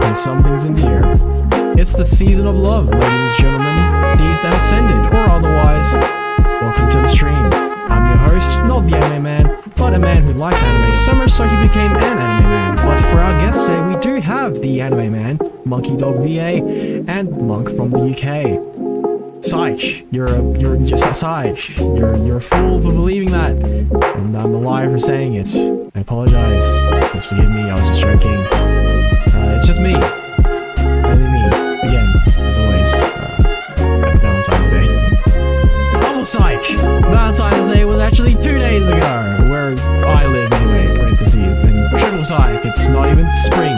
and something's in the air. It's the season of love, ladies and gentlemen, these that ascended or otherwise. Welcome to the stream. I'm your host, not the anime man, but a man who likes anime so much so he became an anime man. But for our guest today, we do have the anime man, Monkey Dog VA, and Monk from the UK. Psych, you're just a psych. You're a fool for believing that, and I'm a liar for saying it. I apologize. Please forgive me. I was just joking. It's just me. Only me. Again, as always. Happy Valentine's Day. Double psych. Valentine's Day was actually 2 days ago, where I live anyway. Parentheses. And triple psych. It's not even spring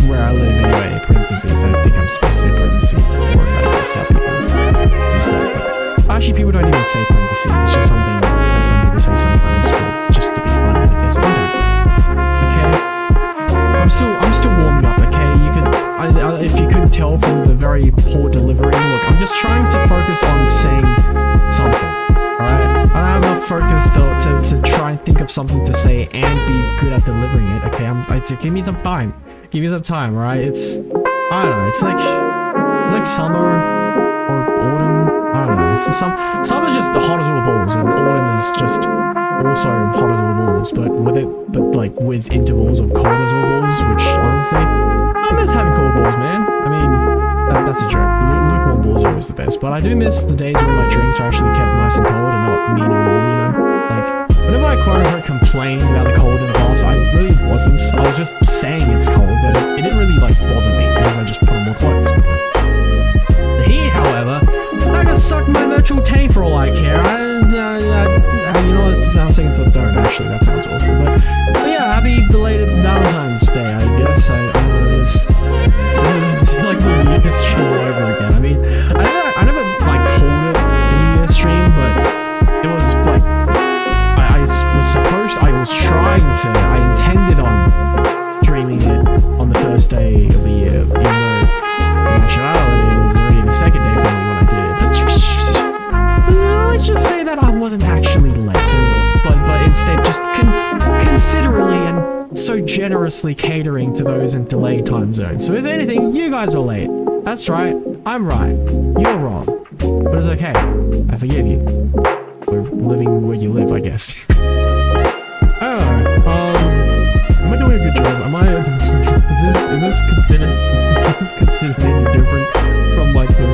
where I live anyway. Parentheses. I think I'm supposed to say parentheses before that's how people use that. But actually, people don't even say parentheses. It's just something that some people say sometimes, for just to be funny, I guess. I don't. Okay. I'm still warming up. Okay, you could, if you couldn't tell from the very poor delivery. Look, I'm just trying to focus on saying something. All right. I don't have enough focus to try and think of something to say and be good at delivering it. Okay, give me some time. Give me some time. All right. I don't know. It's like summer or autumn. I don't know. Summer's just the hot as all balls, and autumn is just also hot as all balls, but like with intervals of cold as all balls, which honestly, I miss having cold balls, man. I mean, that's a joke. Lukewarm balls are always the best, but I do miss the days when my drinks are actually kept nice and cold and not mean and warm, you know? Like, whenever I quote-unquote complained about the cold in the past, I really wasn't. I was just saying it's cold, but it didn't really like bother me because I just put on more clothes. The heat, however, I can suck my virtual taint for all I care. You know what? I'm saying don't actually. That sounds awful. But yeah, happy belated Valentine's Day. I guess I don't know. It's like the New Year's stream all over again. I mean, I never like called it the New Year's stream, but it was like I intended on streaming it on the first day of the year, even though in actuality it was already the second day for me when I did. Let's just say that I wasn't actually late, but instead just considerately and so generously catering to those in delayed time zones. So if anything, you guys are late. That's right, I'm right, you're wrong. But it's okay, I forgive you. We're living where you live, I guess. I don't know, am I doing a good job? Is this considered any different from like the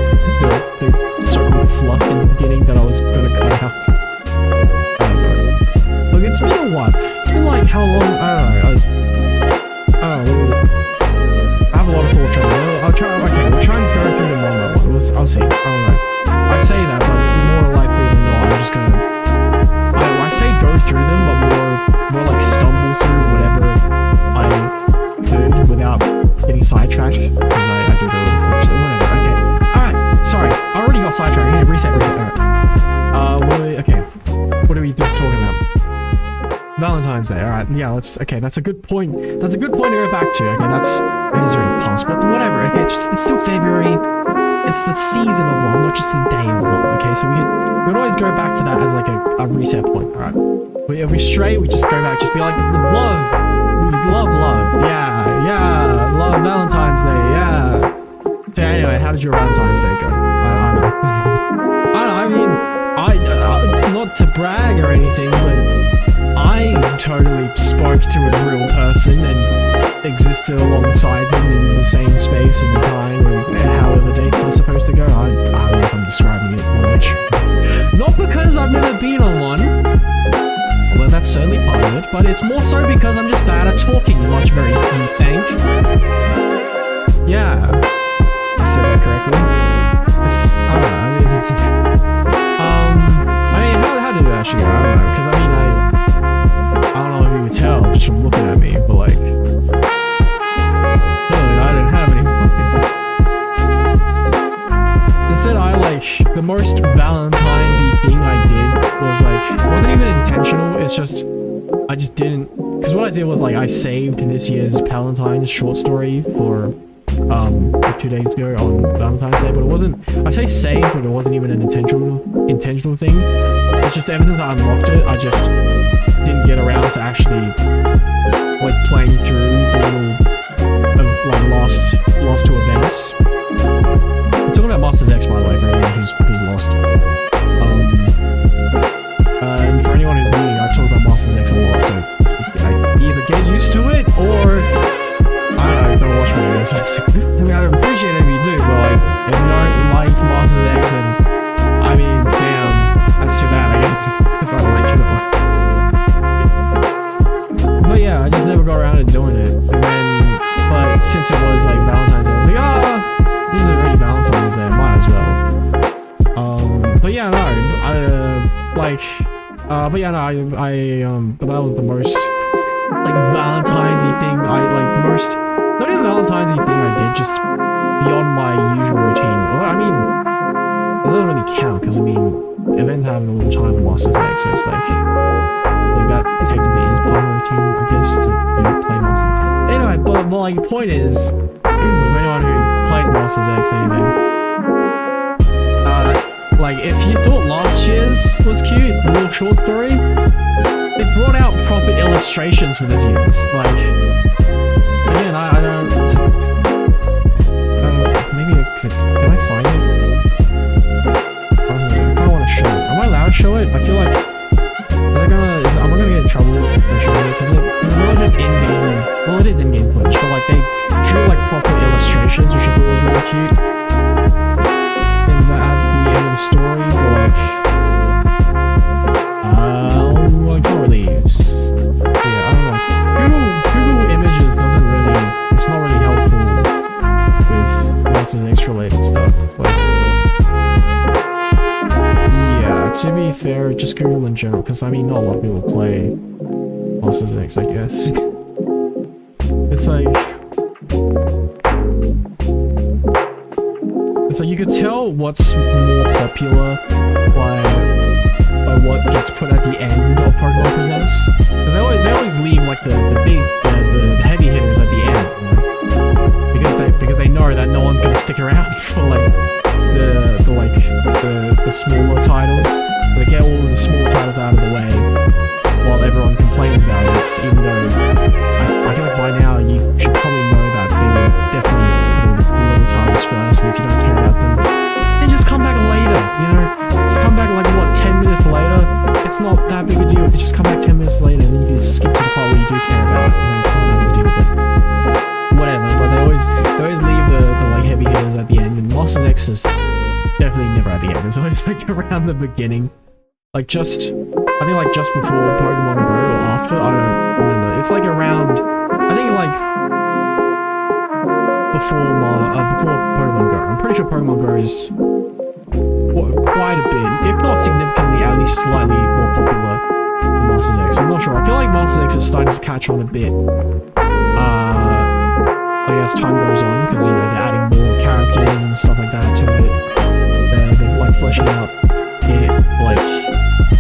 certain fluff in the beginning that I was gonna cut out? I don't know. Look, it's been a while. It's been like how long? I don't know. I have a lot of thoughts on it. I'll try. Okay, we'll try and go through them one by one. I'll see. I don't know. I say that, but more likely than not, I'm just gonna. I say go through them, but more like stumble through whatever I could without getting sidetracked, because I do go whatever. Okay. Alright, sorry. I already got sidetracked. Yeah, reset. Alright. Okay. What are we talking about? Valentine's Day. Alright, yeah, okay, that's a good point. That's a good point to go back to. Okay, that is already past, but whatever. Okay, it's still February. It's the season of love, not just the day of love. Okay, so we could always go back to that as like a reset point. Alright. We straight, we just go back, just be like, love. We love. Yeah, love Valentine's Day, yeah. So anyway, how did your Valentine's Day go? I don't know. I mean, not to brag or anything, but I totally spoke to a real person and existed alongside them in the same space and time, and however dates are supposed to go. I don't know if I'm describing it much. Not because I've never been on one, although that's certainly part of it, but it's more so because I'm just bad at talking much, you think? Yeah, I said that correctly. I don't know. How did it actually go? I don't know, because I don't know if you could tell just from looking at me, but like, really, I didn't have any. Instead, the most Valentine's-y thing I did was like, wasn't even intentional, it's just, I just didn't, because what I did was like, I saved this year's Palentine's short story for, like 2 days ago on Valentine's Day, but it wasn't, I say saved, but it wasn't even an intentional thing. It's just ever since I unlocked it, I just didn't get around to actually, like, playing through the little, like, lost I mean, I appreciate it if you do, but like, if you don't like Masters X, then I mean, damn, that's too bad, I guess, because I like it. But yeah, I just never got around to doing it. And then, but since it was like Valentine's Day, I was like, this is already Valentine's Day, might as well. But yeah, no, but that was the most like Valentine's-y thing. Not even Valentine's-y thing I did, just beyond my usual routine. Well, I mean, it doesn't really count because I mean, events happen all the time in Masters X, so it's like that technically is part of my routine, I guess, to play Masters. Anyway, but like the point is, for anyone who plays Masters X anyway, like if you thought last year's was cute, the little short story, they brought out proper illustrations for this year's. Like, again, I don't maybe I could, can I find it? I don't want to show it. Am I allowed to show it? I feel like I'm gonna get in trouble for showing it, because it's not just in-game, well it is in-game footage, but like they drew like proper illustrations, which I thought was really cute. And at the end of the story, but like, I can't really use, yeah, I don't know. Google Images doesn't really, it's not really helpful with Masters X related stuff. Like, yeah, to be fair, just Google in general, because I mean, not a lot of people play Masters X, I guess. It's like you could tell what's more popular by what gets put at the end of Pokemon Presents. They always leave like the heavy hitters at the end, you know? because they know that no one's gonna stick around for like the smaller titles. They get all of the small titles out of the way while everyone complains about it. Even though I feel like by now you should probably know that they definitely put all the little titles first, and if you don't care about them, then just come back later, you know? Just come back like, what, 10 minutes later? It's not that big a deal. You just come back 10 minutes later and you can skip to the part where you do care about it, and then it's not that big a deal, but whatever. But they always leave the like heavy hitters at the end, and Masters X is definitely never at the end. It's always like around the beginning. Like I think like just before Pokemon Go or after, I don't remember. It's like around, I think like before Pokemon Go. I'm pretty sure Pokemon Go is quite a bit, if not significantly, at least slightly more popular than Masters X. I'm not sure. I feel like Masters X is starting to catch on a bit. I guess time goes on, because you know they're adding more characters and stuff like that to it. They're like fleshing out like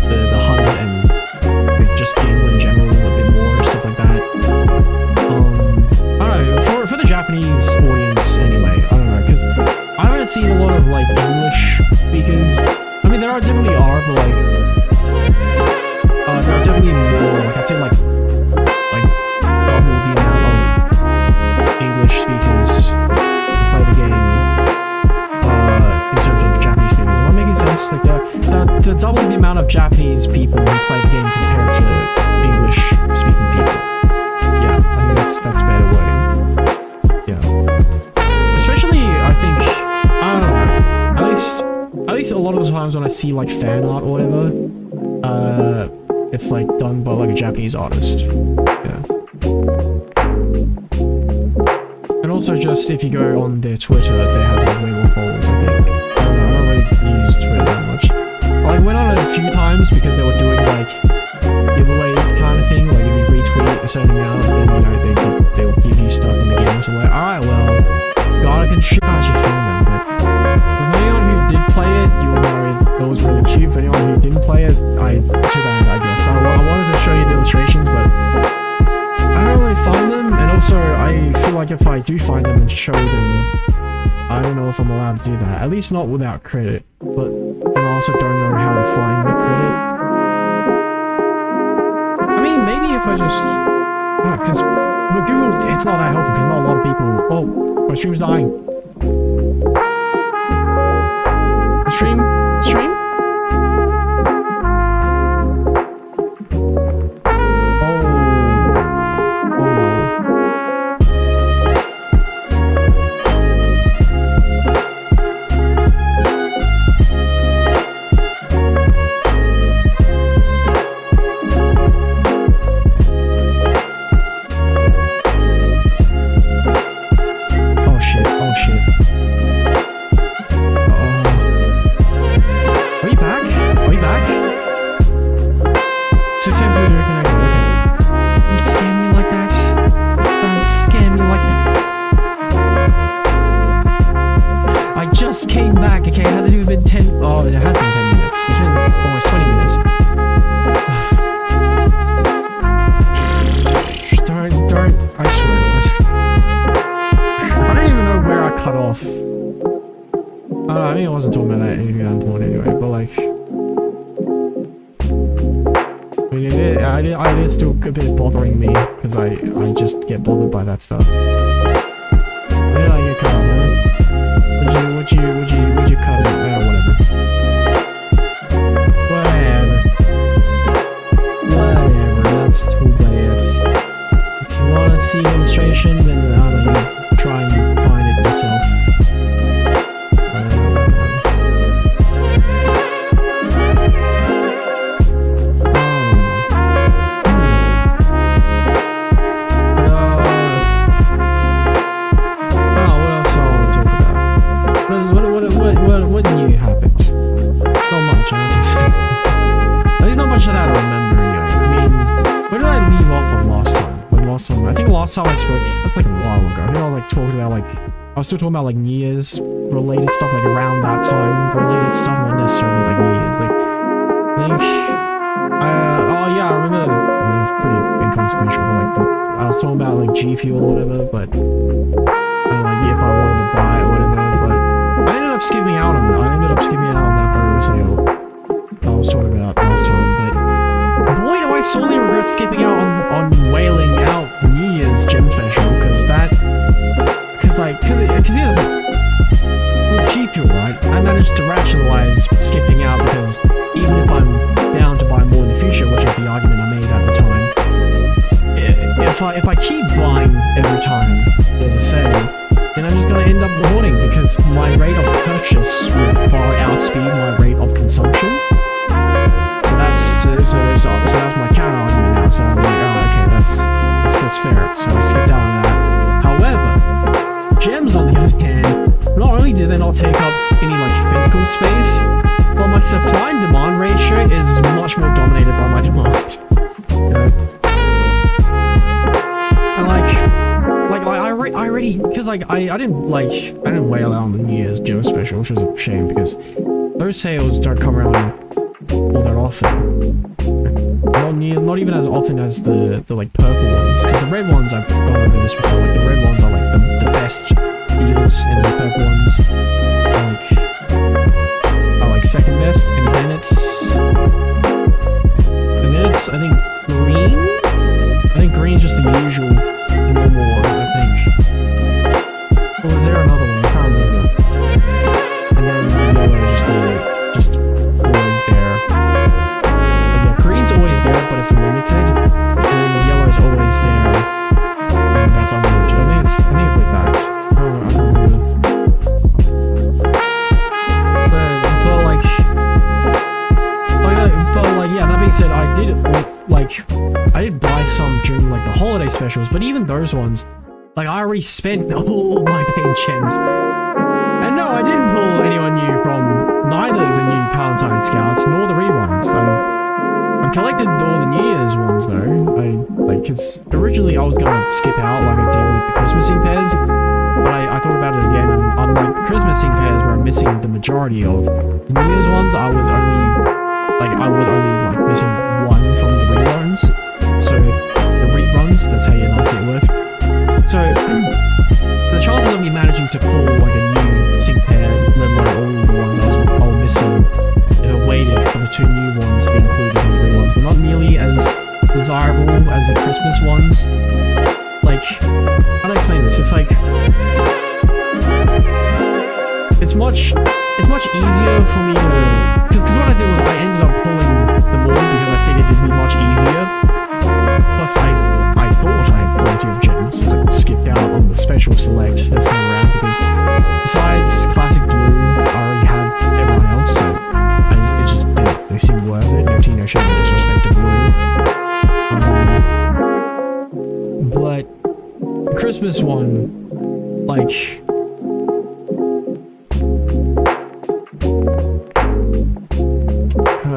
the hunt and just game in general a bit more, stuff like that. I don't know, for the Japanese audience anyway, I don't know, because I haven't seen a lot of like English speakers. I mean, there definitely are, but like there are definitely more, like I'd say like double the amount of English speakers who play the game in terms of Japanese speakers. Am I making sense? Like the double the amount of Japanese people who play the game compared to English speaking people. Yeah, I think that's better wording. Yeah. Especially, I think, I don't know, at least a lot of the times when I see like fan art or whatever, it's like done by like a Japanese artist. Yeah. And also just if you go on their Twitter, they have like way more followers, I think. I don't really use Twitter that much. I like went on it a few times because they were doing like giveaway kind of thing, like if you retweet a certain amount, then you know they will give you stuff in the game. So like, alright, well, God, I can ship out your film now. But for anyone who did play it, you will know it was really cute. For anyone who didn't play it, too bad, I guess. I wanted to show you the illustrations, but I don't really find them, and also I feel like if I do find them and show them, I don't know if I'm allowed to do that. At least not without credit, but then I also don't know how to find the credit. I mean, maybe if I just, because with Google, it's not that helpful because not a lot of people. Oh, my stream's dying. Stream. cut off. I mean, I wasn't talking about that anything that important anyway, but like, I mean, it is still a bit bothering me because I just get bothered by that stuff. Where did I get cut off, man? Would you cut it? Whatever. Whatever, that's too bad. If you want to see demonstration, then I don't know, you try and find it yourself. What new happened? Not much, I don't think so. There's not much that I remember anyway. I mean, where did I leave off on last time? I think last time I spoke, that's like a while ago. I think I was like talking about like, I was still talking about like New Year's related stuff, like around that time related stuff, not necessarily like New Year's. Like, I think, oh yeah, I remember, I mean, it's pretty inconsequential, but like, I was talking about like G Fuel or whatever, but, like, if I wanted to buy it or whatever, but I ended up skipping out on that. I ended up skipping out on that burger sale I was talking about last time, but boy do I sorely regret skipping out on wailing out the New Year's gem special, because yeah, with G Fuel, right, I managed to rationalize skipping out because even if I'm down to buy more in the future, which is the argument I made at the time, if I keep buying every time there's a sale, then I'm just going to end up hoarding because my rate of purchase will far outspeed my rate of consumption. So that's my counter argument now. So I'm like, oh, okay, that's fair. So I skipped out on that. However, gems on the other hand, not only do they not take up any like physical space, but my supply and demand ratio is much more dominated by my demand. And I already, because like I didn't whale out on the New Year's gem special, which was a shame because those sales don't come around all that often. Not even as often as the like purple ones, because the red ones, I've gone over this before, like the red ones are like the best deals, and the purple ones are like second best, and then it's I think green. I think green's just the usual normal one, I think. Or is there another one? I can't remember. And then the yellow is just always there. But yeah, green's always there, but it's limited. And then the yellow's always there, and that's unlimited. I think it's like that. I don't remember. But yeah, that being said, I did buy some during like the holiday specials, but even those ones, like I already spent all of my paid gems. And no, I didn't pull anyone new from neither the new Palantine Scouts nor the reruns. I've collected all the New Year's ones though. Because originally I was gonna skip out like I did with the Christmasing pairs, but I thought about it again, and unlike the Christmasing pairs where I'm missing the majority of the New Year's ones, I was only missing one from the reruns. So the reruns, that's how you announce it with. So the chances of me managing to pull like a new sync pair, let alone all the ones I was missing, if I waited for the two new ones to be included in the reruns, were not nearly as desirable as the Christmas ones. Like, how do I explain this? It's like it's much easier for me to, because what I did was I ended up pulling them all because I figured it'd be much easier. Plus I thought I had plenty of gems since I skipped out on the special select this time around, because besides classic blue, I already had everyone else, so it just didn't, they seemed worth it. No Tino showed no disrespect to blue. But the Christmas one, like,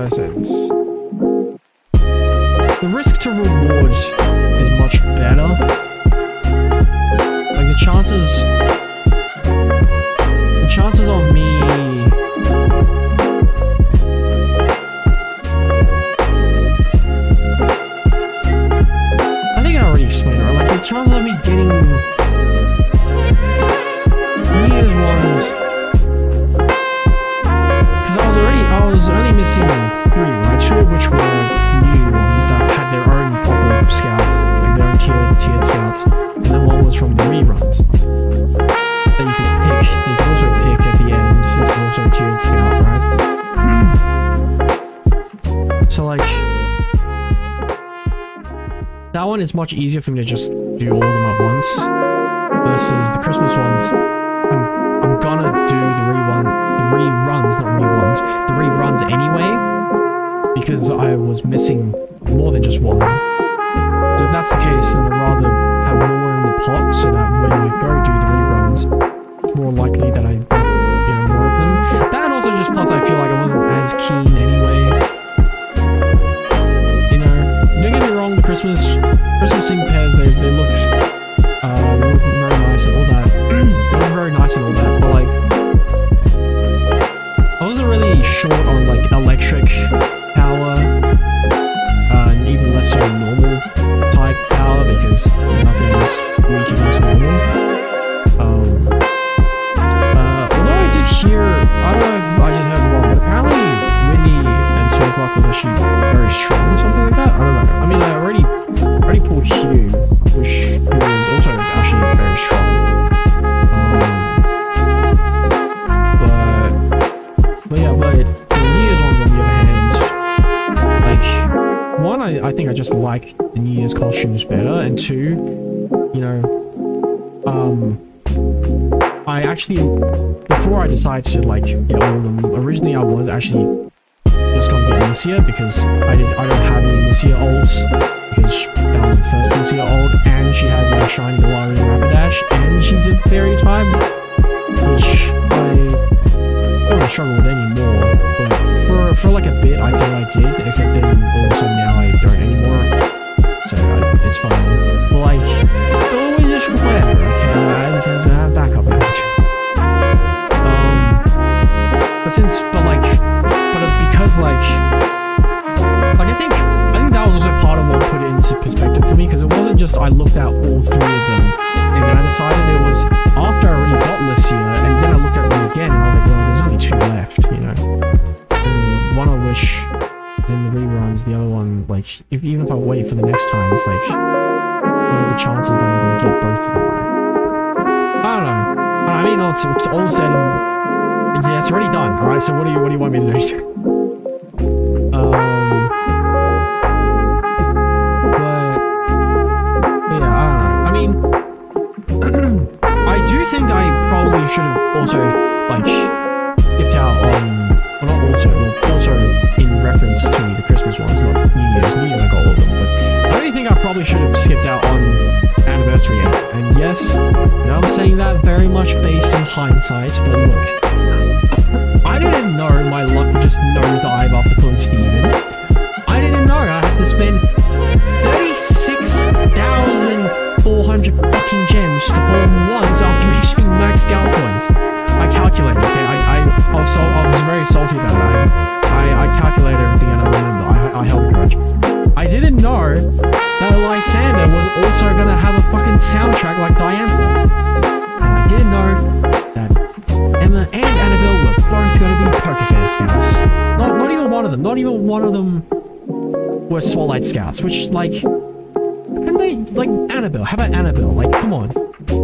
sense. The risk to reward is much better. Like the chances of me I think I already explained it, right? Like the chances of me getting New Year's and stuff that you can pick. You can also pick at the end, since it's also a tiered scout, right? So like, that one is much easier for me to just do all of them at once, versus the Christmas ones. I'm gonna do the reruns anyway, because I was missing more than just one. So if that's the case, then I'd rather have more in the pot, so that when I go do the reruns, it's more likely that I get, you know, more of them. That, and also just plus I feel like I wasn't as keen anyway. You know, don't get me wrong, the Christmas sync pairs, they look very nice and all that. They look very nice and all that, but like, I wasn't really short on like electric power, and even less so normal type power, because nothing is weak against normal. Although I did hear, I don't know if I just heard wrong, but apparently Winnie and Swordsbark was actually very strong or something like that. I don't know. I mean, I already pulled Hugh, which was also actually very strong. But yeah, but the New Year's ones on the other hand, like, one, I think I just like the New Year's costumes better, and two, you know, I actually, before I decided to like get all of them, originally I was actually just gonna get Lucia, because I don't have any Lucia olds, because that was the first Lucia old, and she had like shiny Galarian Rapidash, and she's a fairy type, which I don't really struggle with anymore, but for like a bit I thought I did, except then all of a sudden now I don't anymore, so it's fine. But like, always just whatever, okay, I have backup now. Because like I think that was also part of what put it into perspective for me, because it wasn't just I looked at all three of them and then I decided it was after I already got Lucia, and then I looked at them again and I was like, well, there's only two left, you know, and one of which is in the reruns, the other one, like, even if I wait for the next time, it's like, what are the chances that I'm going to get both of them right? I don't know. I mean, it's all said and yeah, it's already done. All right, so what do you want me to do? But yeah, I don't know. I mean, I do think I probably should have also like skipped out on, well, not also in reference to the Christmas ones, not New Year's. New Year's I got all of them, but I don't think I probably should have skipped out on Anniversary yet. And yes, now I'm saying that very much based on hindsight, but look, I didn't know my luck would just nosedive after pulling Steven. I didn't know I had to spend 36,400 fucking gems to pull him once after reaching max scout points. I calculated, okay? I was very salty about it. I calculated everything and I remember. I held a grudge. I didn't know that Lysander was also gonna have a fucking soundtrack like Diantha. And I didn't know that Emma and Annabelle were both gonna be Poker Fair scouts. Not even one of them. Not even one of them were Swallight scouts, which, like, couldn't they, like, Annabelle? How about Annabelle? Like, come on.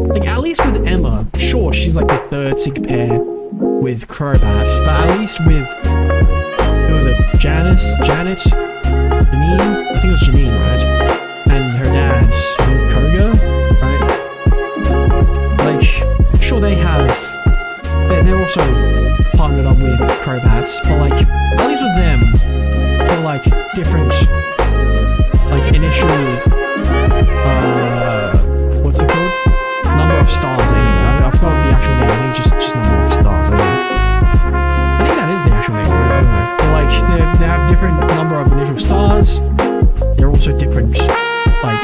Like, at least with Emma, sure, she's like the third sync pair with Crobat, but at least with, who was it, Janet, Janine? I think it was Janine, right? And her dad's Koga, right? Like, sure they have, they're also partnered up with Crobats, but like, at least with them, they're like different, like initial, what's it called? Number of stars anyway. I forgot the actual name, I think just number of stars, I think that is the actual name, I don't know. But like, they have different number of initial stars, they're also different, like,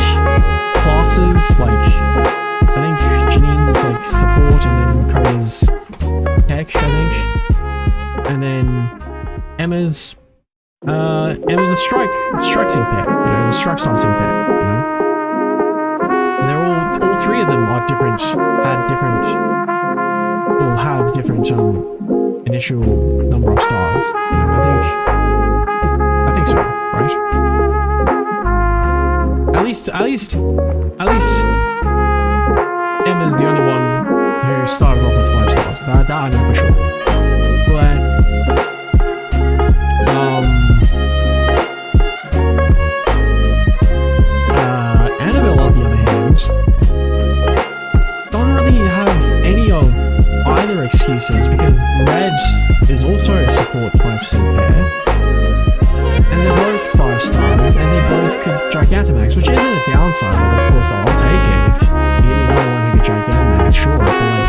classes, like, I think Janine's like support, and then Koda's tech, I think. And then Emma's a strike sync pair, you know, the strike star sync pair, you know. And they're all three of them are different, have different initial number of stars. You know, I think so, right? At least Emma's the only one who started off with 5 stars. That I know for sure. But Annabelle, on the other hand, don't really have any of either excuses because Red is also a support 5% pair, and they're both 5 stars, and they both could Gigantamax, which isn't a downside. Like, of course, I'll take it if you give me another one who could Gigantamax, sure. But like,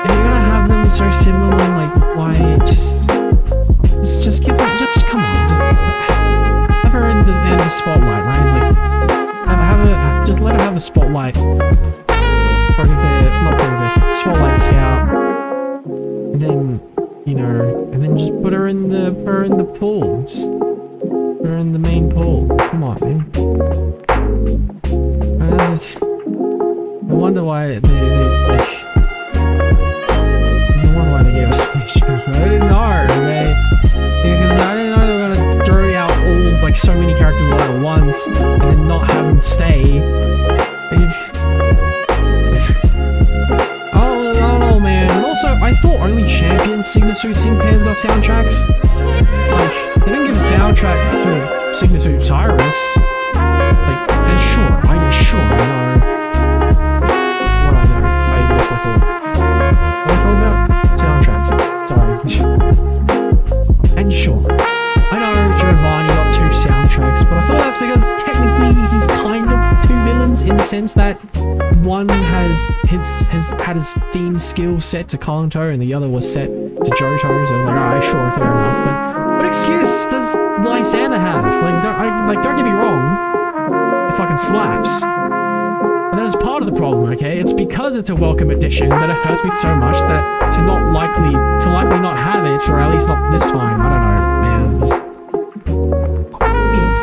if you're gonna have them so similar, like, why just give them, just come on, just have her in the spotlight, right? Like, just let her have a spotlight. Spotlight Scout, and then, you know, and then just put her in the pool. Just put her in the main pool. Come on, man. I wonder why they like. I wonder why they gave us so many. I didn't know. Because I didn't know they were gonna throw out all like so many characters all at once and then not have them stay. I thought only champion Signature Sync pairs got soundtracks. Like, they didn't give a soundtrack to Signature Cyrus. Like, and sure, I know. What I know. I lost my thought. What am I talking about? Soundtracks. Sorry. And sure, I know Giovanni got 2 soundtracks, but I thought that's because technically he's kind of 2 villains in the sense that one has had his theme skill set to Kanto and the other was set to Johto, so I was like, alright, sure, fair enough, but what excuse does Isana have? Don't get me wrong, it fucking slaps. But that is part of the problem, okay? It's because it's a welcome addition that it hurts me so much that to likely not have it, or at least not this time, I don't know, man, just... Please,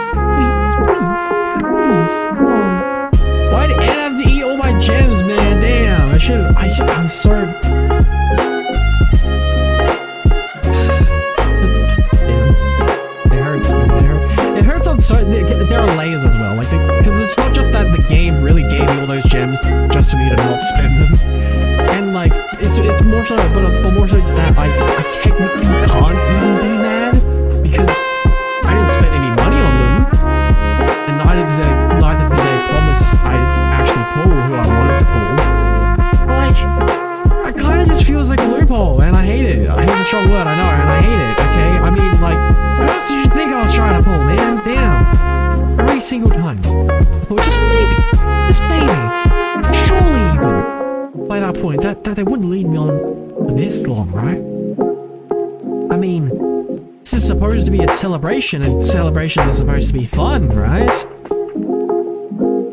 come on. Why did Anna have to eat all my gems, man? Damn, I'm so... Damn. It hurts, man. It hurts on so... There are layers as well, like, because it's not just that the game really gave me all those gems just for me to not spend them. And, like, it's more so, but more so that I technically can't even be mad, because I didn't spend any money on them, and neither did they promise I'd actually pull who I wanted to pull. Like, it kind of just feels like a loophole, and I hate it. I hate the strong word, I know, and I hate it, okay? I mean, like, what else did you think I was trying to pull, man? Damn. Every single time. Or just maybe, surely even, by that point, that they wouldn't lead me on for this long, right? I mean, this is supposed to be a celebration, and celebrations are supposed to be fun, right?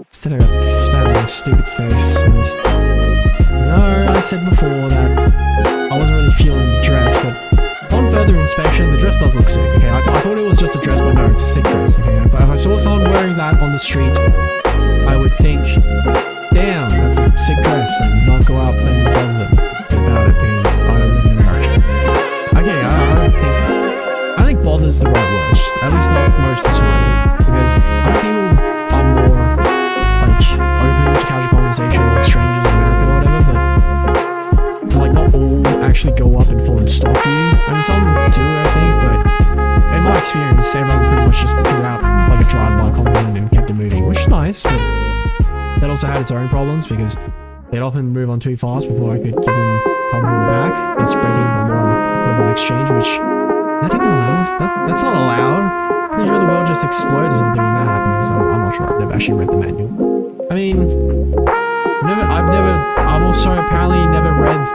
Instead I got spat on my stupid face, and... I said before that I wasn't really feeling the dress, but on further inspection, the dress does look sick, okay? I thought it was just a dress, but no, it's a sick dress, okay? If I saw someone wearing that on the street, I would think, damn, that's a sick dress, and not go up and bother them about it, because I don't live in America. Okay, I think bother is the right word, at least not most of the time, because I think people are more, like, open to casual conversation like strangers in America or whatever, but like not all actually go up and full and stalk you. I mean, some do, I think, but in my experience, everyone pretty much just threw out like a drive-by compliment and kept it moving, which is nice, but that also had its own problems because they'd often move on too fast before I could give them compliment back. It's breaking the law of exchange, which is that even allowed? That's not allowed. I'm pretty sure the world just explodes or something when that happens. I'm not sure. I've never actually read the manual. I mean, I've also apparently never read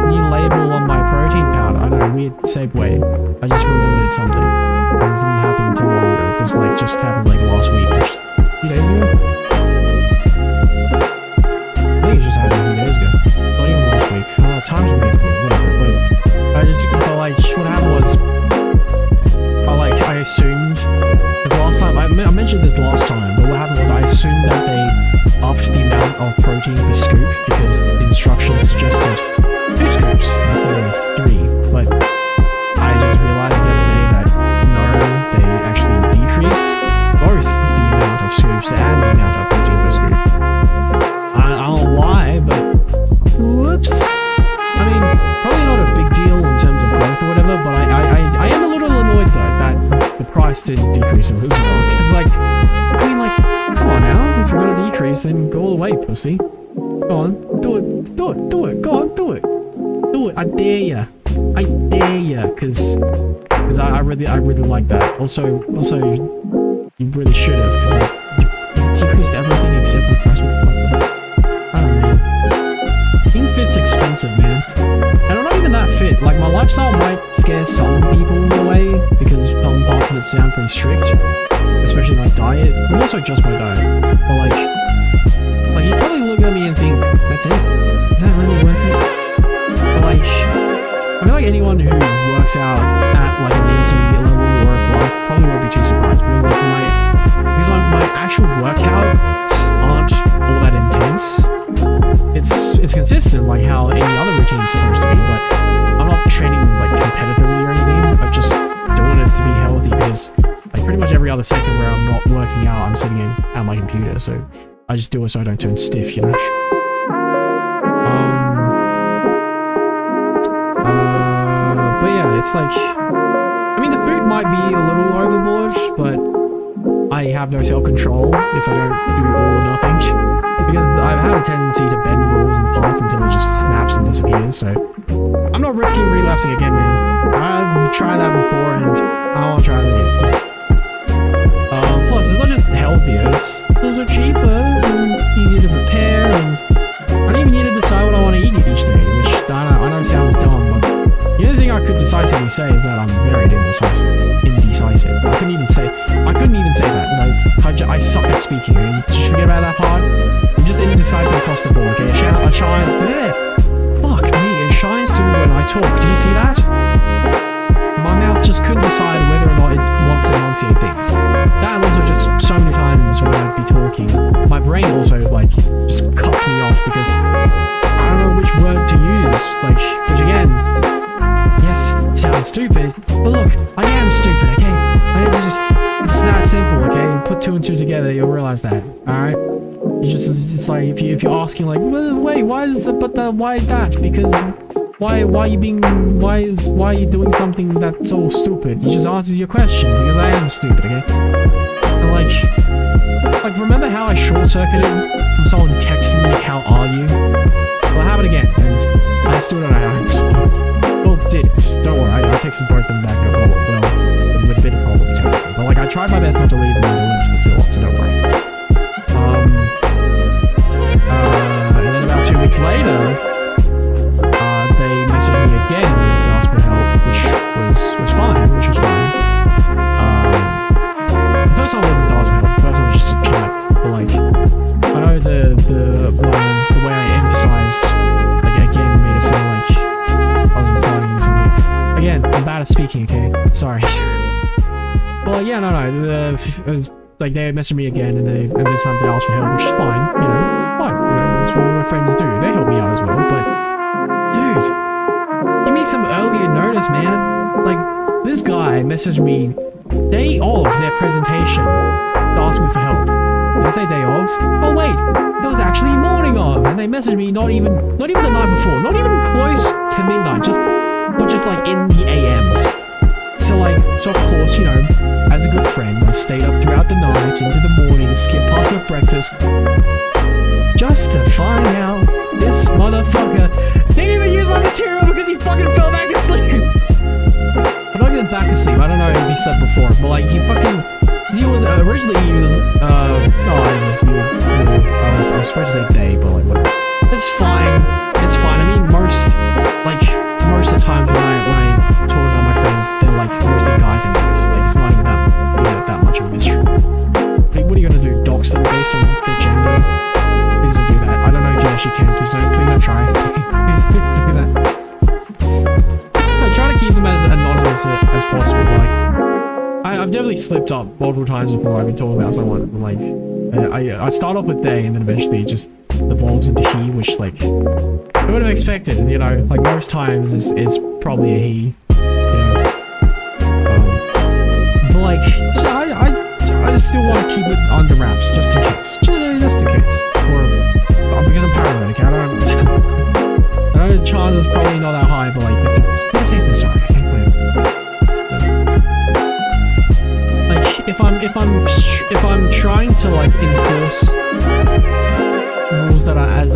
new label on my protein powder. I know, weird segue. I just remembered something. This didn't happen too long ago. This like just happened like last week, or just a few days ago. I think it just happened a few days ago. Not even last week. Times were weird, whatever. But like, what happened was, I assumed, because last time, I mentioned this last time, but what happened was I assumed that they upped the amount of protein per scoop because the instructions suggested 2 scoops instead of 3, but I just realized the other day that no, they actually decreased both the amount of scoops and the amount of protein per scoop. to decrease them as well. Because, like, I mean, like, come on now. If you're gonna decrease, then go all the way, pussy. Go on, do it, do it, do it. Go on, do it, do it. I dare ya. I dare ya. Because I really like that. Also, you really should have. Because like, you decreased everything except for the price. What the fuck? I don't know. Being fit's expensive, man. And I'm not even that fit. Like, my lifestyle might scare some people away because some parts of it sound pretty strict, especially my diet, and also just my diet. But like you probably look at me and think, that's it? Is that really worth it? But like, I feel like anyone who works out at like an intermediate level or above probably won't be too surprised. Because like my actual workouts aren't all that intense. It's consistent, like how any other routine is supposed to be, but I'm not training like competitively or anything. I'm just doing it to be healthy because like pretty much every other second where I'm not working out, I'm sitting at my computer, so I just do it so I don't turn stiff, you know? But yeah, it's like, I mean, the food might be a little overboard, but I have no self-control if I don't do all or nothing. Because I've had a tendency to bend rules in the past until it just snaps and disappears, so I'm not risking relapsing again, man. I've tried that before and I won't try it again. Plus, it's not just healthier, it's also cheaper and easier to prepare, and I don't even need to decide what I want to eat each day, which I know sounds dumb, but the only thing I could decisively say is that I'm very indecisive. I couldn't even say that. No, I suck at speaking. Just forget about that part. I'm just indecisive across the board. Okay, it shines. Fuck me, it shines through when I talk. Do you see that? My mouth just couldn't decide whether or not it wants to enunciate things. That and also just so many times when I'd be talking, my brain also like just cuts me off because I don't know which word to use. Like, which again, yes, sounds stupid, but look, I am stupid, okay? And it's that simple, okay? Put two and two together, you'll realize that, alright? It's like if you're asking like, well, wait, why is it, why that? Because why are you doing something that's so stupid? You just answers your question because I am stupid, okay? And like remember how I short-circuited from someone texting me, how are you? Well, I have it again, and I still don't know how to respond. Well, did it. Don't worry, I texted both of them back, no problem. Well, with a bit of problems, but like I tried my best not to leave them in the loop, so don't worry. And then about 2 weeks later, they messaged me again and asked for help, which was fine. The first time wasn't to ask for help, the first time was just to chat, but like, I know the way I emphasized, like again, made it sound like I was implying something. Again, I'm bad at speaking, okay? Sorry. Well, yeah, no, like they messaged me again and this time they asked for help, which is fine, you know, fine. You know, that's what my friends do. They help me out as well, but dude, give me some earlier notice, man. Like, this guy messaged me day of their presentation to ask me for help. Did I say day of? Oh wait, it was actually morning of, and they messaged me not even the night before, not even close to midnight, but just like in the AMs. So of course, you know, as a good friend, I stayed up throughout the night, into the morning, skipped past my breakfast, just to find out this motherfucker didn't even use my material because he fucking fell back asleep. I'm not getting back asleep, I don't know if he said before, but like, he was originally, I was supposed to say day, but like, whatever. It's fine, I mean, most of the times when I talk about my friends, they're like mostly guys anyways. Like, it's not even that much of a mystery. Like, what are you gonna do? Dox them based on their gender? Please don't do that. I don't know if you actually can. Please don't try. Please don't do that. I try to keep them as anonymous as possible. Like, I've definitely slipped up multiple times before I've been talking about someone. Like, I start off with they, and then eventually it just evolves into he, which like I would have expected, you know, like most times is probably a he, you know. But like, I just still want to keep it under wraps, just in case, just in case, because I'm paranoid. Okay? I know the chance is probably not that high, but like, let's say this, sorry. Like, if I'm trying to like enforce rules that are as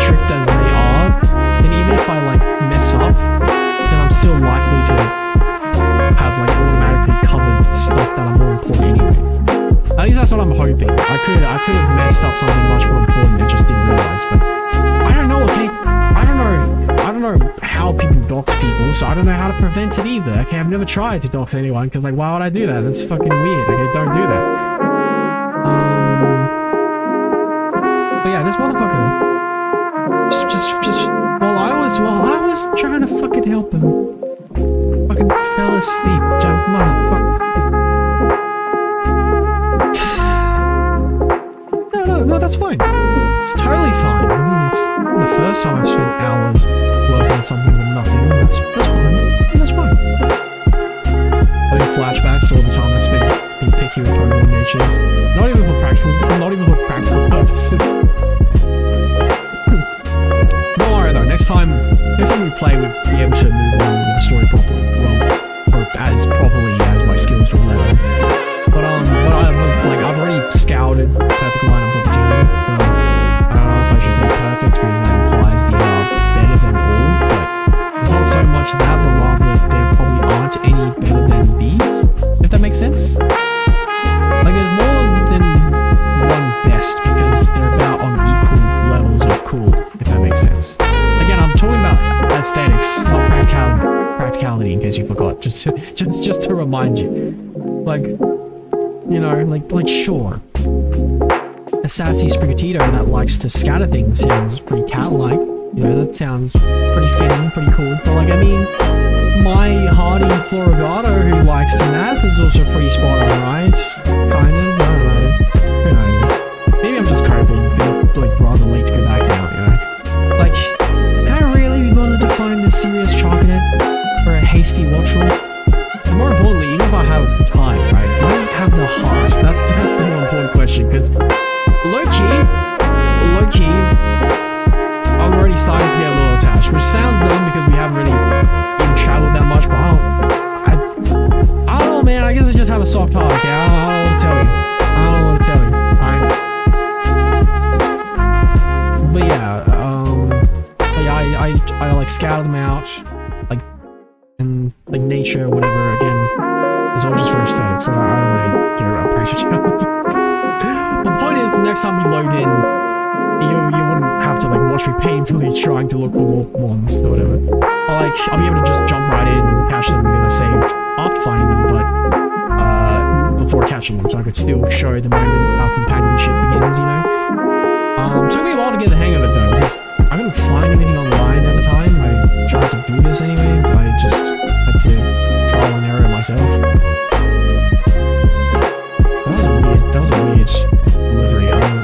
strict as they are, then even if I like mess up, then I'm still likely to have like automatically covered stuff that are more important anyway. At least that's what I'm hoping. I could have messed up something much more important and just didn't realize, but I don't know, okay? I don't know how people dox people, so I don't know how to prevent it either. Okay, I've never tried to dox anyone, because like, why would I do that? That's fucking weird. Okay, don't do that. But yeah, this motherfucker just while I was trying to fucking help him, fucking fell asleep. Motherfucker. No, that's fine. It's totally fine. I mean, it's the first time I've spent hours working on something with nothing. That's fine. That's fine. Having flashbacks all the time. That's been picky with programming natures. Not even for practical purposes. Don't worry though. Next time we play, we'll be able to move on with the story properly. Well, or as properly as my skills will let us. But I've already scouted perfect line of opportunity. I don't know if I should say perfect because that implies they are better than all, but it's not so much that, but rather there probably aren't any better than these, if that makes sense. Like there's more than one best because they're about on equal levels of cool, if that makes sense. Again, I'm talking about aesthetics, not practicality, in case you forgot. Just to remind you, like. You know, like sure, a sassy sprigatito that likes to scatter things sounds pretty cat-like. You know, that sounds pretty fitting, pretty cool. But like, I mean, my hardy florigato who likes to nap is also pretty spot on, right? Kind of, I don't know. Who knows? Maybe I'm just coping, like rather late to go back out, you know? Like, can I really be bothered to find a serious chocolate for a hasty watchful? And more importantly, even if I have time, right? Do I have the heart? That's the more important question, because low-key, I'm already starting to get a little attached, which sounds dumb because we haven't really even traveled that much, but I don't know, man. I guess I just have a soft heart, okay? I don't know what to tell you. Alright? But yeah, I like scout them out, like, and like nature, whatever, again. It's all just for aesthetics, so I don't really care about price challenge. The point is, next time we load in, you wouldn't have to like watch me painfully trying to look for more ones or whatever. I'll be able to just jump right in and catch them because I saved after finding them, but before catching them, so I could still show the moment our companionship begins, you know? It took me a while to get the hang of it though, because I couldn't find anything online at the time. I tried to do this anyway, but I just had to trial and error myself. That was a weird delivery. I don't know.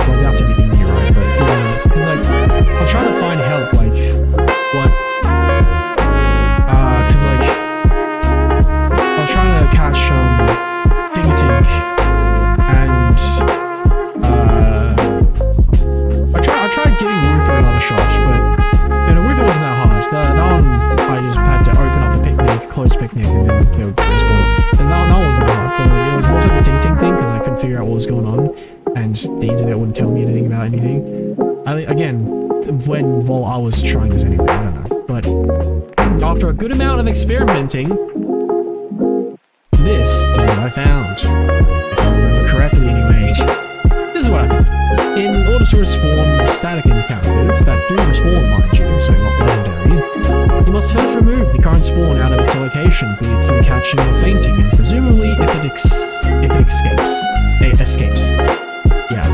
Well, that's everything here, right? But yeah, like, I'm trying to find help, like, what? Cause like, I was trying to catch, Fingertink, and, I tried giving Rupert another shot, but, you know, Rupert wasn't that hard. That one, I just had to open up the picnic, close picnic, and then, you know, respawn. And that wasn't that hard, but it was more like the Tink thing, because I couldn't figure out what was going on, and the internet wouldn't tell me anything about anything. Again, while I was trying this anyway, I don't know. But, after a good amount of experimenting, this is what I found. If I remember correctly anyway. This is what I found. In order to respawn static encounters that do respawn, mind you, so not legendary, you must first remove the current spawn out of its location, be it through catching or fainting, and presumably if it escapes. Yeah.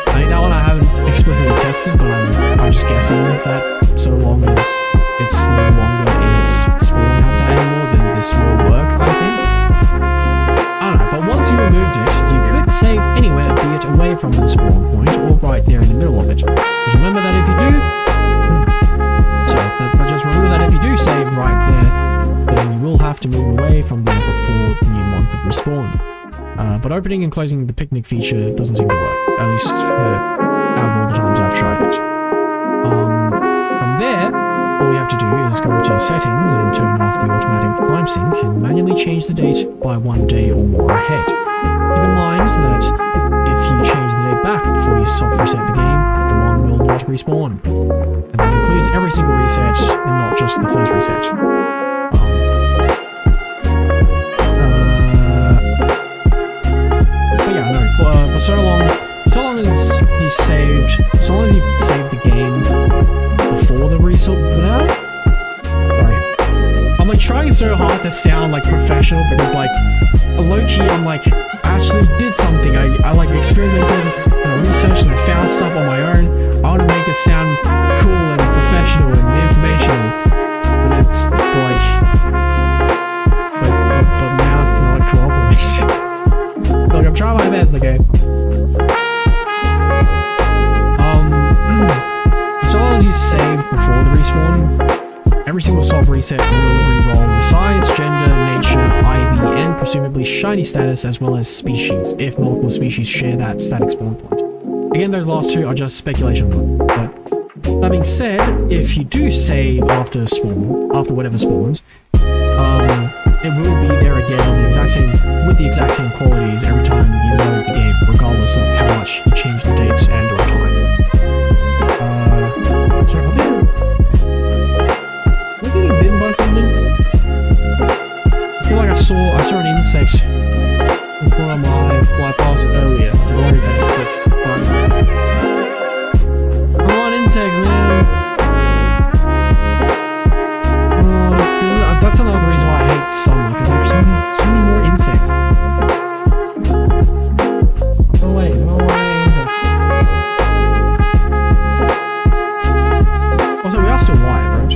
I mean, that one I haven't explicitly tested, but I'm just guessing that so long as it's no longer in its spawn habitat anymore, then this will work, I think. I don't know, but once you removed it, you could save anywhere, be it away from the spawn point, or right there in the middle of it. Just remember that if you do... but just remember that if you do save right there, then you will have to move away from there before the new one could respawn. But opening and closing the picnic feature doesn't seem to work, at least out of all the times I've tried it. From there, all you have to do is go to settings and turn off the automatic time sync and manually change the date by 1 day or more ahead. Keep in mind that if you change the date back before you soft reset the game, the mon will not respawn. And that includes every single reset and not just the first reset. But yeah, no, but so long as you saved the game before the reset put out, like, I'm like trying so hard to sound like professional because like, low-key I'm like, I actually did something, I like experimented and I researched and I found stuff on my own. I want to make it sound cool and professional and informational, but it's like, but mouth not cooperates. Look, I'm trying my best, okay? As long as you saved before the respawn, every single soft reset will re-roll the size, gender, nature, IV, and presumably shiny status as well as species, if multiple species share that static spawn point. Again, those last two are just speculation, but that being said, if you do save after spawn, after whatever spawns, it will be there again on the exact same, with the exact same qualities every time you load the game, regardless of how much you change the dates and or time. So are we getting bitten by something? I feel like I saw an insect before my fly past earlier. I'm worried that insect's biting me. Come on, insect, man! That's another reason why I hate summer, because there's so many more insects. No way, insects. Also, we are still live, right?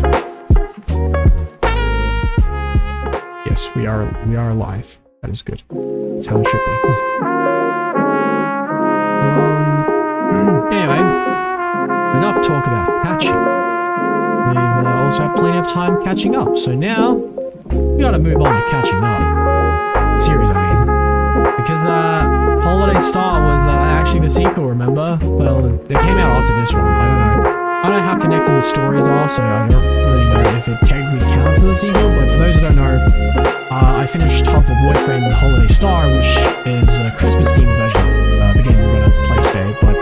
Yes, we are alive. That is good. That's how it should be. Anyway, enough talk about catching. We've also had plenty of time catching up, so now we gotta move on to catching up. Series, I mean. Because Holiday Star was actually the sequel, remember? Well, it came out after this one, I don't know. I don't know how connected the stories are, so I don't really know if it technically counts as a sequel, but for those who don't know, I finished half of Boyfriend Holiday Star, which is a Christmas-themed version of the game we're gonna play today, but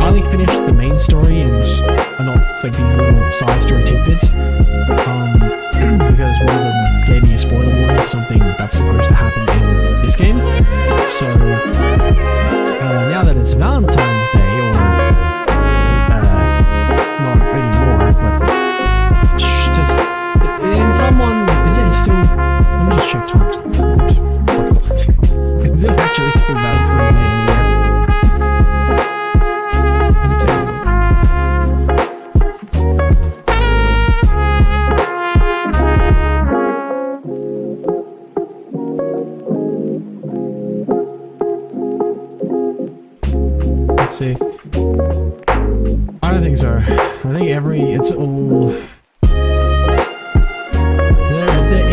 I only finished the main story and not like these little side story tidbits, because one of them gave me a spoiler warning for something that's supposed to happen in this game. So now that it's Valentine's Day, or not anymore, but just in someone, is it still? Let me just check times. Is it actually still Valentine's Day anymore? See. I don't think so. I think it's all... Is there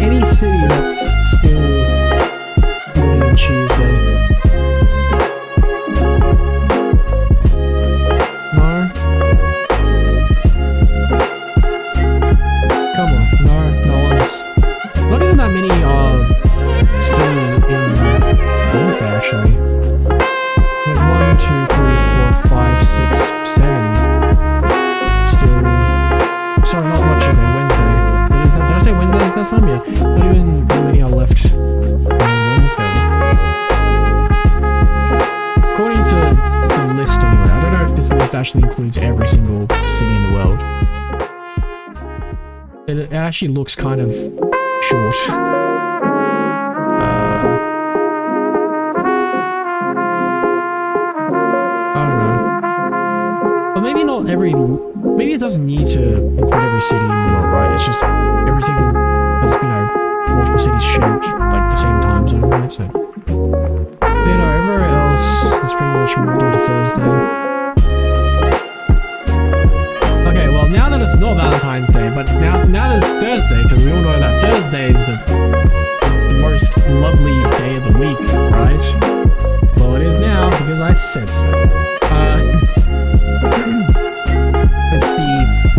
any city that's still doing on Tuesday? No? Come on, no one is. Not even that many are still in Wednesday, actually. 1, 2, 3, 4, 5, 6, 7. Still. Sorry, not Tuesday, Wednesday. Did I say Wednesday the first time? Yeah. Not even that many are left on Wednesday. According to the list, anyway. I don't know if this list actually includes every single city in the world. It actually looks kind of short. Maybe it doesn't need to include every city in the world, right? It's just every single, as multiple cities share like the same time zone, right? So, everywhere else is pretty much moved on to Thursday. Okay, well now that it's not Valentine's Day, but now that it's Thursday, because we all know that Thursday is the most lovely day of the week, right? Well, it is now because I said so. It's the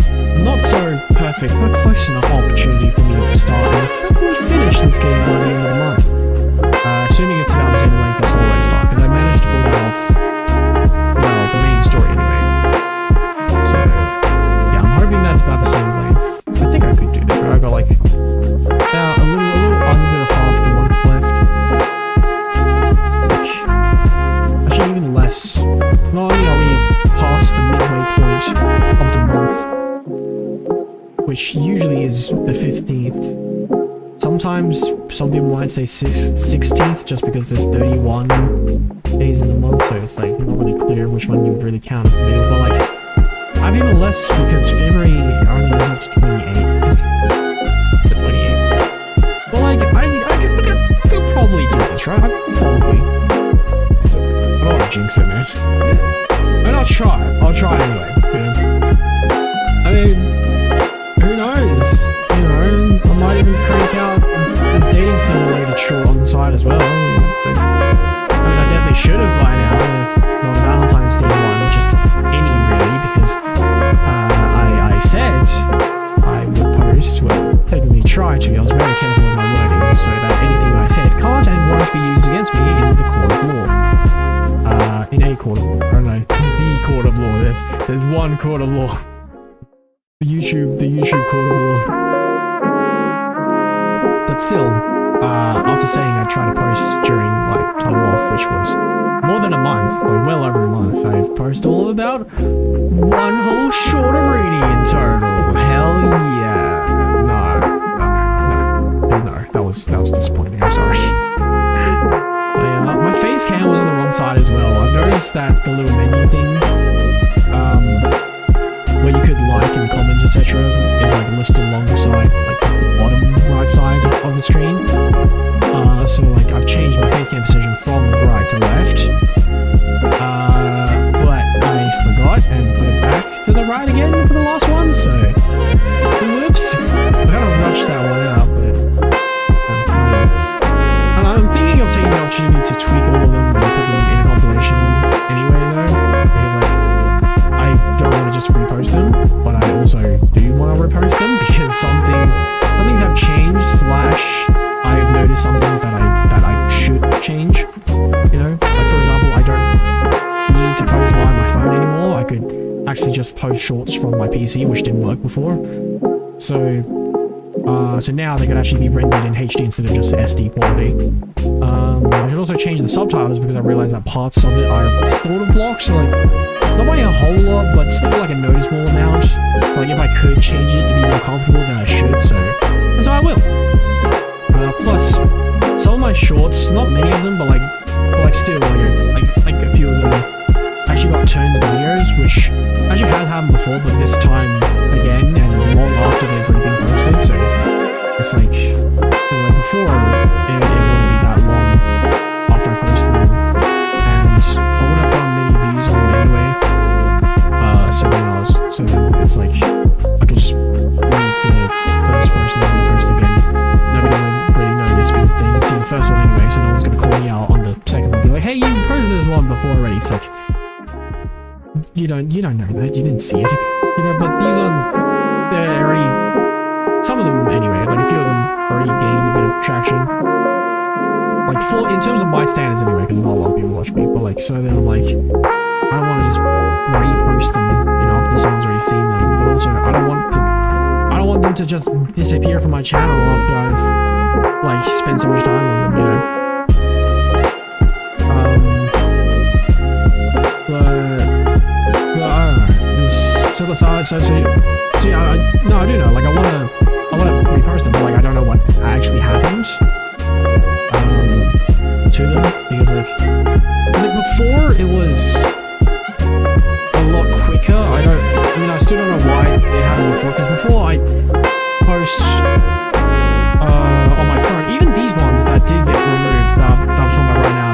the 15th. Sometimes some people might say 16th just because there's 31 days in a month, so it's like not really clear which one you would really count as the middle. But like, I've even less because February only goes up to 28th. The 28th. But like, I could probably do this, right? Probably. So, I don't want to jinx it, man. And I'll try anyway. I mean, who knows? You know, I might even crank out a dating simulator short on the side as well. But, I mean, I definitely should have by now. Not Valentine's Day one, just any really, because I said I would post, well, technically try to. I was very careful with my wording so that anything I said can't and won't be used against me in the court of law. In a court of law. I don't know, the court of law. There's one court of law. The YouTube court of law. But still, after saying I try to post during like time off, which was more than a month, like well over a month, I've posted all about one whole short of reading in total. Hell yeah! No, that was disappointing. I'm sorry. My face cam was on the wrong side as well. I've noticed that the little menu thing, where you could like and comment, etc., is like listed alongside like the bottom right side of the screen. So like I've changed my face cam position from right to left, but I forgot and put it back to the right again for the last one. So whoops, I kind of rushed that one out, but and I'm thinking of taking the opportunity to tweak all of them and put them in a compilation anyway though, because like I don't want to just repost them, but I also do want to repost them because some things have changed / I've noticed some things that I should change. You know, like for example, I don't need to post via my phone anymore. I could actually just post shorts from my PC, which didn't work before. So now they could actually be rendered in HD instead of just SD quality. I should also change the subtitles because I realized that parts of it are sort of blocked, so like, not by a whole lot, but still like a noticeable amount. So like if I could change it to be more comfortable, then I should, so I will. Plus, some of my shorts, not many of them, but like still, like a few of them actually got turned into videos, which actually has happened before, but this time again, and long after they've already been posted, so it's like before, it wouldn't be that long after I post them, and I wouldn't have gotten many views on it anyway, so then it's like, I could just read the first person and repost again. Nobody would really know this because they didn't see the first one anyway, so no one's gonna call me out on the second one and be like, hey, you posted this one before already. It's like, you don't know that, you didn't see it. You know, but these ones, they're already, some of them anyway, like a few of them already gained a bit of traction. Like in terms of my standards anyway, because not a lot of people watch me, but like, so then I'm like, I don't want to just repost them, you know, after someone's already seen them, but also I don't want them to just disappear from my channel after I've like spent so much time on them, you know. But I don't know. No, I do know. Like I wanna repost them, but like I don't know what actually happened to them because like before it was a lot quicker. I still don't know why it happened before, because before I post on my phone, even these ones that did get removed that I'm talking about right now,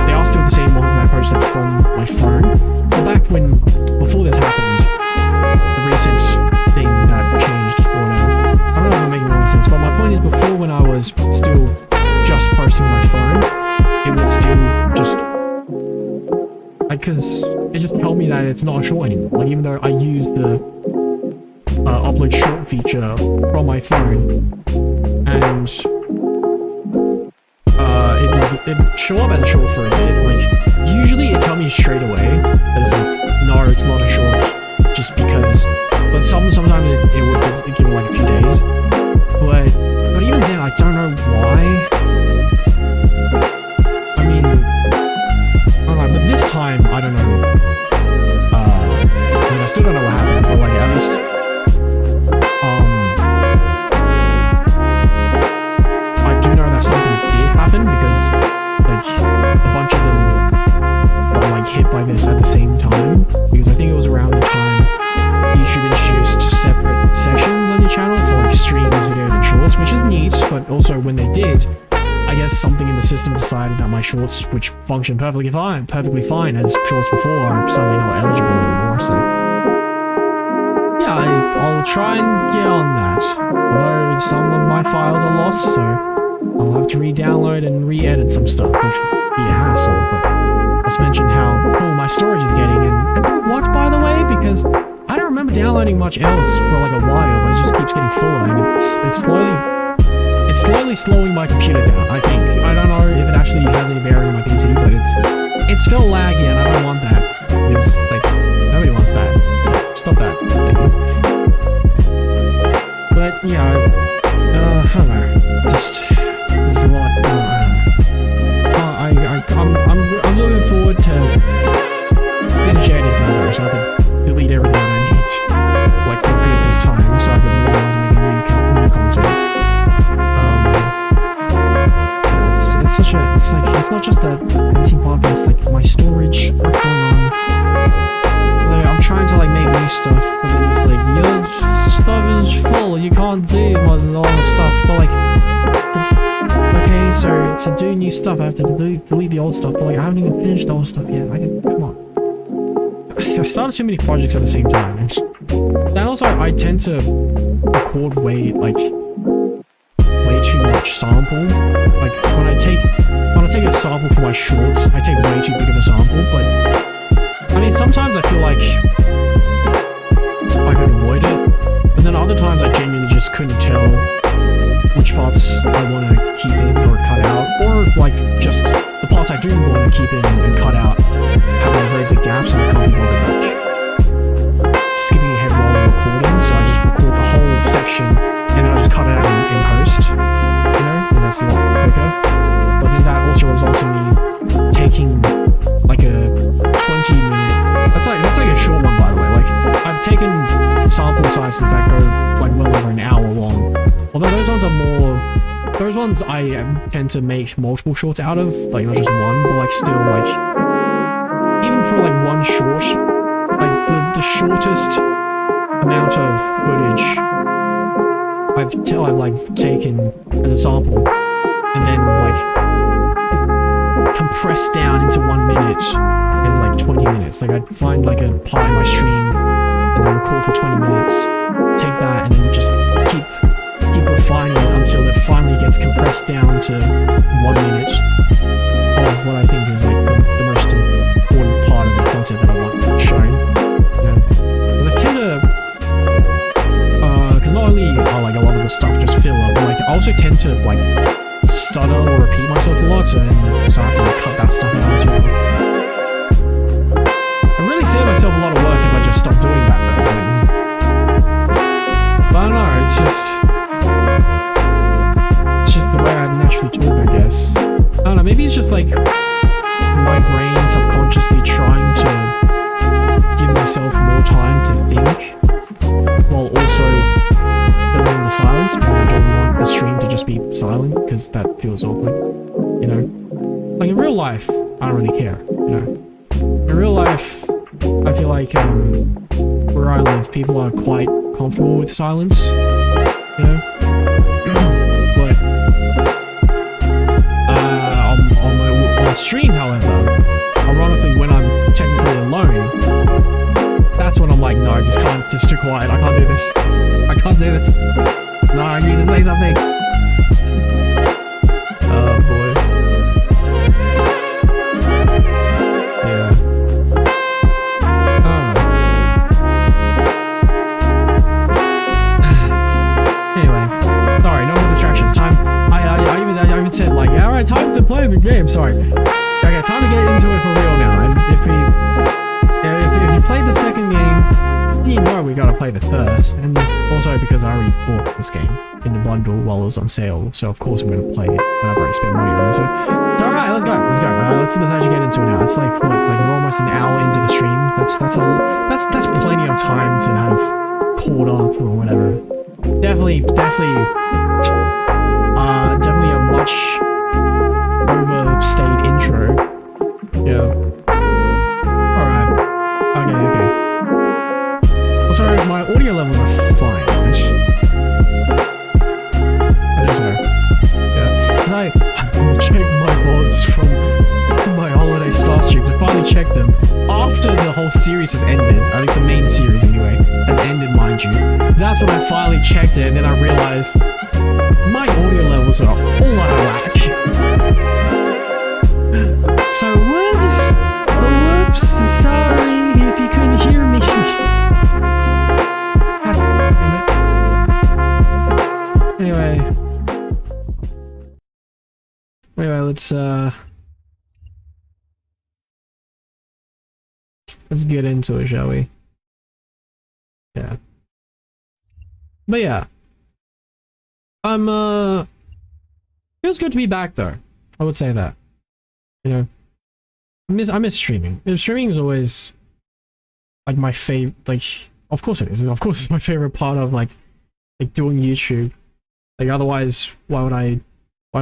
they are still the same ones that I posted from my phone. But back before this happened, the recent thing that changed or whatever, I don't know if I'm making any sense, but my point is before when I was still just posting my phone, it would still just, because it just told me that it's not a short anymore. Like even though I use the upload short feature from my phone, and it show up as a short for a bit. Like usually it tells me straight away that it's like, no, it's not a short, just because. But sometimes it would give it like a few days. But even then, I don't know why. I mean, I don't know. But this time, I don't know. I still don't know what happened. But like at least, happened because like a bunch of them were like hit by this at the same time, because I think it was around the time YouTube introduced separate sections on your channel for like streams, videos, and shorts, which is neat. But also when they did, I guess something in the system decided that my shorts, which functioned perfectly fine as shorts before, are suddenly not eligible anymore. So yeah, I'll try and get on that. Although some of my files are lost, so I'll have to re-download and re-edit some stuff, which would be a hassle. But let's mention how full my storage is getting, and for what, by the way, because I don't remember downloading much else for like a while, but it just keeps getting fuller, and it's slowly slowing my computer down, I think. I don't know if it actually has any bearing on my PC, but it's still laggy, and I don't want that. It's like, nobody wants that. Stop that. Thank you. But yeah, I don't know. Just there's a lot. I'm looking forward to finish editing tomorrow, so I can delete everything I need, like for good this time, so I can move on to making new content. It's not just the editing part, it's like my storage, what's going on. Like, I'm trying to like make new stuff, but then it's like, your stuff is full, you can't do all the stuff, but like, okay, so to do new stuff I have to delete the old stuff, but like I haven't even finished the old stuff yet. Come on. I started too many projects at the same time, and also I tend to record way too much sample. Like when I take a sample for my shorts, I take way too big of a sample. But I mean, sometimes I feel like I could avoid it, and then other times I genuinely just couldn't tell which parts I want to keep in or cut out, or like just the parts I do want to keep in and cut out have like very big gaps, and I can't be bothered like skipping ahead while I'm recording. So I just record the whole section and then I just cut it out in post, you know, because that's a lot quicker. But then that also results in me taking like a 20-minute. That's like a short one, by the way. Like I've taken sample sizes that go like well over an hour long. Although those ones are more. Those ones I tend to make multiple shorts out of, like not just one, but like still like even for like one short, like the shortest amount of footage I've like taken as a sample and then like compressed down into 1 minute is like 20 minutes. Like I'd find like a part in my stream and then record for 20 minutes, take that and then just keep refining it until it finally gets compressed down to 1 minute of what I think is like the most important part of the content that I want shown. You know? But I tend to, because not only are like a lot of the stuff just filler, but like I also tend to like stutter or repeat myself a lot, so I have to like cut that stuff out as well. I really save myself a lot of work if I just stop doing that though. But I don't know, it's just the way I naturally talk, I guess. I don't know, maybe it's just like my brain subconsciously trying to give myself more time to think while also filling the silence, because I don't want the stream to just be silent, because that feels awkward, you know? Like in real life, I don't really care, you know? In real life, I feel like where I live, people are quite comfortable with silence, you know? But on stream, however, ironically, when I'm technically alone, that's when I'm like, no, it's too quiet, I can't do this. I can't do this. No, I need to say something. Oh boy. Yeah. Anyway, sorry, no more distractions. Time. I even said like, all right, time to play the game. Sorry. Okay, time to get into it for real now. And if you played the second game, you know we gotta play the first, and also because I already bought this game in the bundle while it was on sale, so of course I'm gonna play it, and I've already spent money on it, so alright, let's go. Let's actually get into it now. It's like, what, like we're almost an hour into the stream. That's plenty of time to have caught up or whatever. Definitely a much I checked my VODs from my holiday star streams. I finally checked them after the whole series has ended, at least the main series anyway, has ended, mind you. That's when I finally checked it, and then I realized my audio levels are all out of whack. So whoops, sorry if you couldn't hear me. Anyway, let's get into it, shall we? Yeah. But yeah. Feels good to be back though. I would say that. You know. I miss streaming. Streaming is always like my favorite, like, of course it is. Of course it's my favorite part of like doing YouTube. Like otherwise why would I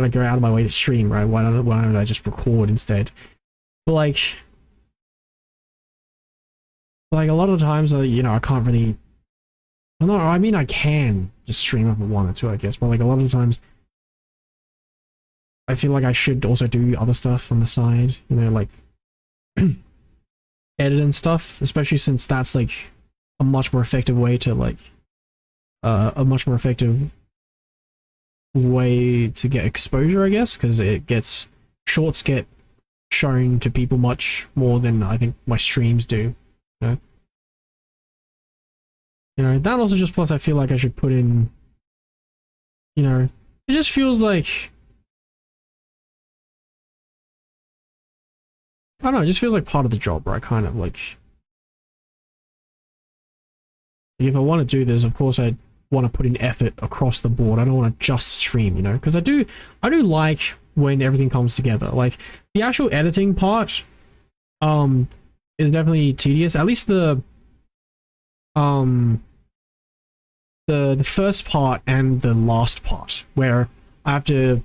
go out of my way to stream, right? Why don't I just record instead? But like a lot of the times, you know, I can't really. I mean, I can just stream if I wanted to, I guess. But like a lot of the times, I feel like I should also do other stuff on the side. You know, like edit and stuff. Especially since that's like a much more effective way to like a much more effective way to get exposure, I guess, because shorts get shown to people much more than I think my streams do. You know, that also just plus I feel like I should put in, you know, it just feels like, I don't know, it just feels like part of the job, right? Kind of like if I want to do this, of course I want to put in effort across the board. I don't want to just stream, you know, because I do like when everything comes together. Like the actual editing part is definitely tedious. At least the first part and the last part, where I have to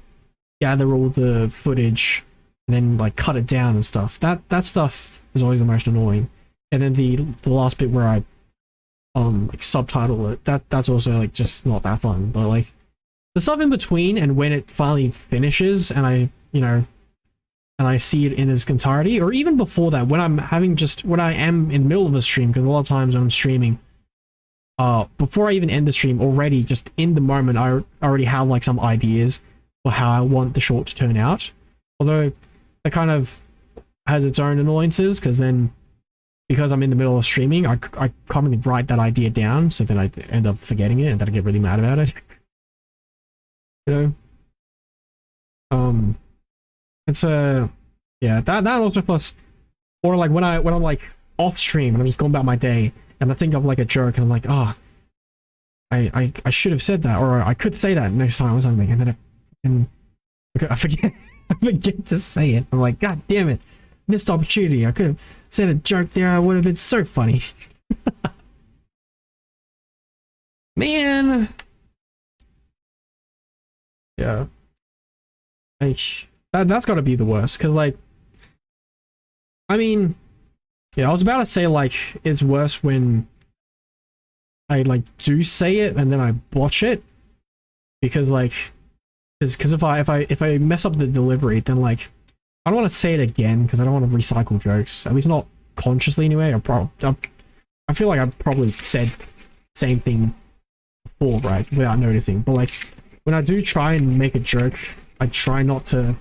gather all the footage and then like cut it down and stuff. That stuff is always the most annoying. And then the last bit where I like subtitle it, that's also like just not that fun. But like the stuff in between and when it finally finishes and I, you know, and I see it in its entirety, or even before that, when I am in the middle of a stream, because a lot of times when I'm streaming, before I even end the stream, already just in the moment I already have like some ideas for how I want the short to turn out. Although it kind of has its own annoyances, because then because I'm in the middle of streaming, I can't really write that idea down, so then I end up forgetting it and then I get really mad about it. You know? It's yeah, that also plus, or like when I'm like off stream and I'm just going about my day and I think of like a joke and I'm like, oh, I should have said that, or I could say that next time or something, and then I forget I forget to say it. I'm like, god damn it, missed opportunity. I could have said a joke there. I would have been so funny. Man. Yeah. Like, that's got to be the worst, because like, I mean, yeah, I was about to say like it's worse when I like do say it and then I botch it, because like, because if I mess up the delivery, then like I don't want to say it again, because I don't want to recycle jokes, at least not consciously anyway. I feel like I've probably said the same thing before, right, without noticing. But like when I do try and make a joke, I try not to,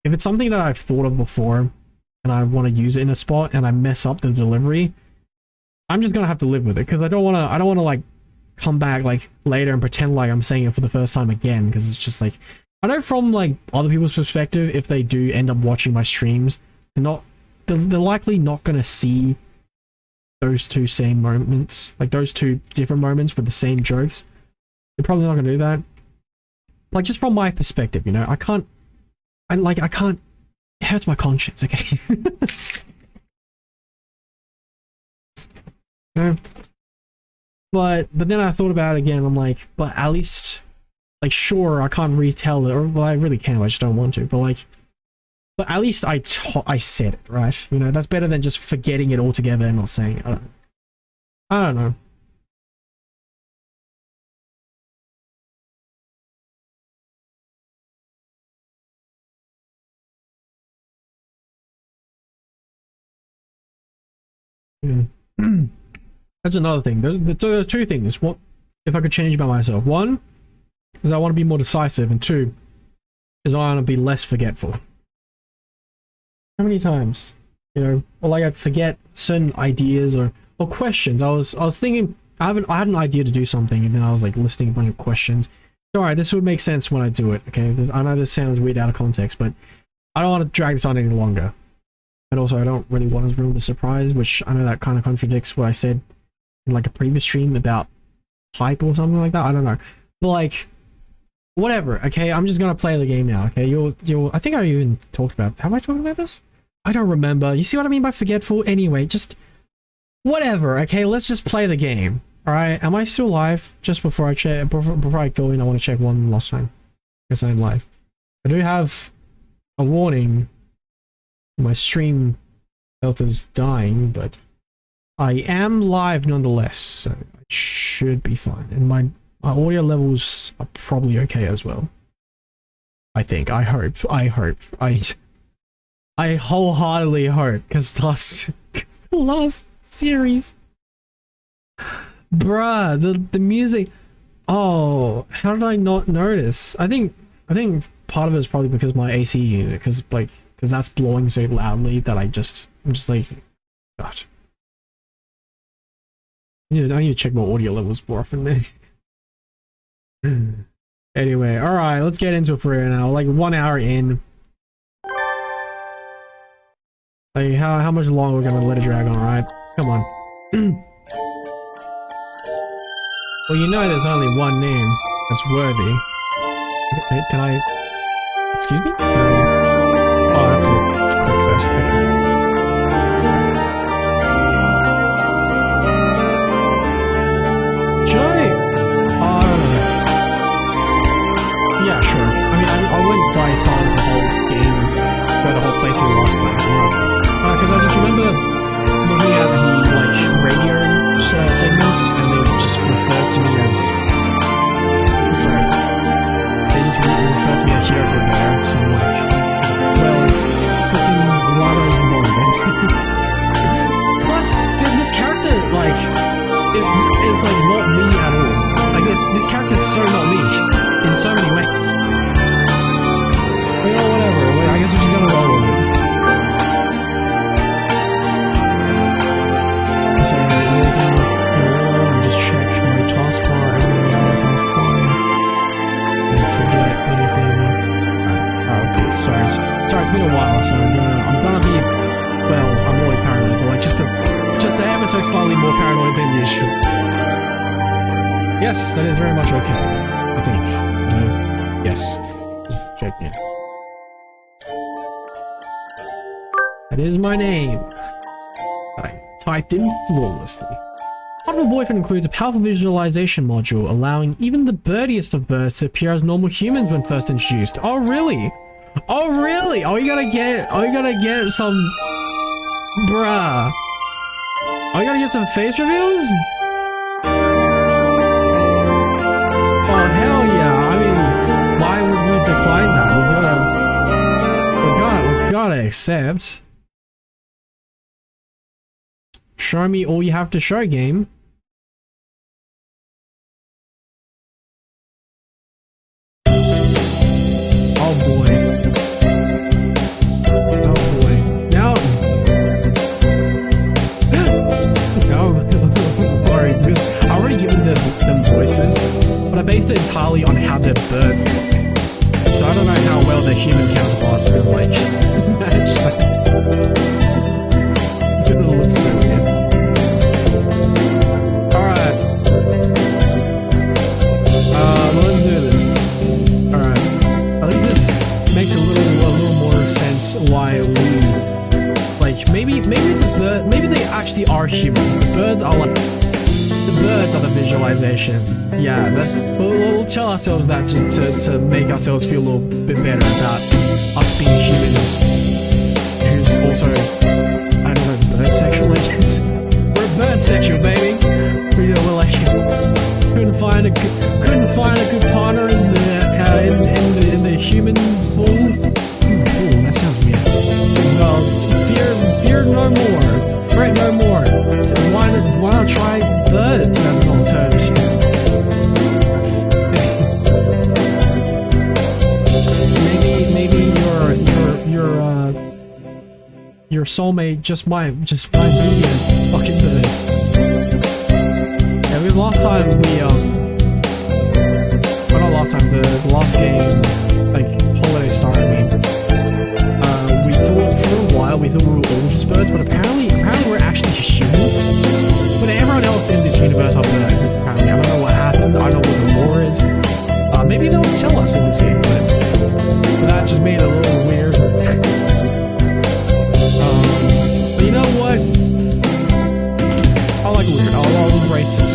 if it's something that I've thought of before and I want to use it in a spot and I mess up the delivery, I'm just gonna have to live with it, because I don't want to like come back like later and pretend like I'm saying it for the first time again, because it's just like, I know from like other people's perspective, if they do end up watching my streams, they're likely not gonna see those two same moments, like those two different moments with the same jokes. They're probably not gonna do that. Like, just from my perspective, you know, I can't, it hurts my conscience, okay? No. But then I thought about it again, I'm like, but at least, like, sure, I can't retell it, or, well, I really can, I just don't want to, but at least I said it, right? You know, that's better than just forgetting it altogether and not saying it. I don't know. That's another thing. There's two things. What if I could change about myself? One is I want to be more decisive, and two is I want to be less forgetful. How many times, you know, or like I'd forget certain ideas or questions. I was thinking I had an idea to do something, and then I was like listing a bunch of questions. All right, this would make sense when I do it. Okay, I know this sounds weird out of context, but I don't want to drag this on any longer. And also, I don't really want to ruin the surprise, which I know that kind of contradicts what I said in like a previous stream about hype or something like that. I don't know, but like, whatever. Okay, I'm just gonna play the game now. Okay, I think I even talked about. Have I talked about this? I don't remember. You see what I mean by forgetful? Anyway, just whatever. Okay, let's just play the game. All right. Am I still live? Just before I check, before I go in, I want to check one last time. Yes, I'm live. I do have a warning. My stream health is dying, but I am live nonetheless, so I should be fine. And my audio levels are probably okay as well. I think. I hope. I wholeheartedly hope, because the last series, bruh, the music. Oh, how did I not notice? I think part of it is probably because my AC unit, because that's blowing so loudly that I'm just like, God. I need to check my audio levels more often, man. Anyway, alright, let's get into it for right now. Like 1 hour in. Like how much longer we're gonna let it drag on, right? Come on. Well, you know there's only one name that's worthy. Okay, can I... Excuse me? Oh, I have to click first. Okay. Should I? I don't know. Yeah, sure. I mean, I wouldn't buy Sonic the whole game, or the whole playthrough last time. Because I just remember looking at the like radio segments, and they just referred to me as. Sorry. They just referred to me as Yoko there, so I'm like, well, freaking why don't I even bother then? Plus, this character like is like not me at all. Like this character is so not me in so many ways. But you know, whatever. I guess we're just gonna roll with it. So is there anything and just check my taskbar, everything fine. Don't forget anything. Oh, okay. Sorry, it's been a while, so I'm gonna be, well, I'm always paranoid, but like just ever so slightly more paranoid than usual. Yes, that is very much okay, I think. Yes, just checking it. That is my name. I typed in flawlessly. Part of a boyfriend includes a powerful visualization module, allowing even the birdiest of birds to appear as normal humans when first introduced. Oh really? Oh really? Are you gonna get some... Bruh. Are you gonna get some face reveals? Oh hell yeah, I mean, why would we decline that? We gotta accept. Show me all you have to show, game. Oh boy. Oh boy. Now... Sorry, because I already given them voices, but I based it entirely on how their birds look. So I don't know how well their human counterparts will like match that. It's gonna look so weird. Alright. Let's do this. Alright. I think this makes a little more sense why we like maybe they actually are humans. The birds are like the birds are the visualization. Yeah, we'll tell ourselves that to make ourselves feel a little bit better about us being human, who's also, I don't know, bird sexual agents. We're bird sexual, baby. We're like couldn't find a good partner in the human pool. Ooh, that sounds weird. Well, fear no more, fret no more. your soulmate just might be a fucking bird. Yeah, last time we well, not last time, the last game, like Holiday Star, I mean, we thought for a while we thought we were all just birds, but apparently we're actually just humans. But everyone else in this universe are birds. Apparently, I don't know what happened. I don't know what the lore is. Maybe they'll tell us in this game, but that just made it a little weird. But you know what? I like weird. I'll embrace it.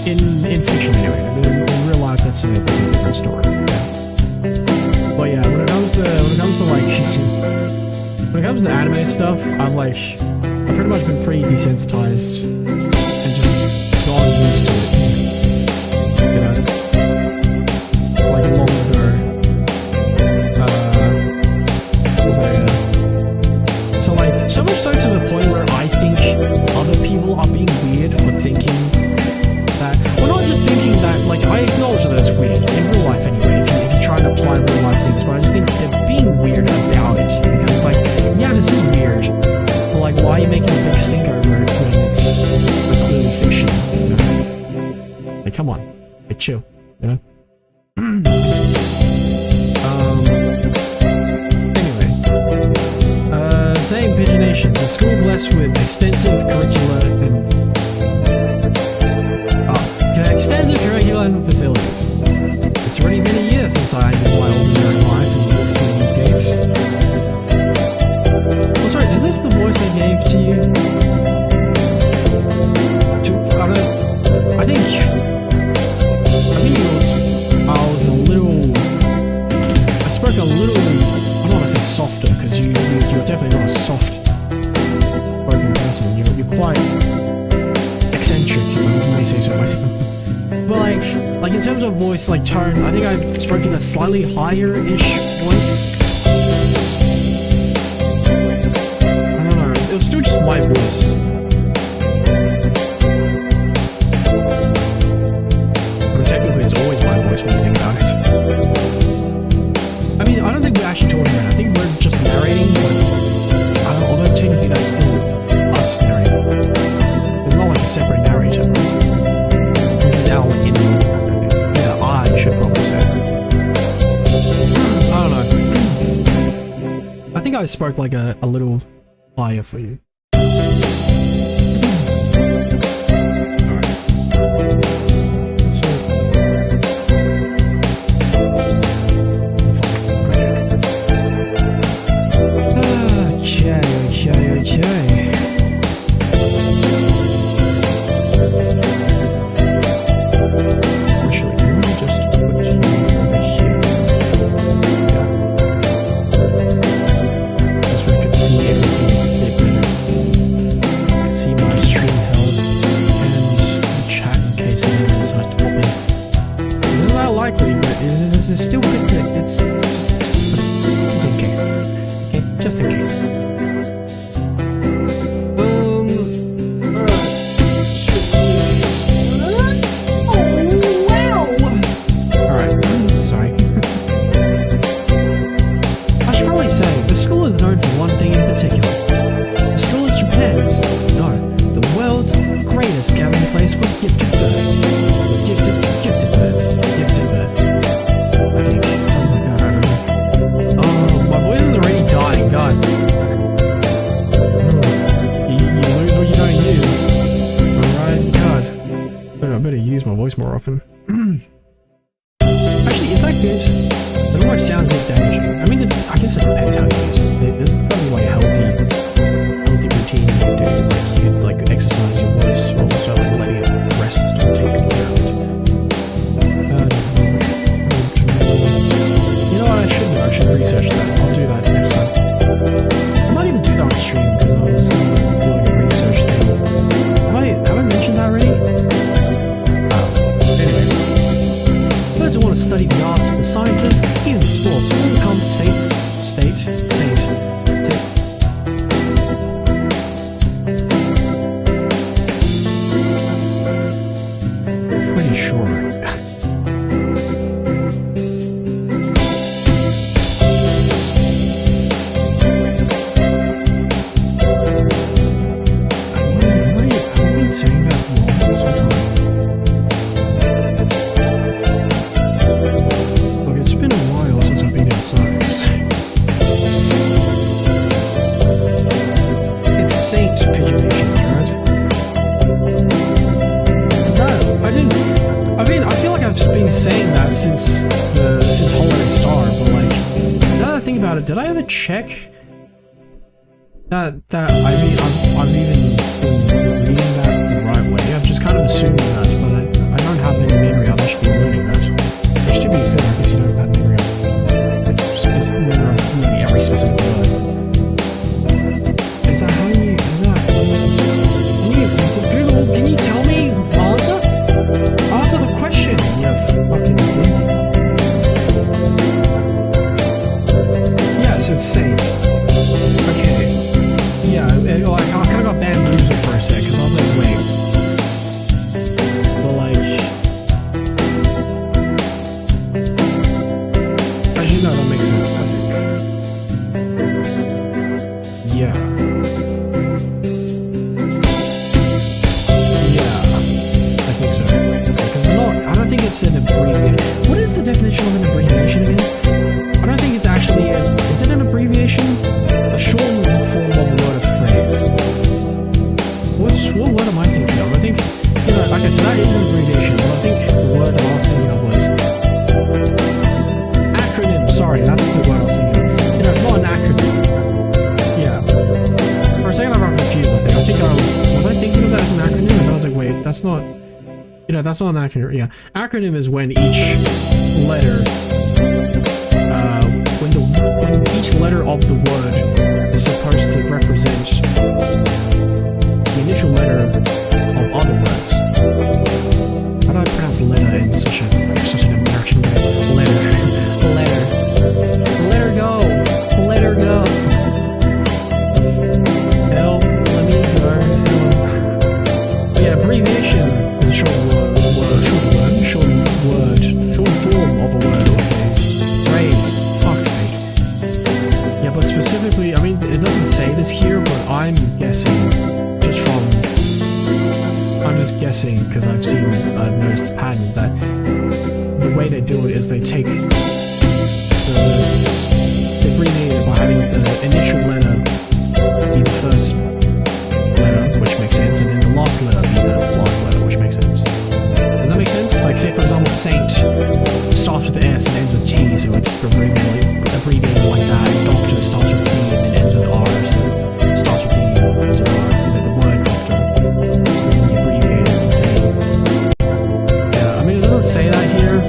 In fiction anyway. In real life, that's a different story. Yeah. But yeah, when it comes to anime stuff, I've pretty much been pretty desensitized and just gone used to it. You know, like long ago. So much so to the point where I think other people are being weird for thinking that, well, not just thinking that, like, I acknowledge that it's weird, in real life anyway, if you try to apply real life things, but I just think they're being weird about it, because, like, yeah, this is weird, but, like, why are you making a big stink over it when it's clearly fiction, you know? Like, come on, hey, chill, you know? Saying Pigeonation, a school blessed with extensive curricula and facilities. It's already been a year since I ended my ordinary life and moved through these gates. Oh, sorry, is this the voice I gave to you? I think I was a little... I spoke a little... I don't want to say softer, because you're definitely not a soft spoken person. You're quite eccentric, if I may say so myself. But like in terms of voice, like tone, I think I've spoken a slightly higher-ish voice. I don't know, it was still just my voice. I mean, technically it's always my voice when you think about it. I mean, I don't think we're actually talking about it. I think we're just narrating, but although technically that's still us narrating. It's not like a separate narrator, right? Now in yeah, I should probably say. I don't know. I think I spoke like a little higher for you. More often. Actually, is that good? It almost sounds a bit damaging. I mean, I guess it depends how you use it. There's probably like a healthy routine you can do. Like you could like exercise your voice while also like letting it rest and take care of it. You know what? I should research that. I'll do that next time. I might even do that on stream because I was doing a research thing. Have I mentioned that already? Who want to study the arts, the sciences, even the sports, all come to state did I ever check that I'm even been reading that the right way? I've just kind of assumed that, but I don't have any memory. I've actually been learning that. Which, to be fair, I guess you don't have memory of nearly every specific word. Is that how you? Is that? Google, can you tell me? Answer the question. You fucking idiot. Yes, it's safe. Okay. Yeah, I kind of got bamboozled for a sec, because I was like, wait. But like... Actually, no, that makes sense, I think. Yeah. Yeah. I think so. Because it's not... I don't think it's an abbreviation. What is the definition of an abbreviation again? I don't think it's actually a... Is it an abbreviation? A shortened form of a word or phrase. What word am I thinking of? I think, you know, like I said, that is an abbreviation, but I think the word that I was thinking of was... Acronym, sorry, that's the word I was thinking of. You know, it's not an acronym. Yeah. For a second I got confused, I think. Was I thinking of that as an acronym? And I was like, wait, that's not... You know, that's not an acronym. Yeah. Acronym is when each letter... when each letter of the word is supposed to represent the initial letter of other words. How do I pronounce letter in such an American way? Letter. Let her go. Let her go. Help. Let me go. But yeah, abbreviation is a short form of a word or phrase. Fuck's sake. Yeah, but specifically, I mean, it doesn't say this here, but I'm guessing, I'm just guessing, because I've noticed the pattern, that the way they do it is they take they abbreviate it by having the initial letter be the first letter, which makes sense, and then the last letter be the last letter, which makes sense. Does that make sense? Like, say, for example, Saint starts with S and ends with T, so it's abbreviated like that. Doctor starts with D and then ends with R, so it starts with D and ends with R, and then the word doctor, so then the abbreviated is the same. Yeah, I mean, it doesn't say that here in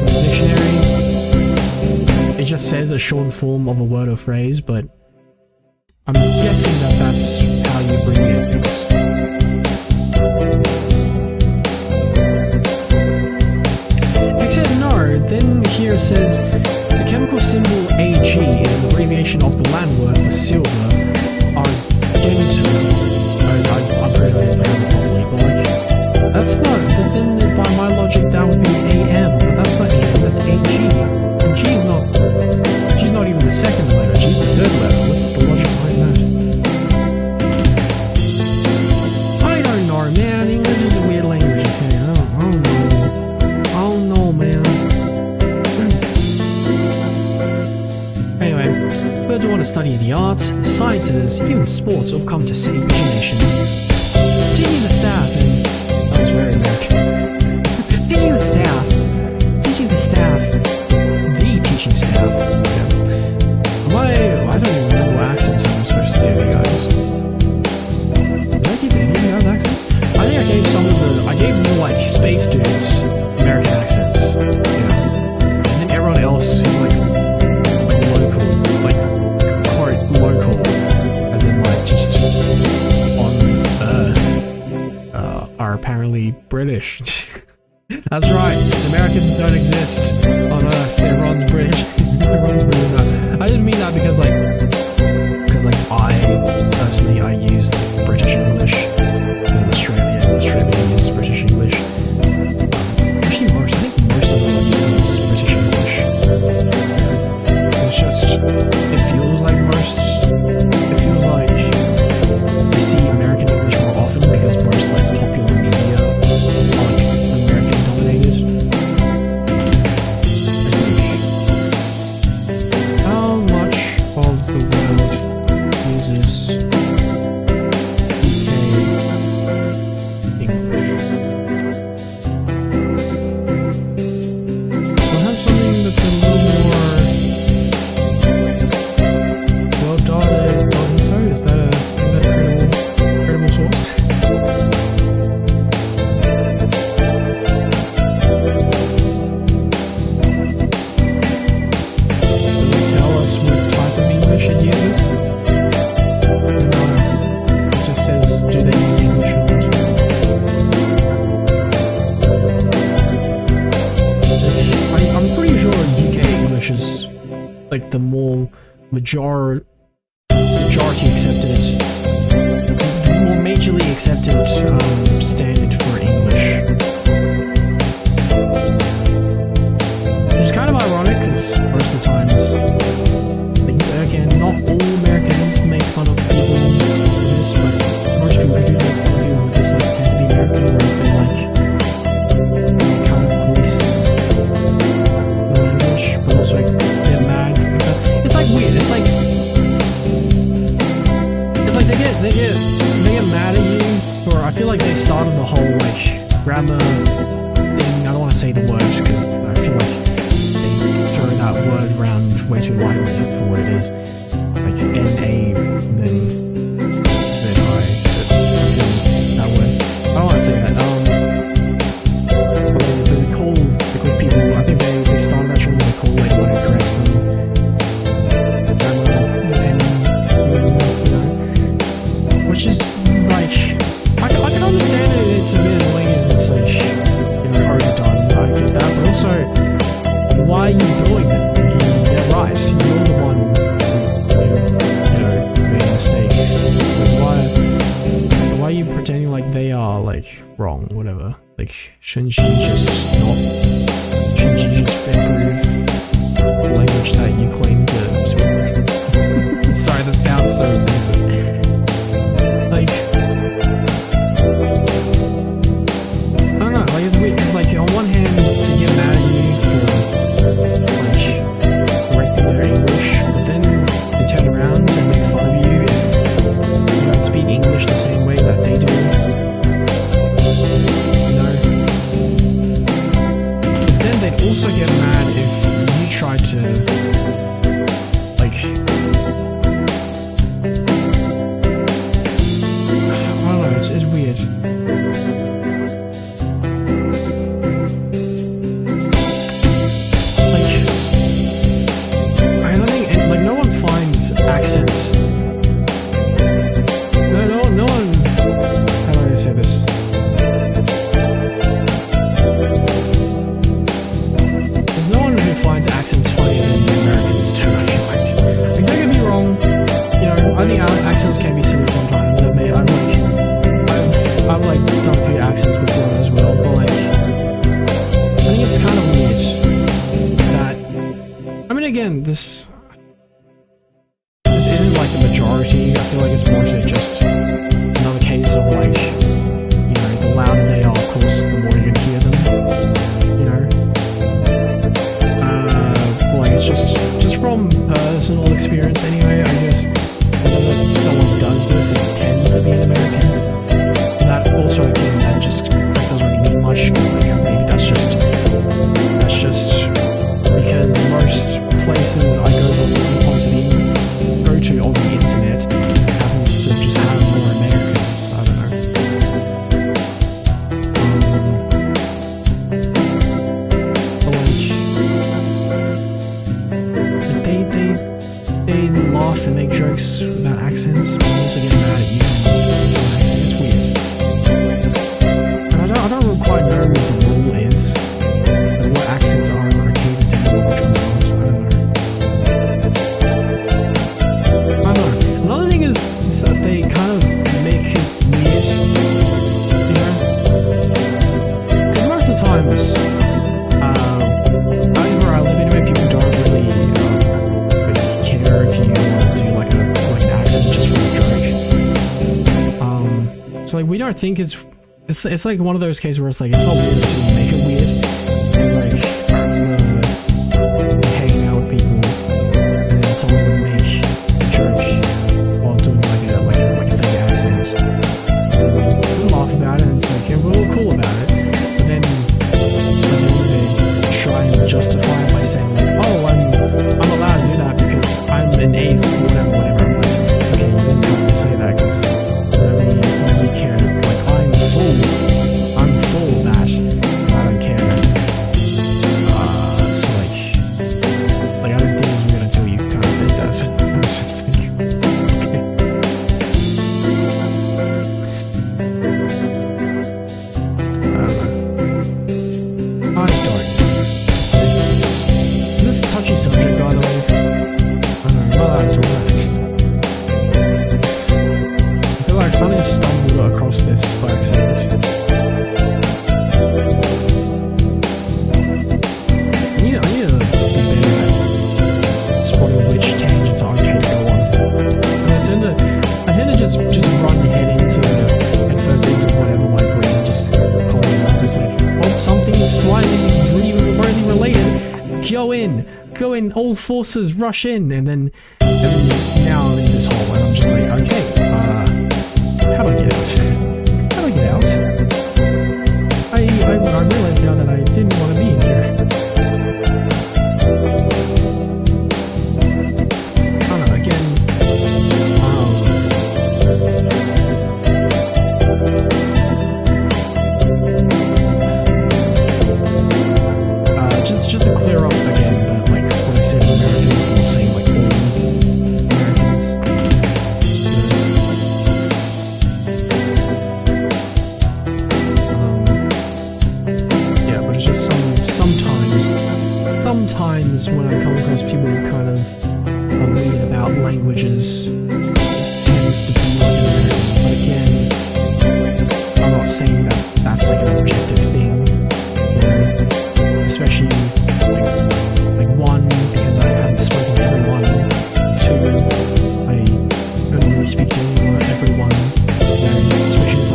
the dictionary. It just says a shortened form of a word or phrase, but I'm guessing that that's how you abbreviate things. Except no, then here it says the chemical symbol Ag is an abbreviation of the Latin word for silver, argentum. I'm pretty sure I didn't pronounce it properly, but like, that's not, but then by my logic that would be AM, but that's not AM, that's Ag. And G's not even the second letter, G's the third letter. What's the logic behind that? I don't know, man. English is a weird language, okay? I don't know, man. Anyway, those who want to study the arts, the sciences, even sports will come to City Education. Teaching the staff and... That was very American. Teaching the staff. The teaching staff. Yeah. I don't even know what accents I'm supposed to give you guys. Did I give any of you guys accents? I think I gave more like space dudes American accents. Yeah. And then everyone else who's like local, like quote local, as in like just on Earth, are apparently British. That's right, Americans don't exist on Earth. Everyone's British. I didn't mean that because I personally use British English because I'm Australian. Australia uses British English. Actually, I think most of the world uses British English. It's just, it feels like you see American English more often because most like popular media are like American dominated. majority accepted, the more majorly accepted standard for English. Which is kind of ironic because most of the times, again, not all Americans make fun of people with this, but most people who do make fun of people with this like tend to be American, or they kind of police the language, but also like, get mad. It's like weird. It's like they get mad at you, or I feel like they started the whole like grammar thing. I don't want to say the words because I feel like they throw that word around way too lightly for what it is. Like N-A, then I. That word. I don't want to say that. They call people. I think they started that show when they call like when it corrects them. Which is like, I can understand it, it's a bit annoying and it's like, overdone, I get that, but also, why are you doing it? They're right, you're the one who, made a mistake. So why are you pretending like they are, like, wrong, whatever? Like, shouldn't you just improve the language that you claim to speak? Sorry, that sounds so offensive. Like, I don't know, like, it's weird, it's like, on one hand, they get mad at you for, like, correcting their English, but then they turn around and make fun of you if you don't speak English the same way that they do, But then they'd also get mad if you tried to, like, it's weird. Like, I don't think, like, no one finds accents. No one. How do I say this? There's no one who finds accents funnier than the Americans do. I feel like. Like, don't get me wrong. I think accents can be silly sometimes. I've like done a few accents before as well, but like, I think it's kind of weird that, I mean, again, this isn't like the majority. I feel like it's more so just another case of like, the louder they are, of course, the more you're gonna hear them, like, it's just from personal experience anyway, I guess, whenever someone does this, it tends to be an American. That also, again, that doesn't really mean much. Like, maybe that's just because most places I go to on the internet happens to just have more Americans. I don't know. But like, they laugh and make jokes without accents, but also get mad at you. It's weird. I don't quite know what the rule is, and what accents are okay to do, and which ones aren't. I don't know. Another thing is that they kind of make it weird, because most of the times, where I live anyway, people don't really care if you want to do like an accent just for a joke. So like, we don't think it's like one of those cases where it's like, it's not weird until you make it weird. It's like, I remember hanging out with people, and then someone would make a joke while doing like a fake accent. And we laugh about it, and it's like, yeah, we're all cool about it. But then they try and justify it by saying like, oh, I'm allowed to do that because I'm an eighth or whatever. I'm like, okay, you didn't have to say that because nobody cared. Like, I'm full of that. feel like I kind of stumbled across this by accident. I need to be better at spotting which tangents are okay to go on. I tend to just run head first into whatever my brain just calls up. It's like, oh, something slightly remotely related. Go in, all forces rush in, and then now I'm in this hole, and I'm just like, okay, how do I get out? How do I get out? I realized now that I didn't want to be in here. I don't know, again, just to clear up again, like when I said Americans, I'm not saying like all Americans. Yeah, but it's just sometimes when I come across people who kind of are weird about languages, it tends to be like American. But again, I'm not saying that that's like an objective thing, you know, especially like one, because I haven't spoken to everyone. Two, I don't really speak to everyone. Especially since I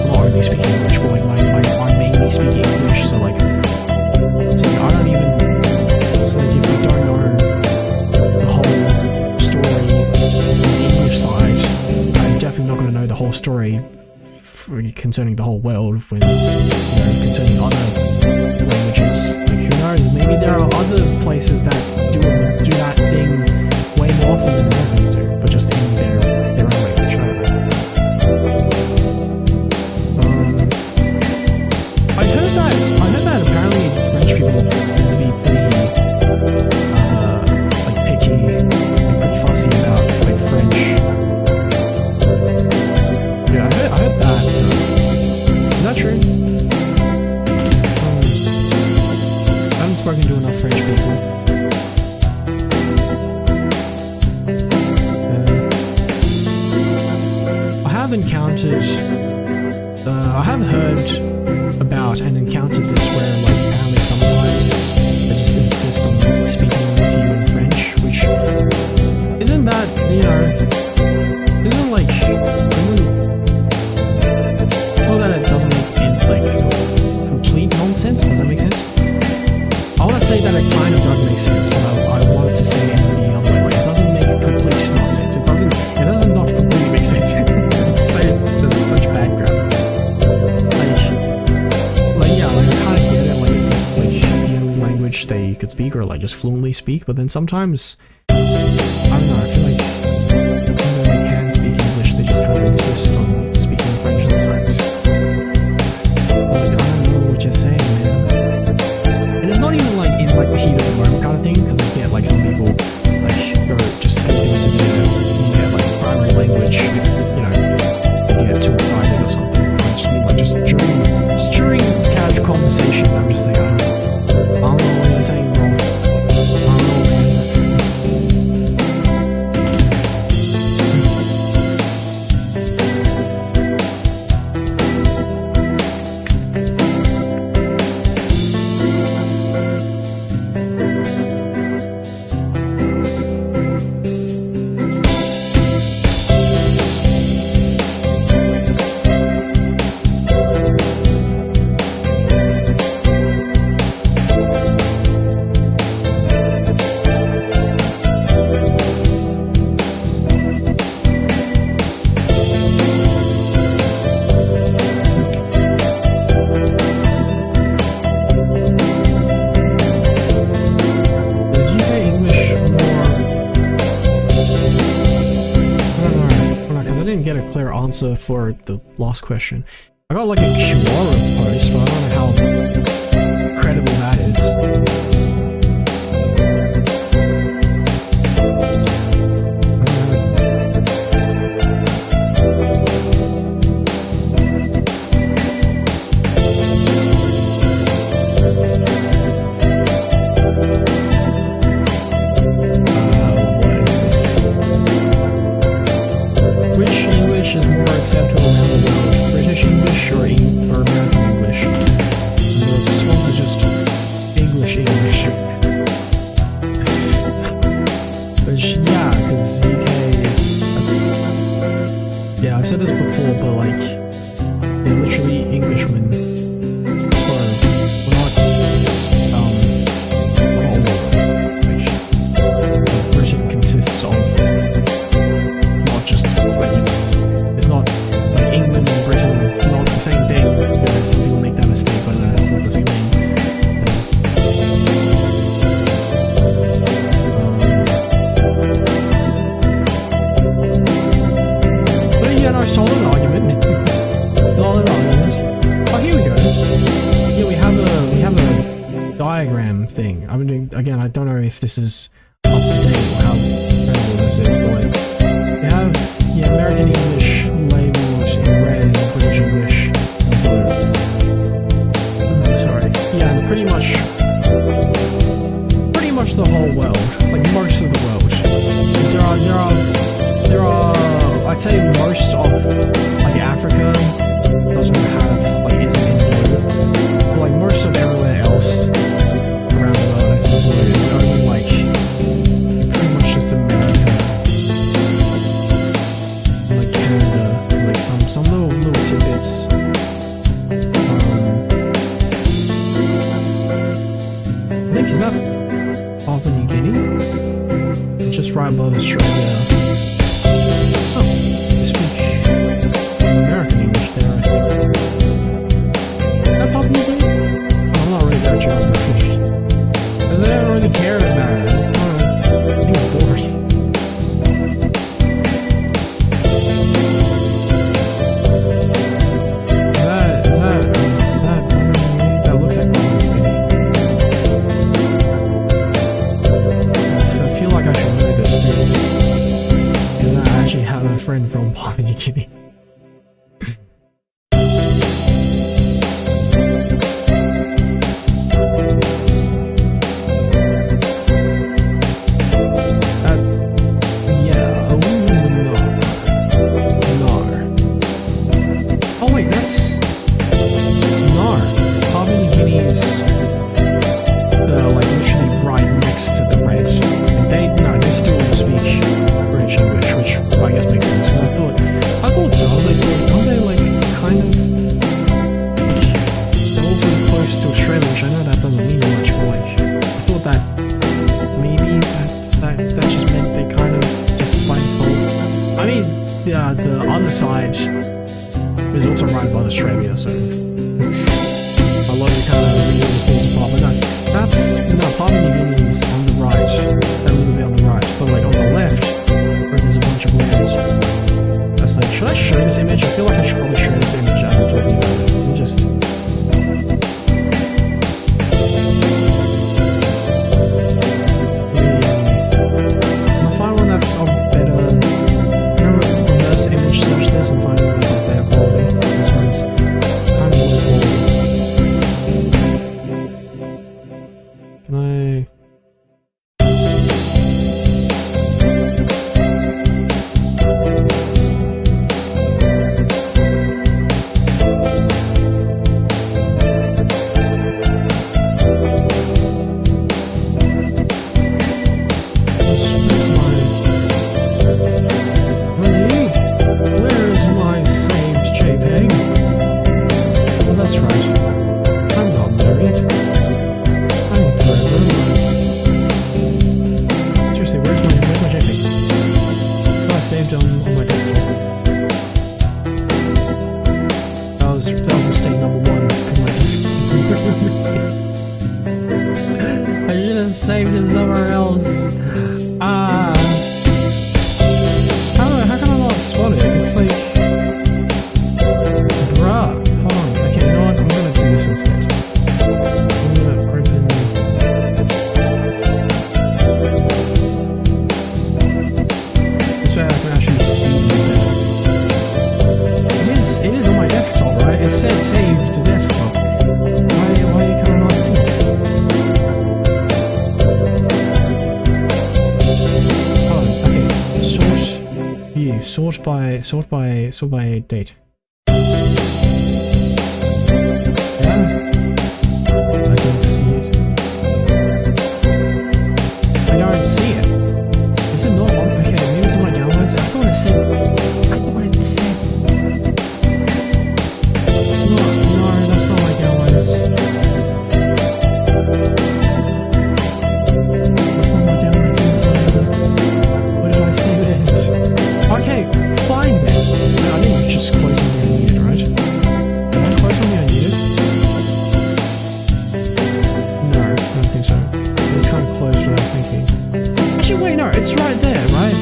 not only speak English, but like I mainly speak English. So like, I don't even. So like, if I don't know the whole story on the English side, I'm definitely not going to know the whole story concerning the whole world when concerning other languages. Like, who knows? Maybe there are other places that do that thing way more often than Americans do, but just in their own language. I heard that apparently French people tend to be pretty like picky and pretty fussy about like French. Yeah, I heard that. Is that true? I haven't spoken to enough French people. I have heard about and encountered this where like apparently sometimes they just insist on speaking with you in French, which isn't that, you know, isn't like, it's not that it doesn't make like complete nonsense. Does that make sense? I want to say that it kind of does make sense, but I wanted to say it in the other way. Like, it doesn't make complete nonsense. It doesn't not completely make sense. There's such background. Like yeah, like I kind of get it. Like it's like the only language they could speak or like just fluently speak, but then sometimes I don't know. I feel like even though they can speak English, they just kind of insist on speaking French sometimes. Like, I don't know what you're saying, man. And it's not even like in like the heat of the moment kind of thing, because I get like some people like go just slip into their like primary language, you know, they get too excited or something. I just mean like just during casual conversation, I'm just like, I don't know what you're saying, bro. I don't know, man. Clear answer for the last question. I got like a Quora post, but I don't know how credible that is. What is said this before, but like, they're literally Englishmen. So, we're not, all which Britain consists of not just, like, it's not, like, England and Britain, not the same thing. Some people make that mistake, but it's not the same thing. Yeah, no, solid argument. Solid argument. Oh, here we go. Yeah, we have a diagram thing. I've been doing, again, I don't know if this is up to date or how credible this is, but like, we have, yeah, American English labels in red and British English in blue. Sorry. Yeah, and pretty much the whole world. Like, most of the world. There are I'd say most of, like, Africa doesn't have, like, isn't in blue. But, like, most of everywhere else around the world is in blue. It's only, like, pretty much just America, like Canada, like some little tidbits. I think, is that Papua New Guinea? It's just right above Australia. American English there, I think. Is that Papua New Guinea? I'm not really that geography. Because they don't really care about it. I think it's boring. That looks like Papua New Guinea. I feel like I should know this. Because I actually have a friend from Papua New Guinea. The other side is also right above Australia, so a lot of kind of really falls apart. But no, that's Papua New Guinea is on the right, a little bit on the right, but like on the left, where there's a bunch of lands. That's like, should I show this image? I feel like I should probably show this image as I'm talking about it. Let me just. I'll find one that's of better. Image search this and find one that's of better quality. This one's kind of low quality. Can I? Saved it somewhere else. How can I not spot it? It's like, bruh. Hold on. Okay, you know what? I'm gonna do this instead. I'm gonna open. This way I can actually see it. It is on my desktop, right? It said save to desktop. Why can I not see it? Sort by date. Yeah, I don't see it. I don't see it. Is it not on? Okay, maybe it's in my downloads. I thought it said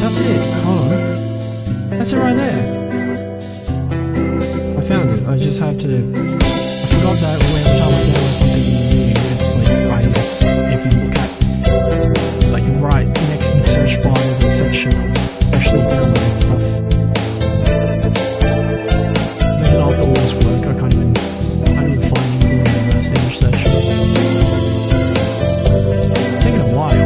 That's it. Hold on. That's it right there. I found it. I just had to... I forgot that every time I download something new, it's like, I guess, if you look at, like, right next to the search bar, there's a section of freshly downloaded stuff. Imagine after all this work, I can't even find anything in the reverse image search. It's taking a while.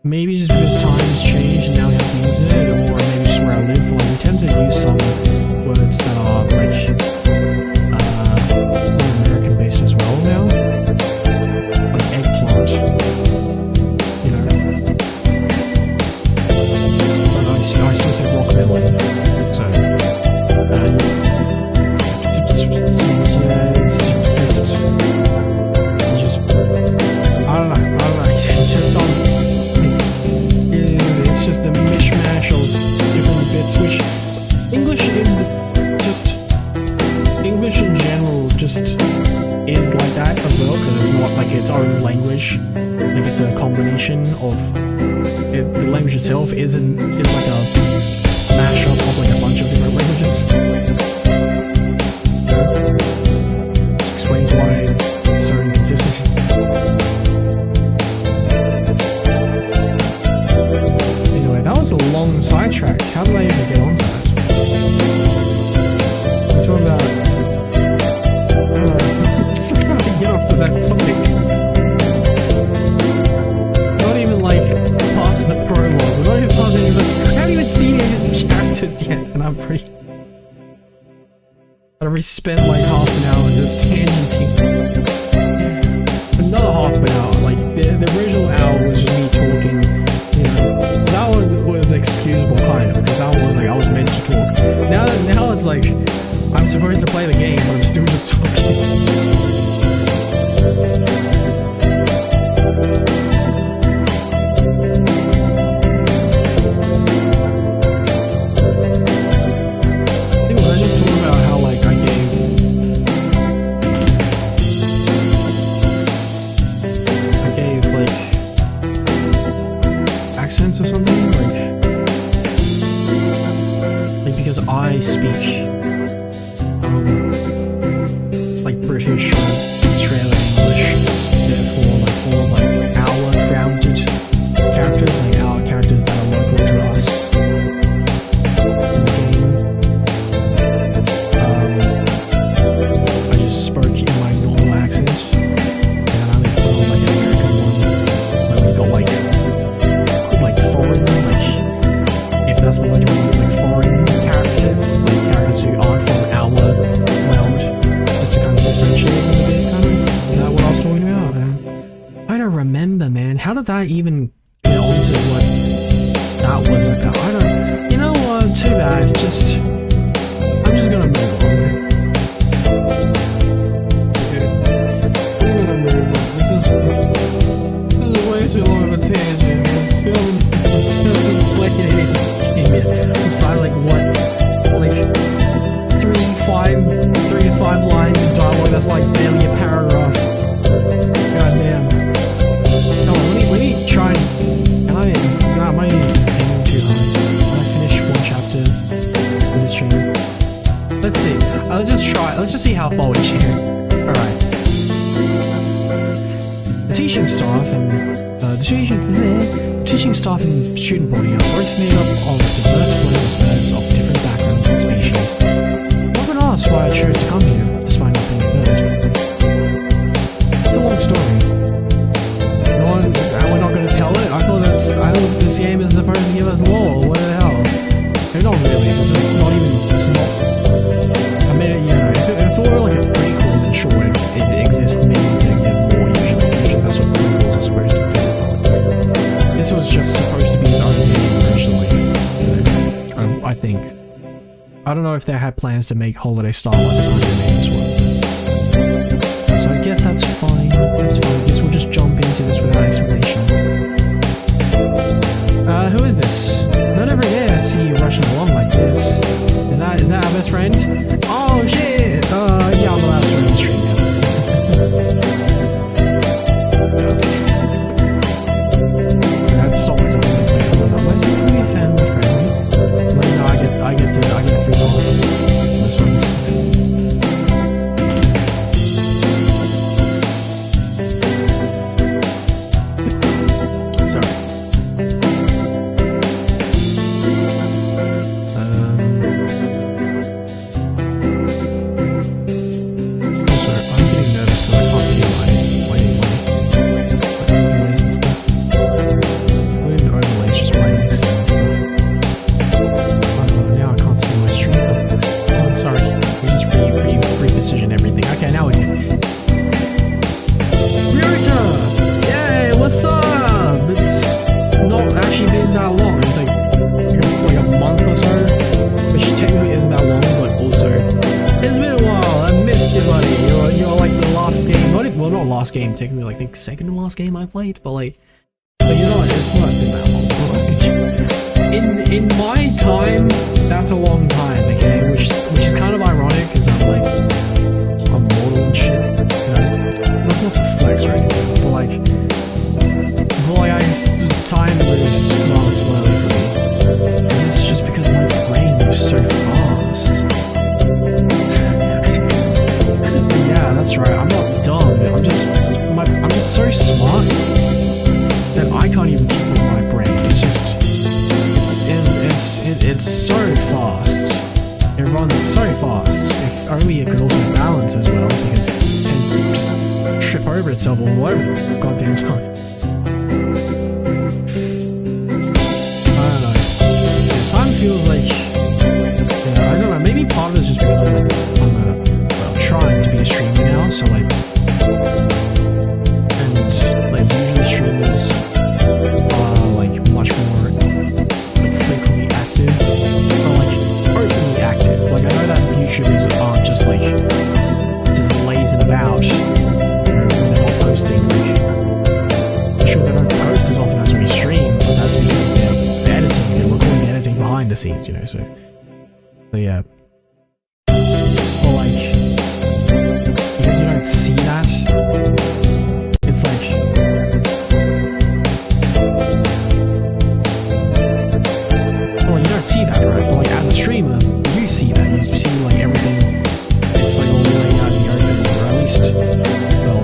Maybe just because times change and now we have to use it, or maybe just where I live, like, we tend to use some words that are like American based as well now. Like eggplant, you know. But I still say watermelon. So it's just a mishmash of different bits, which English in general just is like that as well, because it's not like its own language. Like it's a combination of the language itself is like a mashup of like a bunch of different languages. Which explains why it's so inconsistent. That was a long sidetrack. How did I even get onto that? I'm talking about... how to get off to that topic. Not even like past the prologue. We're not even past any of the... I haven't even seen any of the characters yet, and I'm pretty... I've already spent like half an hour just tangenting. Another half an hour. Like, the original hour was just me talking. That one was excusable, kind of, because that one was like I was meant to talk like, I'm supposed to play the game, but I'm still just talking. I speak like British or Australian English, therefore like all like our grounded characters, like our characters that are local to us in the game. I just spoke in my normal accent, and I only put on like an American one where we got like foreign, like if that's the word you want, like foreign characters who aren't from our world, just to kind of differentiate a bit, kind of. Is that what I was talking about, man? I don't remember, man. How did that even get onto what that was about? I don't, you know what, too bad, I'm just gonna move on. Okay. I'm gonna move on. This is way too long of a tangent. It's still like, decide like what, like 3 to 5 lines of dialogue, that's like barely a paragraph. God damn. Come on, let me try and am I aiming too hard? Can I finish one chapter in the stream? Let's see. Let's just see how far we can. Alright. The teaching staff and student body are both made up of diverse blend of birds of different backgrounds and species. One would ask why I chose to come here, despite not being a bird. It's a long story. And we're not going to tell it? I thought this game is supposed to give us lore. What the hell? No, not really. This is not. I mean, you know, if it were like a prequel, then sure, it exists maybe to get more usually. That's what prequels are supposed to do. This was just supposed to be its own game originally, I think. I don't know if they had plans to make Holiday Star like the one they made this one. So I guess that's fine. That's fine. I guess we'll just jump into this without explanation. Who is this? Not every day I see you rushing along like this. Is that our best friend? Oh shit! Yeah, I'm the last friend on the stream now. I get to free off this one. Sorry. I'm getting nervous because I can't see my overlays and stuff. Not even overlays, just my mixing and stuff. Sorry, we just reposition everything. Okay, now we can. Ryota! Yay, what's up? It's not actually been that long. It's like a month or so, which technically isn't that long, but also it's been a while. I missed you, buddy. You're like the last game. Well, not last game. Technically, like the second to last game I played, but like, you know, it's not been that long. In my time, that's a long time, okay? Which is kind of ironic because I'm mortal and shit. You know, not to flex or anything, but time moves rather slowly for me. And it's just because my brain moves so fast. Yeah, that's right. I'm not dumb. I'm just so smart that I can't even keep with my brain. It's so fast. It runs so fast. If only it could also balance as well, because it tends to just trip over itself all over the goddamn time. I don't know. Time feels like, I don't know. Maybe part of it is just because I'm trying to be a streamer now. So usually streamers are much more frequently active, or openly active. I know that So yeah. But like, because you don't see that, it's like, well, you don't see that, right? But like as a streamer, you see that. You see like everything. It's like all the way out in the open, or at least, well,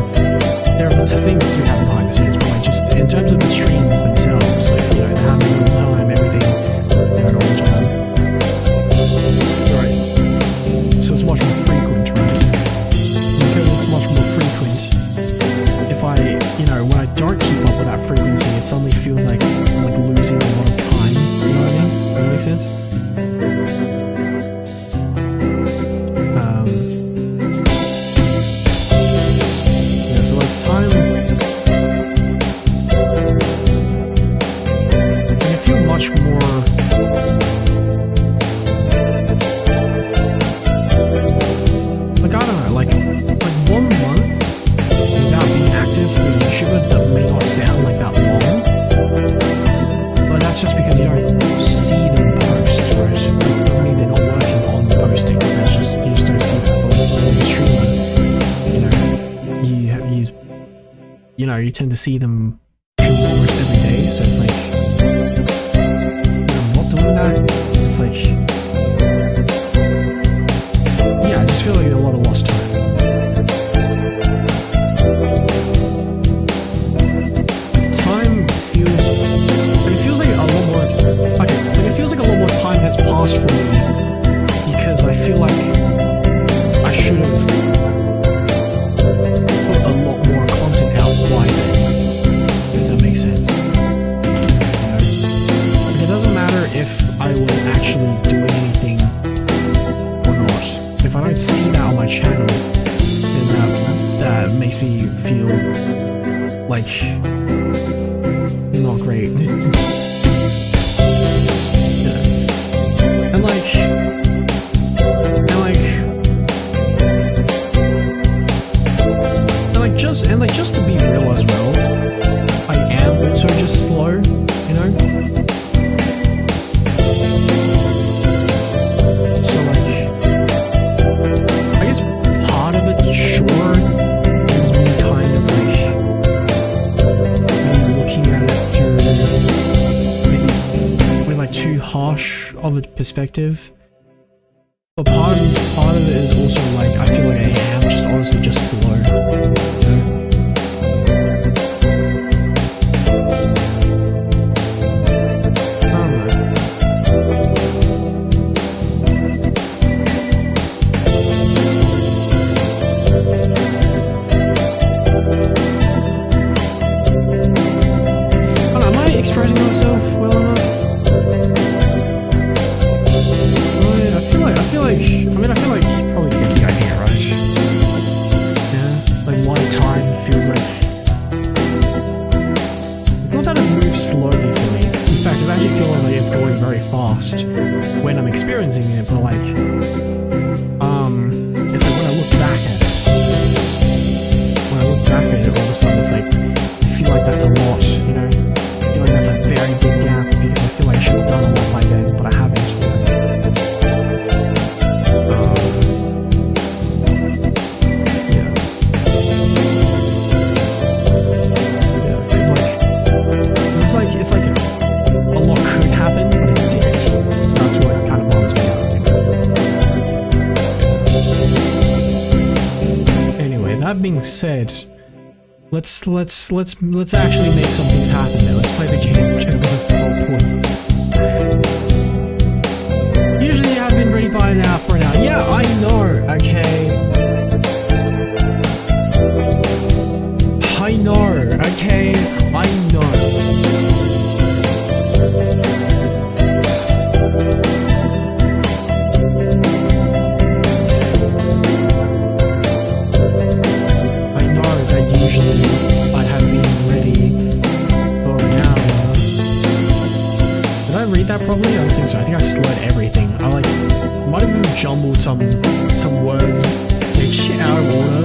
there are things that you have behind the scenes, but like just in terms of the streams themselves, like, you know, the happening all the time, everything, you know, all the time. Right. So it's much more frequent, right? Because it's much more frequent, if I, you know, when I don't keep up with that frequency, it suddenly feels like losing a lot of time, you know what I mean? Does that make sense? You know, you tend to see them almost every day, so it's like, I'm not doing that. It's like, yeah, I just feel like a lot of lost time. Time feels, it feels like a lot more, okay, like it feels like a lot more time has passed for me, because I feel like I should have put a lot more content out by then, if that makes sense. You know? Like, it doesn't matter if I was actually doing anything or not. If I don't see that on my channel, then that makes me feel like not great. Yeah. And like just to be real as well, I am also just slow, you know? So like, I guess part of it, sure, is me kind of like, maybe looking at it through, maybe with like too harsh of a perspective. But part of it is also like, I feel like I am just honestly just slow, you know? When I'm experiencing it, but like, it's like when I look back at it, all of a sudden it's like, I feel like that's a lot, you know? I feel like that's a very big gap, because I feel like I should have done a lot by then, but I haven't, you know? It's like a lot could happen, but it didn't. So that's what kind of bothers me out, you know? Anyway, that being said, let's actually make something happen there. Let's play the game, because that's the whole point. Usually I've been ready by now for an hour. Yeah, I know, okay. I know, okay, I know. I'd have been ready for an hour. Did I read that properly? I don't think so. I think I slurred everything. I like might have even jumbled some words like shit out of order.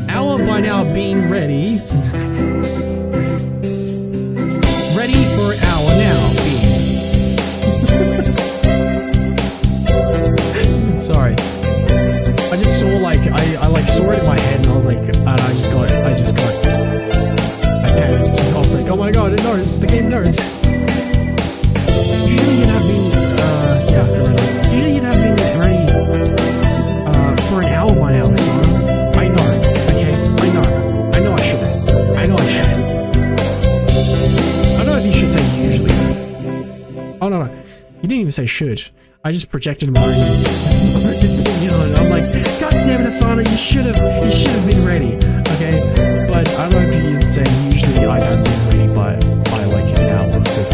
Hour by now being ready. Ready for an hour now being. Sorry. I just saw like I like saw it in my head and I was like, and I just got I panicked. I was like, oh my god, it knows, the game knows. Usually you'd have been usually you'd have been ready for an hour by now, Isana. I know, okay? I know I shouldn't. I know I shouldn't. I don't know if you should say usually. Oh no. You didn't even say should. I just projected my you know, I'm like, god damn it, Isana, you should have been ready, okay? But I don't know if you'd say usually I have been ready by like an hour, because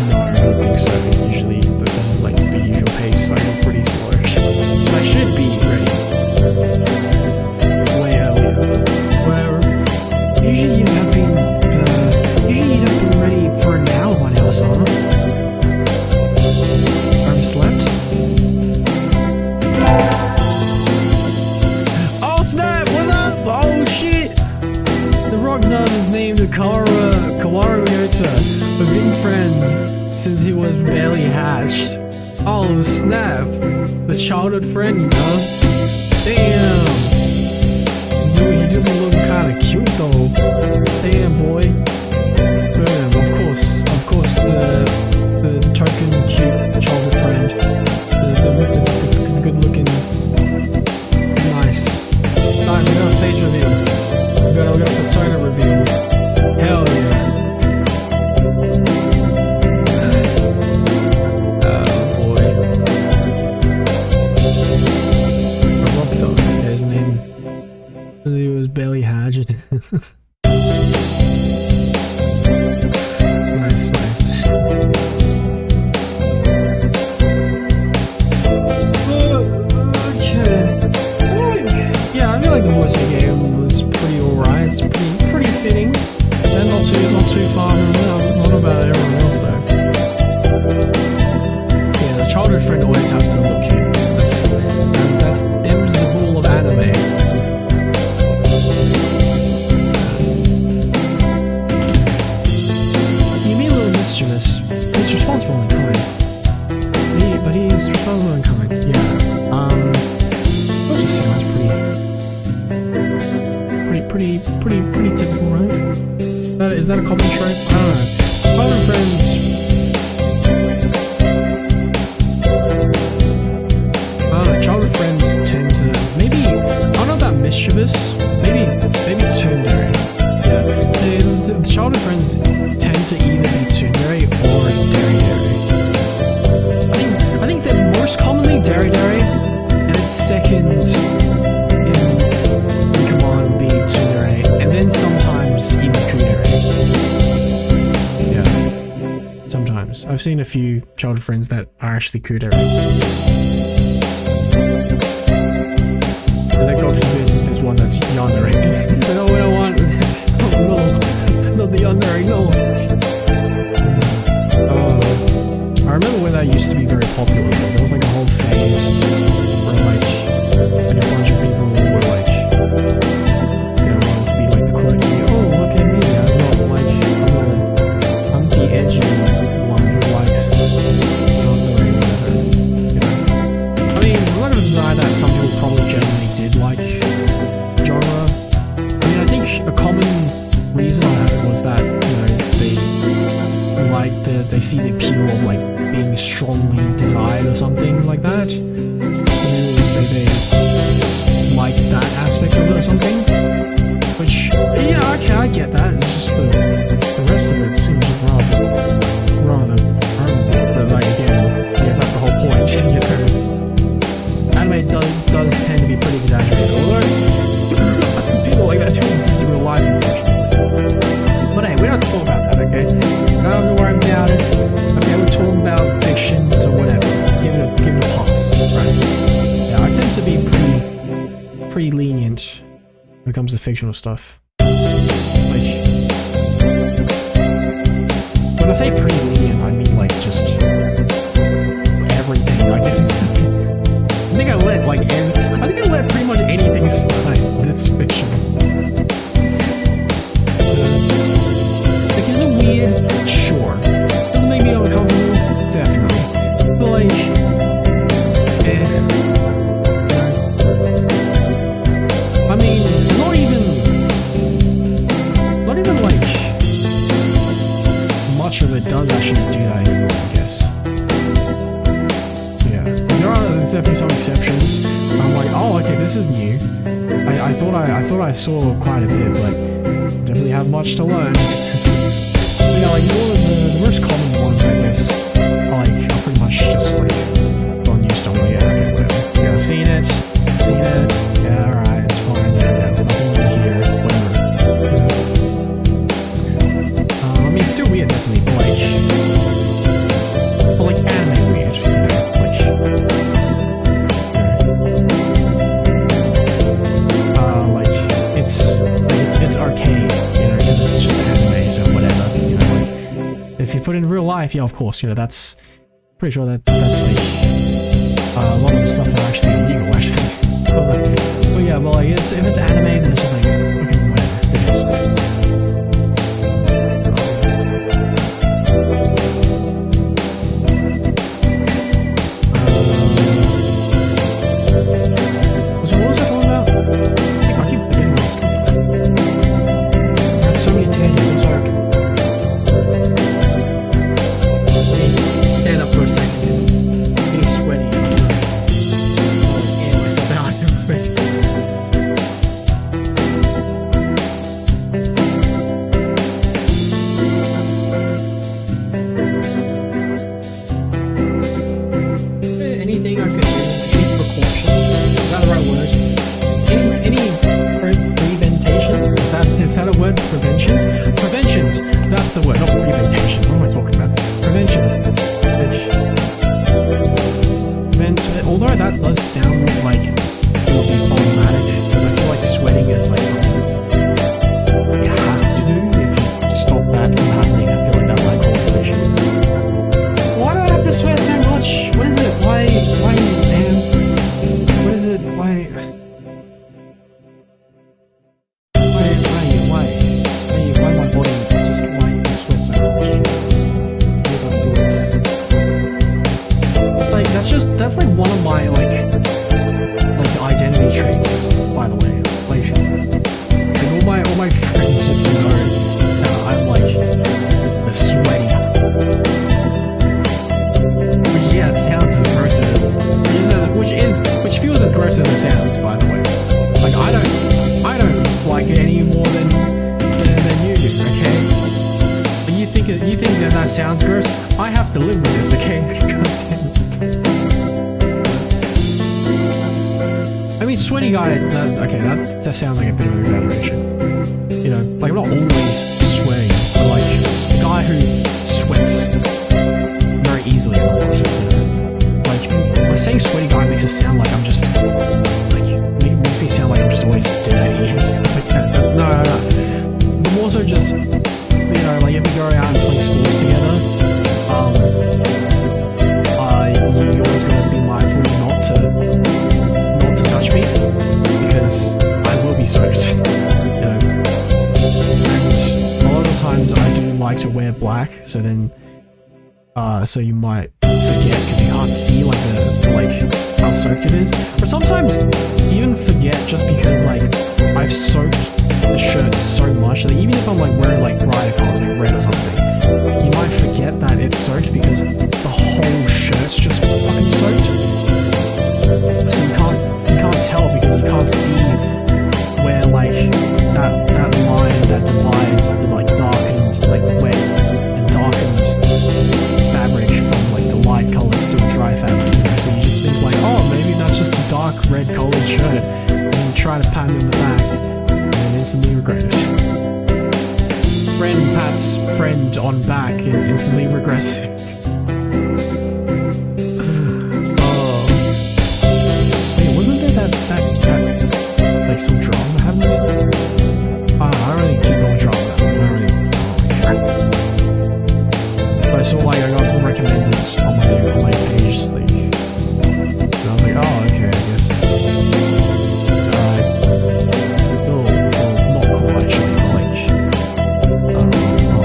no, I don't think so. Usually, but this is like the usual pace, so I'm pretty slow. But I should be ready way earlier. Where usually you'd have been ready for an hour by now, Isana. Slept? Oh snap! What's up? Oh shit! The rock nun is named Kawaru Yota. We've been friends since he was barely hatched. Oh snap! The childhood friend, huh? Damn! Dude, you do be looking kinda cute though. Damn boy. Boom, of course, the token cute childhood friend. The good looking. Nice. Alright, we got a face reveal. We got a persona reveal. Hell yeah. Oh boy. Rock dog, his name. He was barely hatched. Nice. The voice of the game was pretty alright. It's pretty fitting, and not too far from not about everyone else though. Yeah, the childhood friend always has to look cute. That's them's the rule of anime. You mean a little mischievous. He's responsible and kind. But he's responsible and kind. Yeah. Let's just say that's pretty typical, right? Is that a common trope? I don't know. Childhood friends. I don't know. Childhood friends tend to maybe I don't know about mischievous. Maybe tsundere. Yeah. The childhood friends tend to either be tsundere or dere-dere. I think they're most commonly dere-dere, and it's second. And then sometimes even kudere. Yeah. Sometimes. I've seen a few childhood friends that are actually kudere. And that god forbid is one that's yandere. No, we don't want no, not the yandere, no. I remember when that used to be very popular. There was like a whole phase where like a bunch of people were like edgy one who likes whatever, you know. I mean, I'm not gonna deny that some people probably generally did like genre. I mean, I think a common reason I heard was that, you know, they see the appeal of like being strongly desired or something like that. Some people say they like that aspect of it or something. Which, yeah, okay, I get that. It's just the rest of it seems rather but like again, I guess that's the whole point, you know. Anime does tend to be pretty exaggerated, although people like that do exist in real life, unfortunately. But hey, we don't talk about that, okay? Don't worry about it. Okay, we're talking about fiction, so whatever. Give it a pass, right? Yeah, I tend to be pretty lenient when it comes to fictional stuff. Like, when I say pretty lenient, I mean like just everything. I think I let pretty much anything slide when it's fictional. Like, is it weird? Sure. Does it make me uncomfortable? Definitely. But like, some exceptions. I'm like, oh, okay, this is new. I thought I saw quite a bit, but definitely have much to learn. But yeah, like more of the most common ones, I guess, are pretty much just like don't use don't yeah, okay, whatever. Yeah, seen it, yeah, alright, it's fine, yeah, nothing to hear, whatever. I mean, it's still weird, definitely, but like anime weird, you know, it's arcade, you know, because it's just animes or whatever, you know, like, if you put it in real life, yeah, of course, you know, that's, pretty sure that's like, a lot of the stuff are actually illegal, actually, but yeah, well, like, if it's anime, then it's just like, okay, whatever, it is. So what was I talking about? I keep forgetting what I was talking about. I have so many tangents, I'm sorry. Stand up for a second. I'm getting sweaty. And myself out everywhere. Anything I could do, any precautions, is that the right word? Any preventations? Is that a word? Preventions? Preventions! That's the word, not preventation. What am I talking about? Preventions. Although that does sound like it would be problematic, because I feel like sweating is like something you have to do if you stop that from happening. I feel like that might cause issues. Why do I have to sweat so much? What is it? Why, man? What is it? Why my body just, why you sweat so much? Why do I do this? It's like, that's like one of my, like identity traits, by the way. Like all my friends just know that I'm like the sweaty. Which yeah, sounds as gross as which feels as gross as it sounds, by the way. Like I don't like it any more than you do, okay? But you think that sounds gross? I have to live with this, okay? I mean, sweaty guy, that sounds like a bit of an exaggeration. You know, like I'm not always sweating, but like the guy who sweats very easily in the water, you know? Like saying sweaty guy makes it sound like I'm just, like, makes me sound like I'm just always dirty and stuff like that. No. But more so just, you know, like if we go out and play sports together, you're always going to be mindful not to touch me, because I will be soaked, you know. And a lot of times I do like to wear black, so then, so you might forget because you can't see like how soaked it is. Or sometimes even forget just because like I've soaked the shirt so much that even if I'm like wearing like brighter colors like red or something, you might forget that it's soaked because the whole shirt's just fucking soaked. So you can't tell because you can't see where like that line that divides the like darkened like wet and darkened fabric from like the light colours to a dry fabric, you know? So you just think like, oh, maybe that's just a dark red coloured shirt, and you try to pat me in the back and then instantly regret it. Friend pats friend on back and instantly regrets it. That like some drama happening? I don't really keep no drama. I don't really but I saw like I got some recommended on my page, like, and I was like, oh, okay, I guess. Alright. Oh, well, not cool actually, but like, I don't know,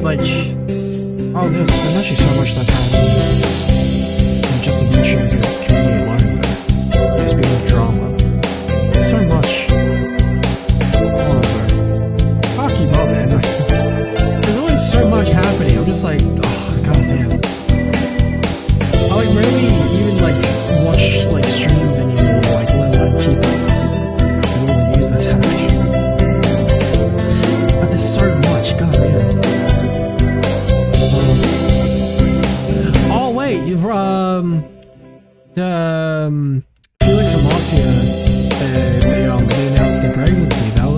like, oh, there's actually so much that's happening in just the YouTube community alone, though. There's been a drama. There's so much. Oh, bro. I'll keep up, man. There's always so much happening. I'm just like, oh, goddamn. I like rarely even like watch like streams anymore, like let alone keep up with all the news that's happening. But there's so much, goddamn. Oh wait, Felix and Marcia, they announced their pregnancy. That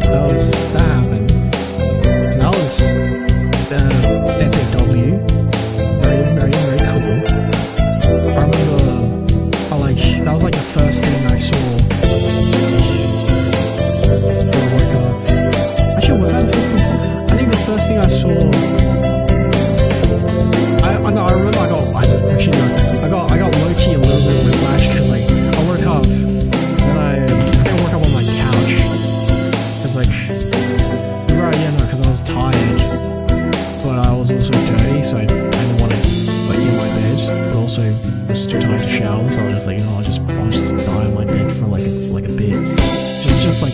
happened. So that was FAW. Very, very, very cool. I remember, that was like the first thing I saw. Actually, was that Facebook? I think the first thing I saw. I remember I got low-key a little bit of whiplash because like I woke up and I woke up on my couch. It's like, right, yeah, no, because I was tired, but I was also dirty, so I didn't want to like in my bed, but also I was too tired to shower, so I was just like, you know, I'll just die on my bed for like a bit, just for a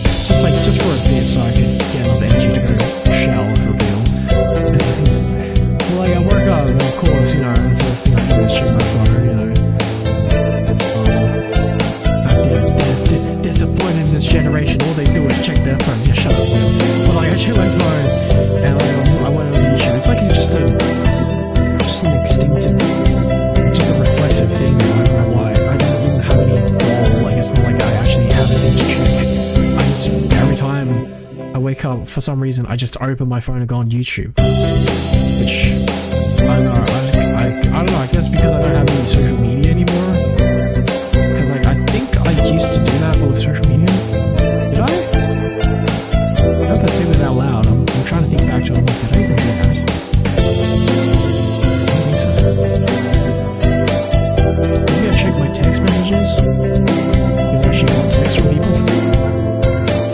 bit, so I could get enough energy to go shower for real. Like I woke up and of course, you know, the first thing I do is check my phone, you know. Disappointed in this generation, all they do is check their phones. Yeah, shut up, man. But like I check my phone and like I went on YouTube. It's like just an instinctive, just a reflexive thing. I don't know why. I don't even have any goal. Like it's not like I actually have anything to check. I just every time I wake up, for some reason, I just open my phone and go on YouTube. Which I don't know. I don't know. I guess because I don't have any social media anymore. Because like I think I used to do that with social media. Did I? I have to say that out loud. I'm trying to think back to it. Did I even do that? I don't think so. Maybe I check my text messages. Because I actually got text from people.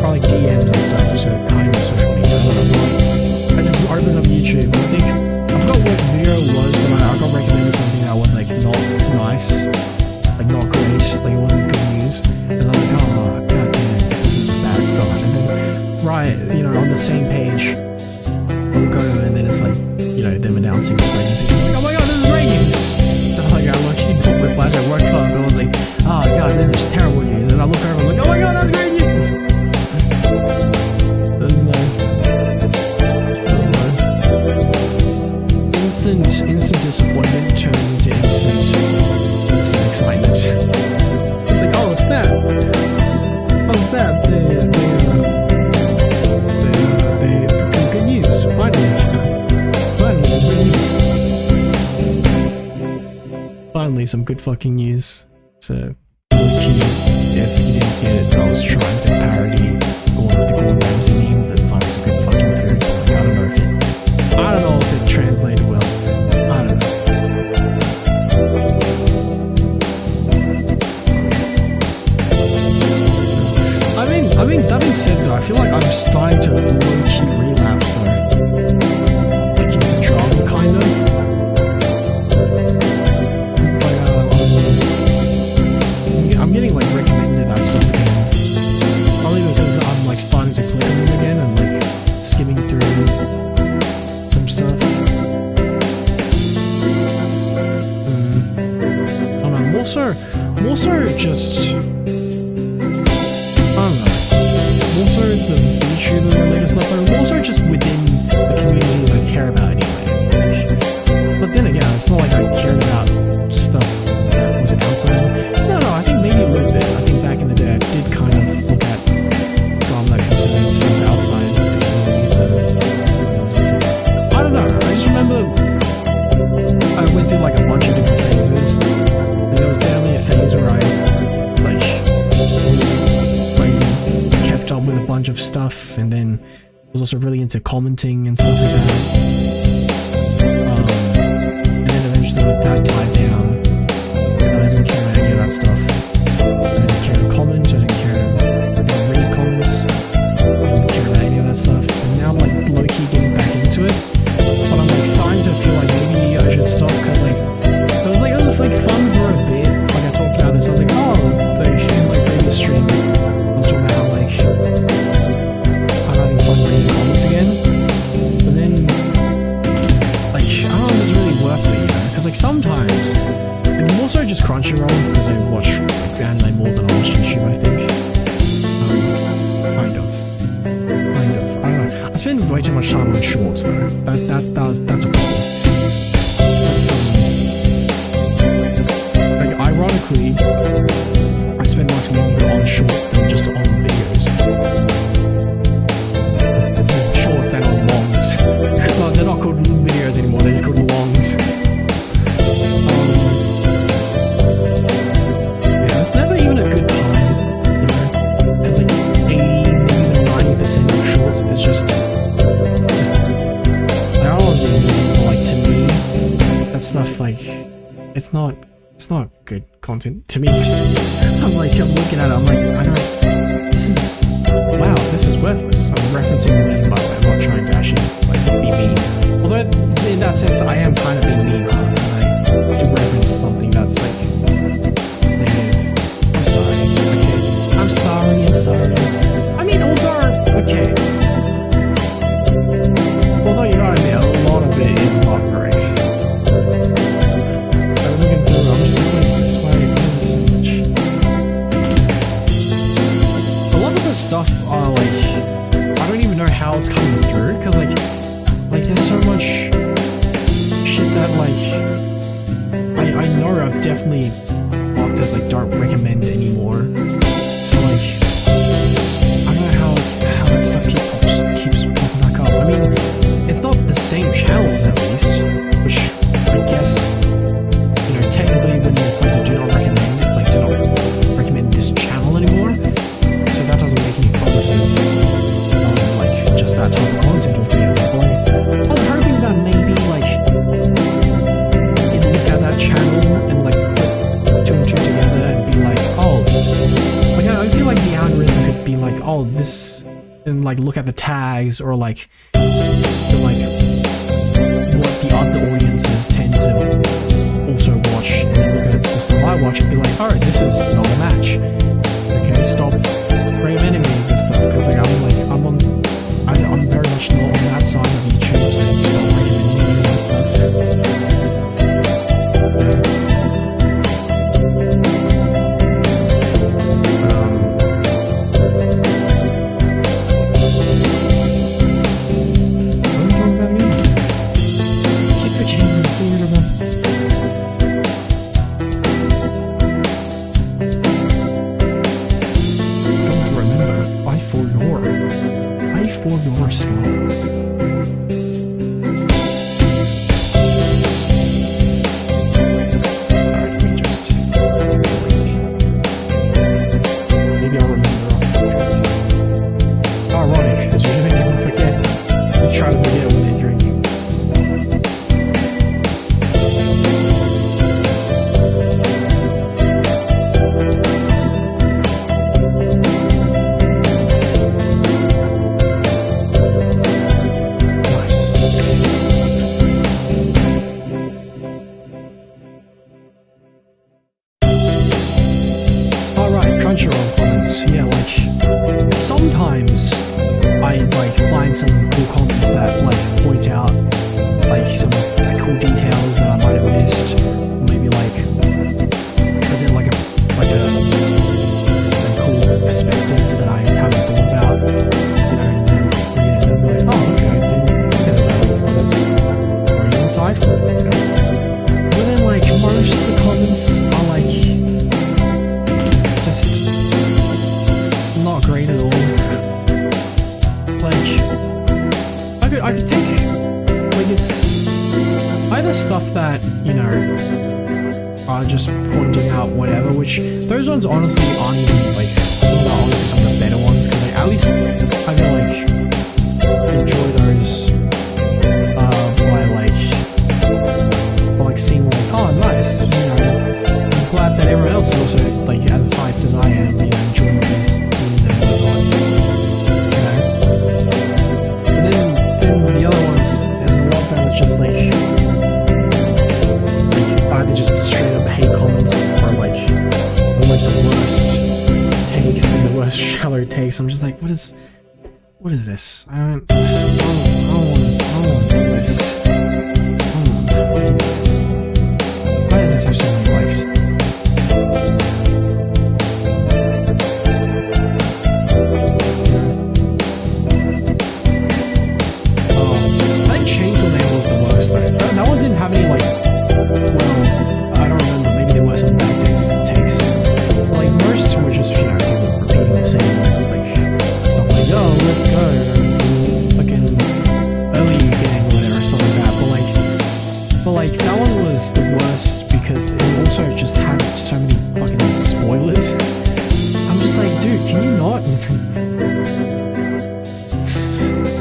Probably DMs and stuff. So kind of social media. I don't know. I just opened up YouTube. I think I forgot what video it was, but I got recommended something that was like not nice, like not great, like it wasn't good news, and I'm like, oh god damn, this is bad stuff. And then right, you know, on the same page, I'll go and then it's like, you know, them announcing the pregnancy. I'm like, oh my god, this is great news. And I'm like, I literally put whiplash. I worked hard, and I was like, oh god, this is terrible news. And I look over, I'm like, oh my god, that's great news. That was nice. Instant disappointment turns into instant excitement. It's like, oh snap! Oh snap! Good news! Finally, good news. Finally, some good fucking news. So, if you didn't get it, I was trying to parody the Gordon Ramsay meme that finds some good fucking food. Like, I don't know if it translated well. I don't know. I mean, that being said though, I feel like I'm starting to low-key relapse though. Like into drama, kind of. Like, I'm getting like recommended that stuff again. Probably because I'm like starting to click on them again and like skimming through some stuff. I don't know, more so just, I don't know, more so the YouTube related stuff, but more so just within the community I care about anyway. But then again, it's not like I cared about stuff that was outside. No, I think maybe a little bit. I think back in the day I did kind of look at drama that concerned stuff outside the community. I don't know, I just remember I went through like a bunch of different phases, and there was definitely a phase where I kept up with a bunch of stuff, and then was also really into commenting and stuff like that. And then eventually like, that died down, and I didn't care about any of that stuff. I didn't care to comment, I didn't care to read comments, I didn't care about any of that stuff. And now I'm like low-key getting back into it, but I'm like spend way too much time on shorts though. That's a problem. That's like, ironically, I spend much longer on shorts than just on videos. Shorts than on longs. No, they're not called videos anymore, they're called longs. Yeah, it's never even a good time, you know. There's like 80, maybe even 90% of shorts is just I don't really like, to me, that stuff, like, it's not good content to me. I'm looking at it, I'm like, wow, this is worthless. I'm referencing the meme, by the way. I'm not trying to actually, like, be mean. Although, in that sense, I am kind of being mean, and I to reference something that's, like, negative. I'm sorry, okay? I'm sorry. I mean, okay. Although, you know what I mean, a lot of it is not great. I'm looking through, I'm just like, this way, so much. A lot of the stuff are like, I don't even know how it's coming through, because like there's so much shit that like, I know I've definitely marked as like don't recommend anymore. So like, I don't know how that stuff keeps popping back up. I mean, it's not the same channels at least, which I guess, you know, technically when it's like a do not recommend, it's like do not recommend this channel anymore. So that doesn't make any promises on like just that type of content altogether. But like, I was hoping that maybe like you'd look at that channel and like put two and two together and be like, oh, like I feel like the algorithm could be like, oh, this, and like look at the tags or like what the other audiences tend to also watch, and then look at the stuff I watch and be like, oh, this is not a match. Okay, stop recommending me this stuff, because like I'm very much not on that side of YouTube, so stop recommending me that stuff. Your skull. Alright, let me just maybe I'll remember off the track. Ironic, because we didn't even forget. We try to forget when they're drinking. Yeah, like sometimes I like find some cool comments that like point out like some like, cool details that I might have missed, or maybe like present like a cool perspective that I haven't thought about, you know, and then bring it in and be like, oh, okay, I didn't think of that, that's very insightful, you know. But then like most of the comments are like just not great at all. Like, I could take, like, it's either stuff that, you know, are just pointing out whatever, which those ones honestly aren't even, like, honestly some of the better ones, because, like, at least I feel like enjoy those, by seeing, like, oh, nice, you know, I'm glad that everyone else is also, like, as hyped as I am, you know, enjoying these memes and whatnot, you know. But then the other ones, there's a lot that is just, like either just straight up hate comments, or, like the worst takes and the worst shallow takes. I'm just like, what is this? I don't want to do this. Why does this have so many likes?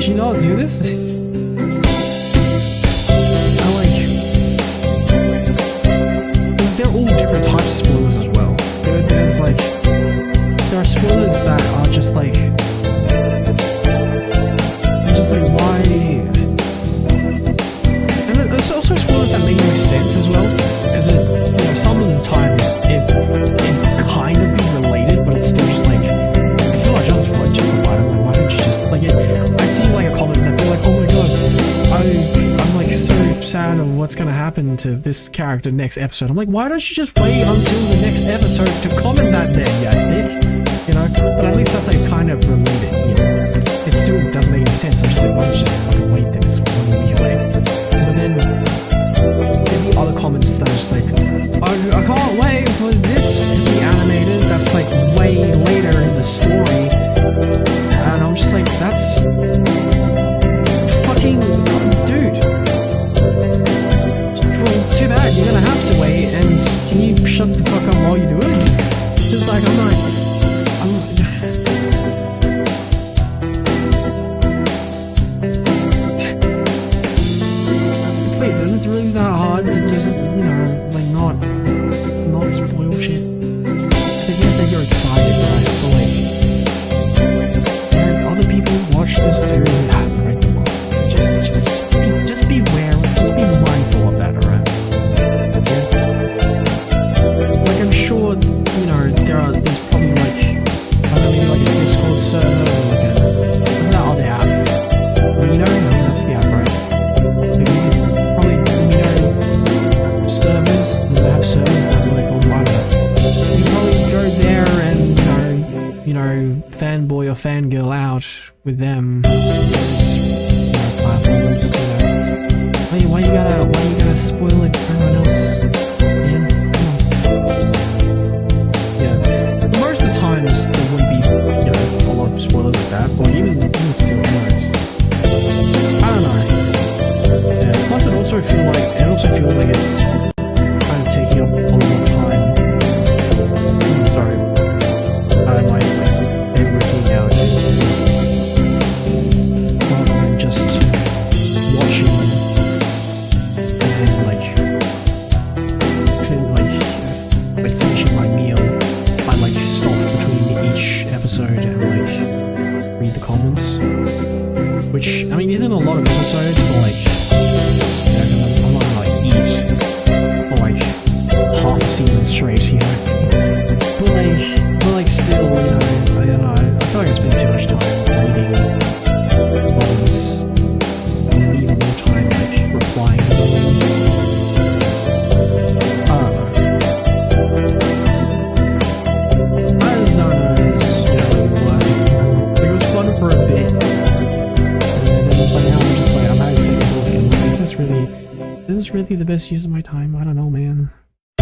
she not do this? They're all different types of spoilers as well. There's like, there are spoilers that are just like why? And there's also spoilers that make no sense as well, because some of the times it kind of be related, but it's still just like it's still not justified. I'm like, why don't you just like it? I see like a comment that they're like, oh my god, I'm like so sad of what's gonna happen to this character next episode. I'm like, why don't you just wait until the next episode to comment that then, yeah, dick? You know, but at least that's like kind of related, you know. It still doesn't make any sense. I'm just like, why don't you just fucking wait then? It's 1 week late. But then the other comments that are just like, I can't wait for this to be animated. That's like way later in the story. And I'm just like, that's fucking dude. Well, too bad, you're gonna have to wait, and can you shut the fuck up while you do it? Just like, please, isn't it really that hard to just, you know, like not spoil shit? I get that you're excited, right? But like, and other people watch this too and haven't read the book. Just be aware, just be mindful of that, alright? Like, I'm sure, you know, there's probably like, I don't know, maybe like a Discord server or like what's that other app? Well, you know, I mean, that's the app, right? Like, probably, you know, servers, they have servers that are like, oh, I don't know. You can probably go there and, you know, fanboy or fangirl out with them. Platforms, you know. Why you gotta spoil it for everyone else? Most of the times there wouldn't be, you know, a lot of spoilers like that, but even still, most. I don't know. Yeah. Plus, it also feels like it's kind of taking up a lot of time. Sorry, my daily routine nowadays. Rather than just watching and like finishing my meal, I like stop between each episode and like read the comments, which I mean isn't a lot of episodes, but like, you know, I'm not gonna like eat for like half a season straight, you know. But like still, you know, I don't know. I feel like I spend too much time reading comments and then even more time like replying to them. For a bit, and then but now I'm just like, I'm having second thoughts again. Like, is this really the best use of my time? I don't know, man. I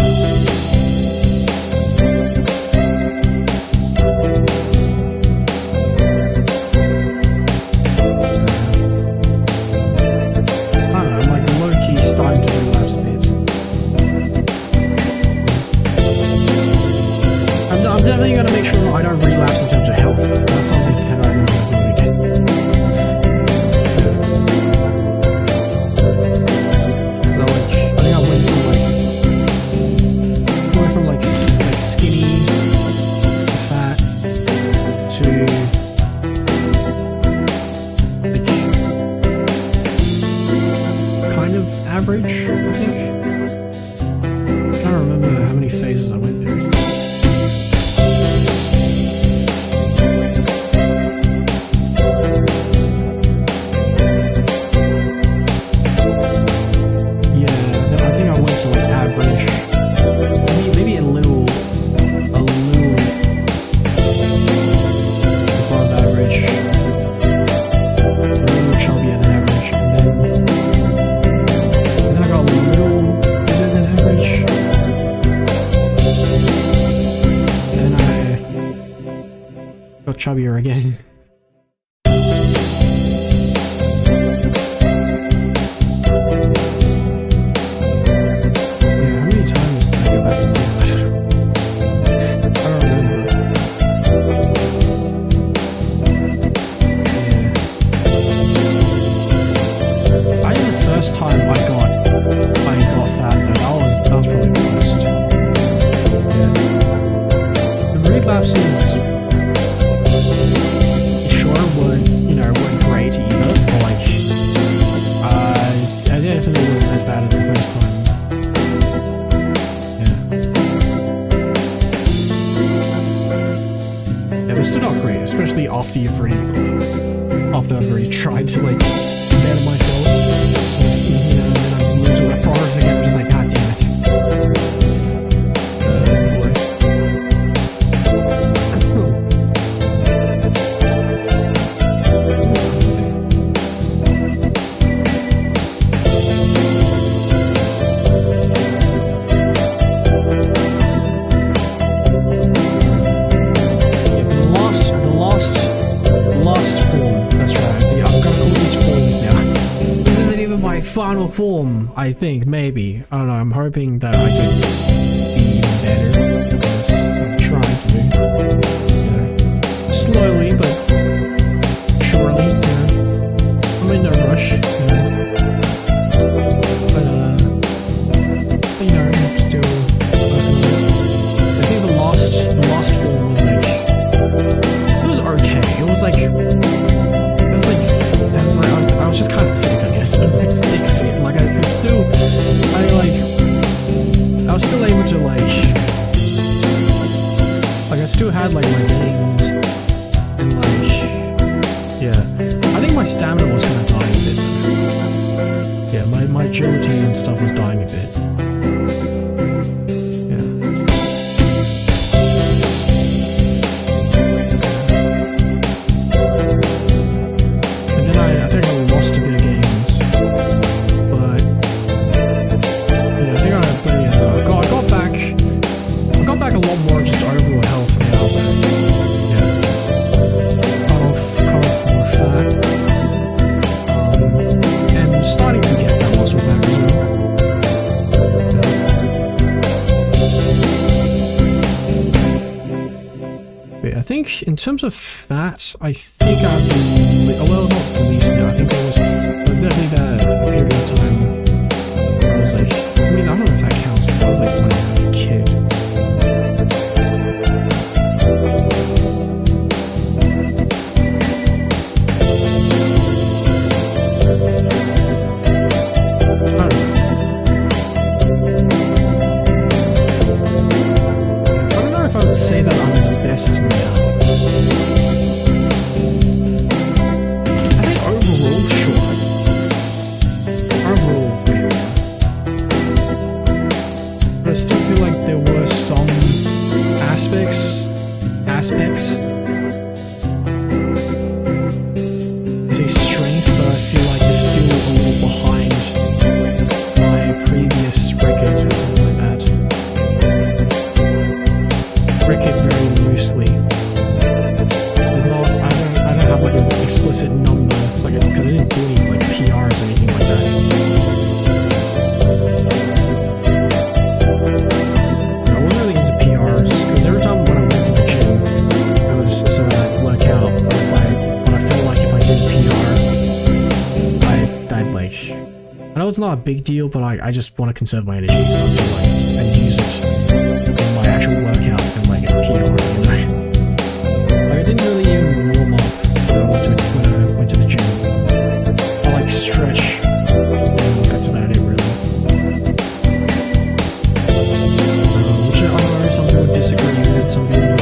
don't know, I'm like low-key starting to relapse a bit. I'm definitely gonna make sure I don't relapse in terms of health. That's something that I'm gonna do again. So like, I think I went from like skinny to fat to like kind of average, I think. I can't remember how many phases I went through. Chubbier again. Yeah, how many times did I go back and do that? I don't remember. Yeah. tried to like better myself, you know, and then I lose all my progress again. I'm just like, God damn it. Final form, I think, maybe. I don't know, I'm hoping that I can be even better, because I'm trying to do, you know, slowly, but surely, you know. I'm in no rush, you know. But you know, I'm still working on it. I think the last form was like, it was okay. It was like, I was just kind of thick, I guess. It was like thick fit. Like I was still able to like I still had like my veins and like, yeah. I think my stamina was kind of dying a bit though. Yeah, my agility and stuff was dying a bit. In terms of fat, I think I'd be, well, not the least now. I think there was definitely that period of time where I was like, I mean, I don't know if that counts. I was like when I was a kid. I don't know if I would say that I'm the best now. Aspects. I say strength, but I feel like it's still a little behind my previous record or something like that. Record very loosely. There's not, I don't have like an explicit number, like because I didn't do any like PRs or anything like that. I wasn't really into PRs because every time when I went to the gym, it was so that I'd work out. But I felt like if I did PR, I'd like, I know it's not a big deal, but I just want to conserve my energy and use it in my actual workout and like a PR, you know. Like I didn't really even warm up when I went to the gym. I like stretch, and that's about it really. Which I know some people disagree with, some people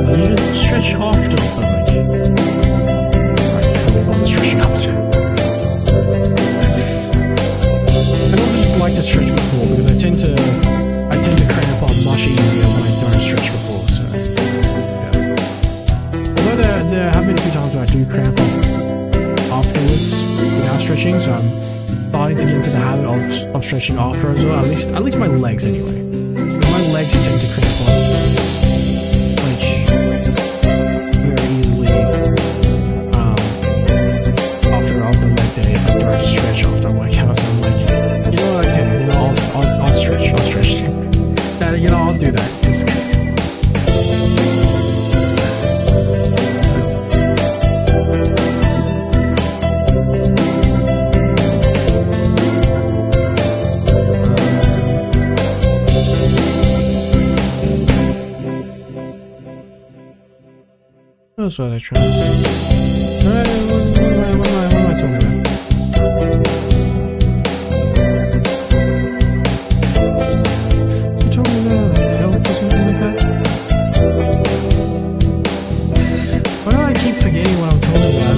you didn't stretch after, but like I wasn't stretching after. I don't really like to stretch before because I tend to cramp up much easier when I don't stretch before, so yeah. Although there have been a few times where I do cramp up afterwards without stretching, so I'm starting to get into the habit of stretching after as well, at least my legs anyway. My legs tend to cramp up like very easily after leg day if I try to stretch after I work out, so I'm like, you know what, okay, you know, I'll stretch. You know, I'll do that. What else was I trying to say? What am I talking about? Why do I keep forgetting what I'm talking about?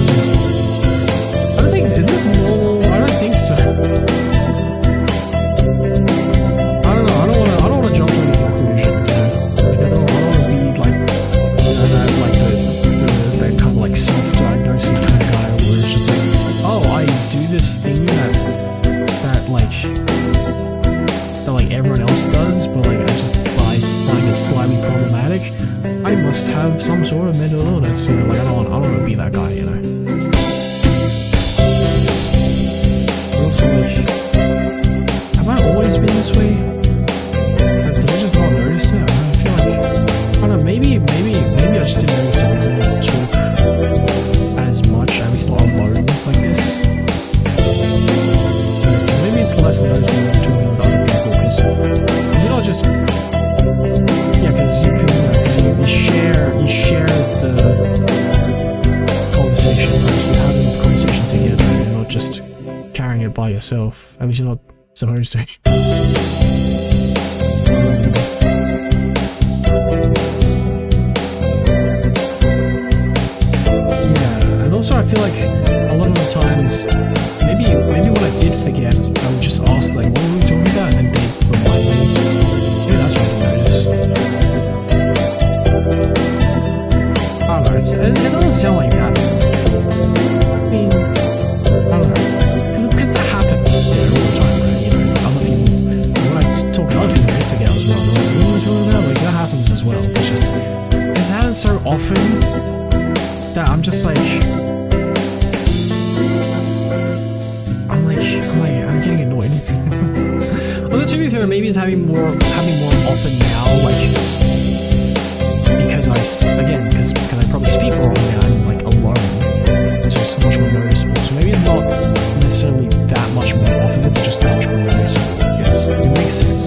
it by yourself. At least you're not supposed to. Yeah, and also I feel like a lot of the times, maybe when I did forget, I would just ask like, what were we talking about? And then they'd remind me. Maybe that's what I notice. I don't know, it doesn't sound like that. I mean, I don't know. Because that happens, all the time, right? Other people, when I talk to other people, they forget as well. They're like, what are we talking about? Like, that happens as well. It's just, it's happened so often that I'm just like, I'm getting annoyed. Although to be fair, maybe it's having more often now, like, because I probably speak more often now and like alone, so it's much more noticeable. So maybe it's not necessarily that much more often, but just that much more noticeable. Yes, it makes sense.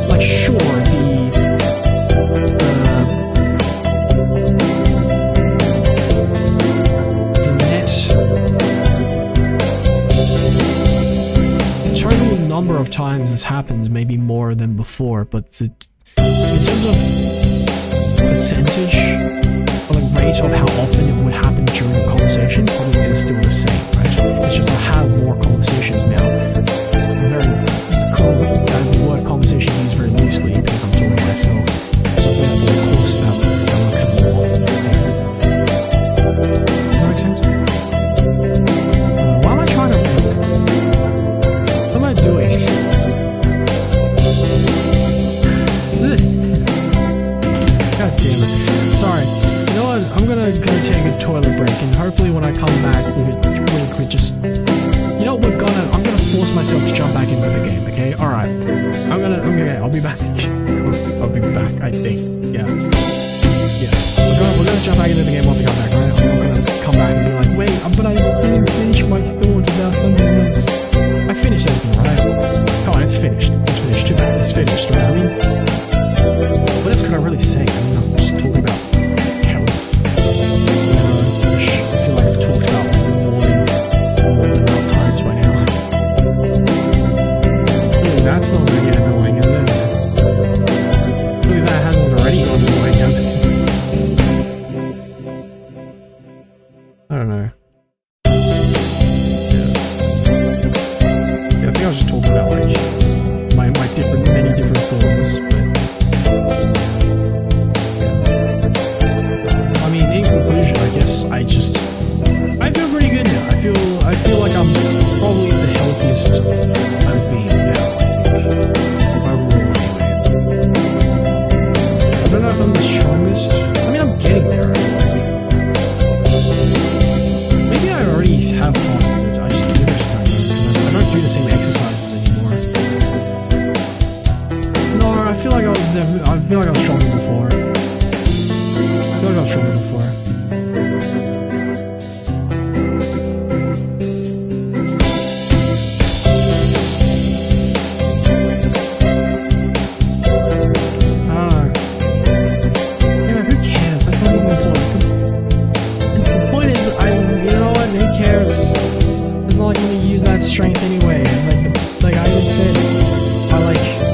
Like sure, number of times this happens maybe more than before, but in terms of percentage or the rate of how often it would happen during a conversation, probably is still the same, right? It's just I have more conversations now. Very cool that the word conversation used very loosely because I'm talking to myself, so therefore of course that will come more often. Does that make sense? Why am I trying to doing? God damn it. Sorry. You know what? I'm gonna take a toilet break, and hopefully when I come back we could just, you know, I'm gonna force myself to jump back into the game, okay? Alright. I'll be back. I'll be back, I think. Yeah. We're gonna jump back into the game once I come back, right? I'm not gonna come back and be like, wait, but I didn't finish my thought about something else. I finished everything, right? Come on, it's finished. It's finished. Too bad. It's finished, right? I mean, what else could I really say? I mean, I'm just talking about health. Which I feel like I've talked about more than enough times by now. Really, that's not going to get annoying, is it? Really, that hasn't already gone annoying, has it? I don't know. I was just talking about like my many different forms, but yeah. I mean, in conclusion, I guess I feel pretty good now. I feel like I'm probably the healthiest I've been now, I think, overall anyway. I don't know if I'm the strongest. I mean, I'm getting there, right? Maybe I already have passed it. I just don't know. I don't do the same exercises anymore. No, I feel like I was stronger before. Who cares? That's not even important. The point is, you know what? Who cares? It's not like I'm gonna use that strength anyway. Like I even said,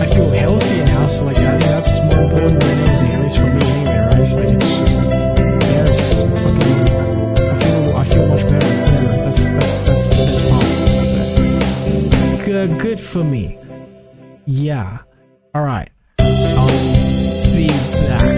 I feel healthy now, so like I think that's more important than anything, at least for me anyway, right? It's like it's just, yes, fucking, I feel much better. Whatever. That's the best part. Good for me. Yeah. All right. I'll be back.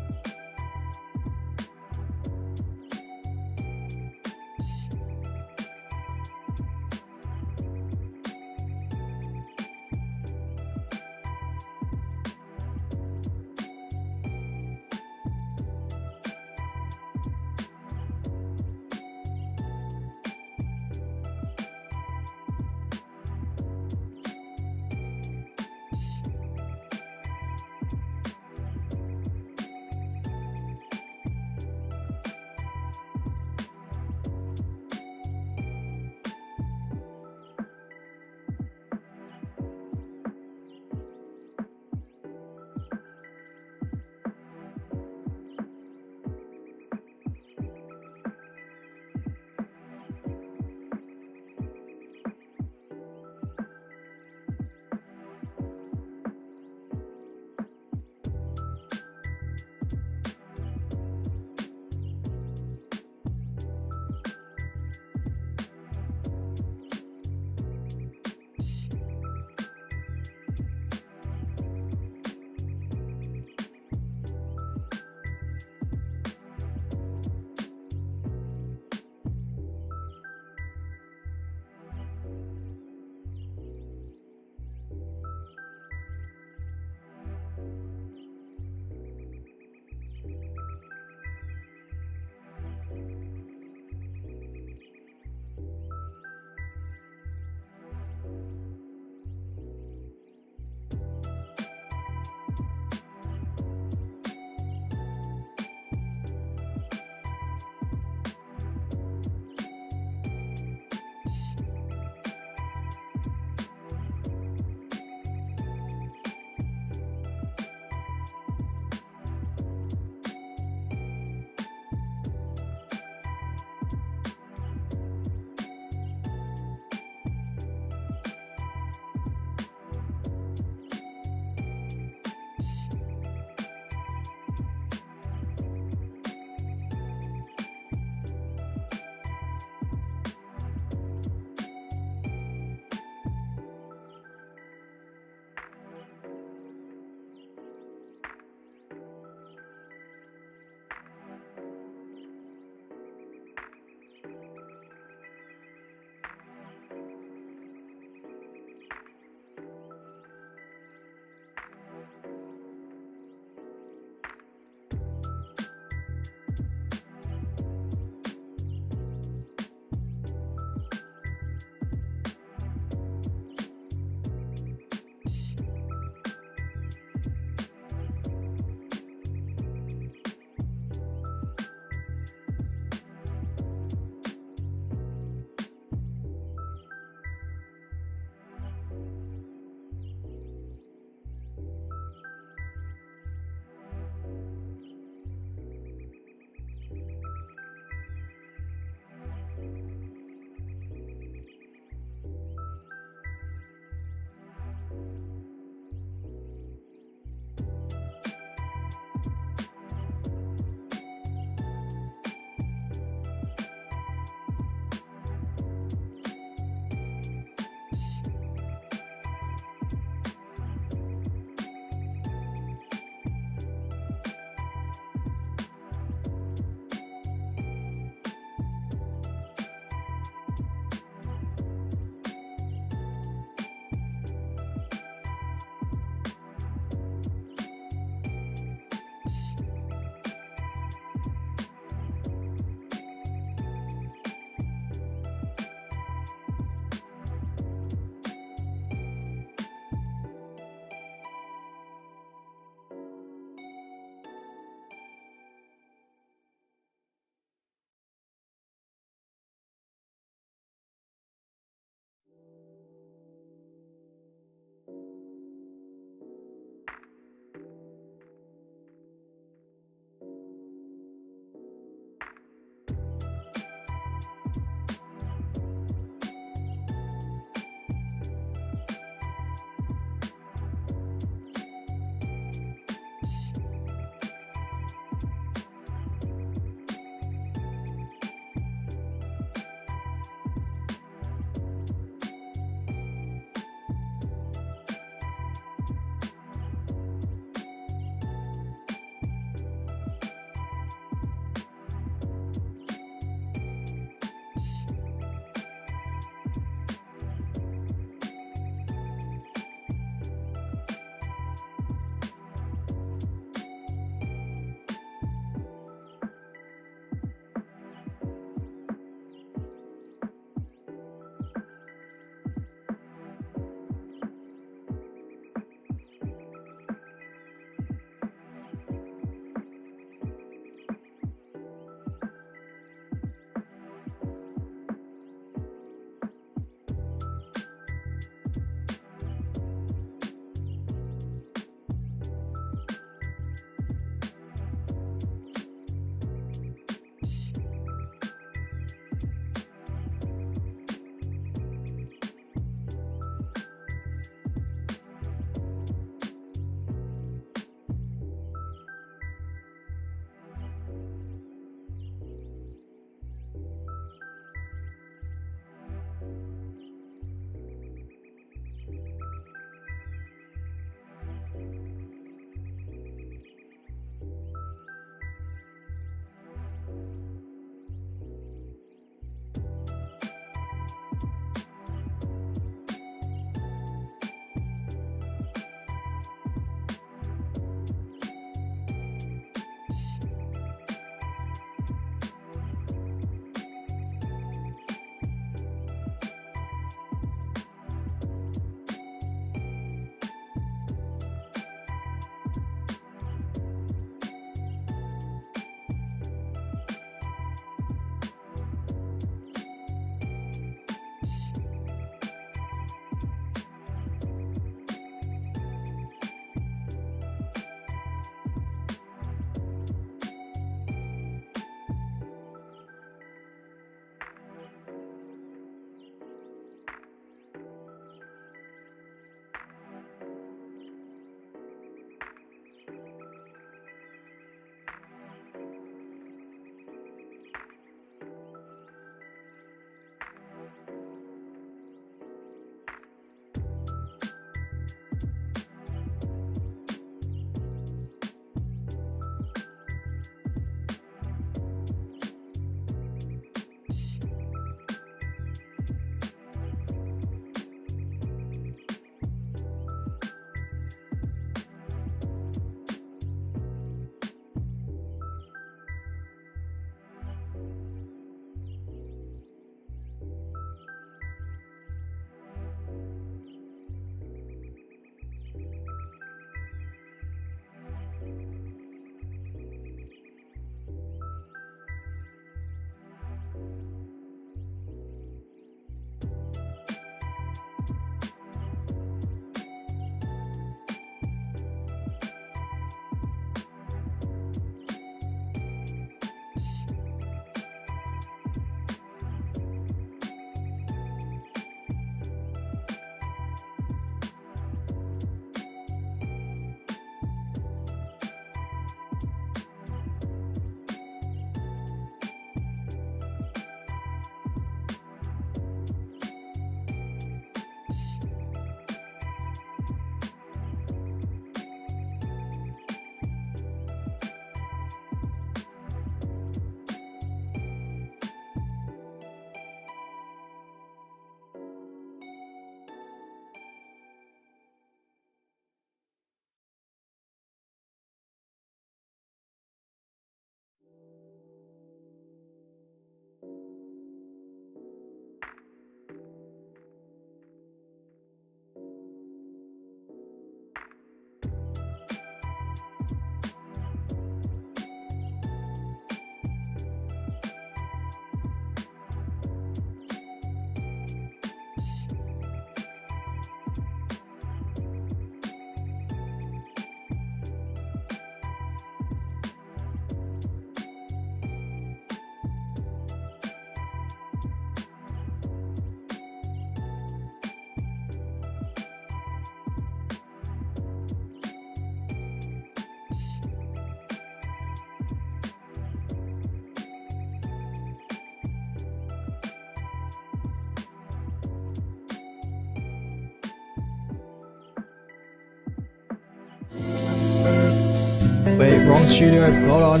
Wait, wrong studio. Hold on.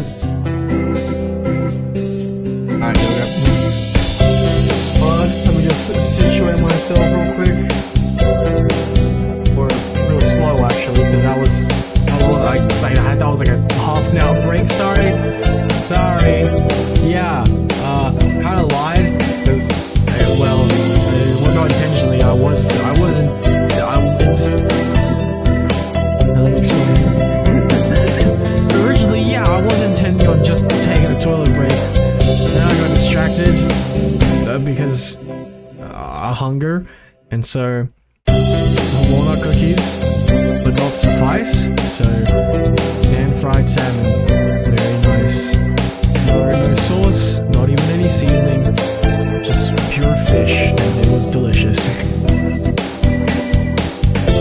Alright, here we go. Hold on, let me just situate myself real quick. Or real slow actually, because that was that was like a half an hour break. Sorry. Yeah. Kind of lied because well, not intentionally. Let me explain. Originally, yeah, I wasn't intending on just taking a toilet break. Then I got distracted because hunger, and so walnut cookies would not suffice. So pan-fried salmon, very nice. No sauce, not even any seasoning, just pure fish, and it was delicious.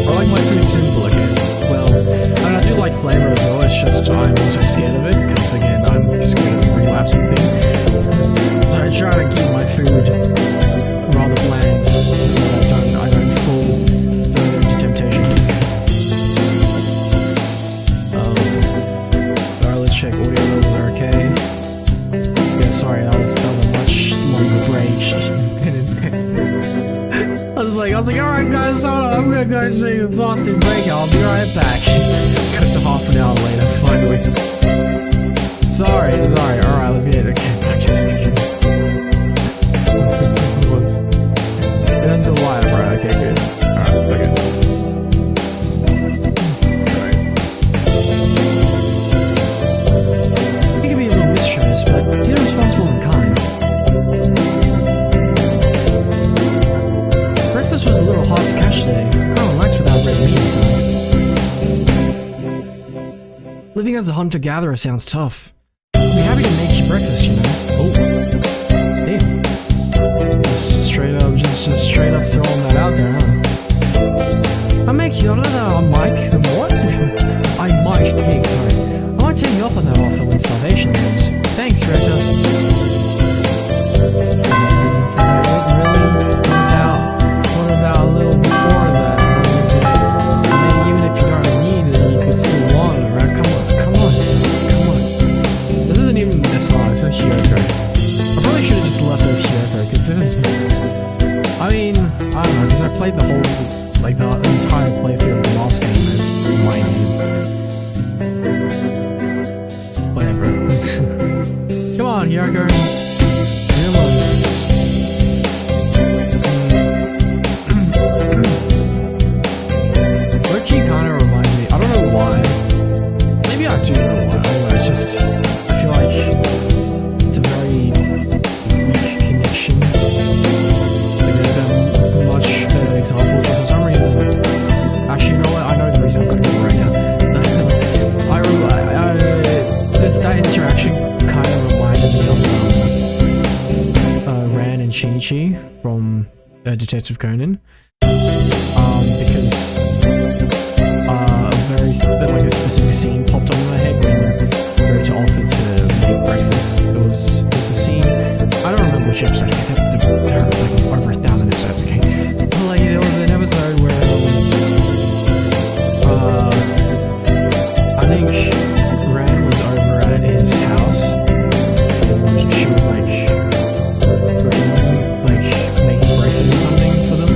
I like my food simple again. Well, and I do like flavor as well, it's just I'm also scared of it, because again, I'm scared of the relapsing thing. So I try to keep my food rather bland, so that I don't fall further into temptation. Alright, let's check audio levels are okay. Yeah, sorry, that was a much longer break. I was like, alright guys, hold on, I'm gonna go take a bathroom break, I'll be right back. Cut to half an hour later, finally. Sorry, alright, let's get it. Okay, back to it again. That's the live, right? Okay, good. Alright, okay. Sorry. You can be a little mischievous, but you're responsible and kind. Breakfast was a little hard to catch today. Kind of relaxed without red meat inside. Living as a hunter-gatherer sounds tough. I'd be happy to make you breakfast, you know. Oh. Damn. Just straight up throwing that out there, huh? I make you on Mike. What? I might take, sorry. I might take you up on that offer when starvation comes. Thanks, Rita. What about a little before that? I mean, even if you don't need it, you could still want it, right? Come on, son, come on. This isn't even this long, it's a Hyoko. I probably should have just left it as Hyoko, because I mean, I don't know, because I played the whole, like the entire playthrough of the last game as my name. Whatever. Come on, Hyoko. Come on. Low-key kinda reminds me, I don't know why. Maybe I do know why, I don't know, it's just, I feel like it's a very weak connection. Much better example, but for some reason, actually, you know what? I know the reason I'm going to do it right now. That interaction kind of reminded me of Ran and Shinichi from Detective Conan, because like a specific scene popped on my head when we were to offer to make breakfast. There's a scene, I don't remember which episode. There are like over 1,000 episodes. Okay, but like there was an episode where I think Ran was over at his house and she was like making breakfast or something for them,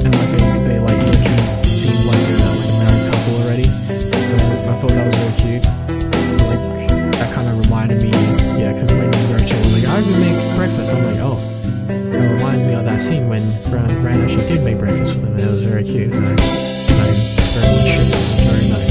and like they like looking seemed like a married couple already. And I thought that was really cute. Like that kind of reminded me, yeah, because when Rachel was like, "I would make breakfast," I'm like, oh. It reminds me of that scene when Ran actually did make breakfast for them, and it was very cute. And I very much it was very nice.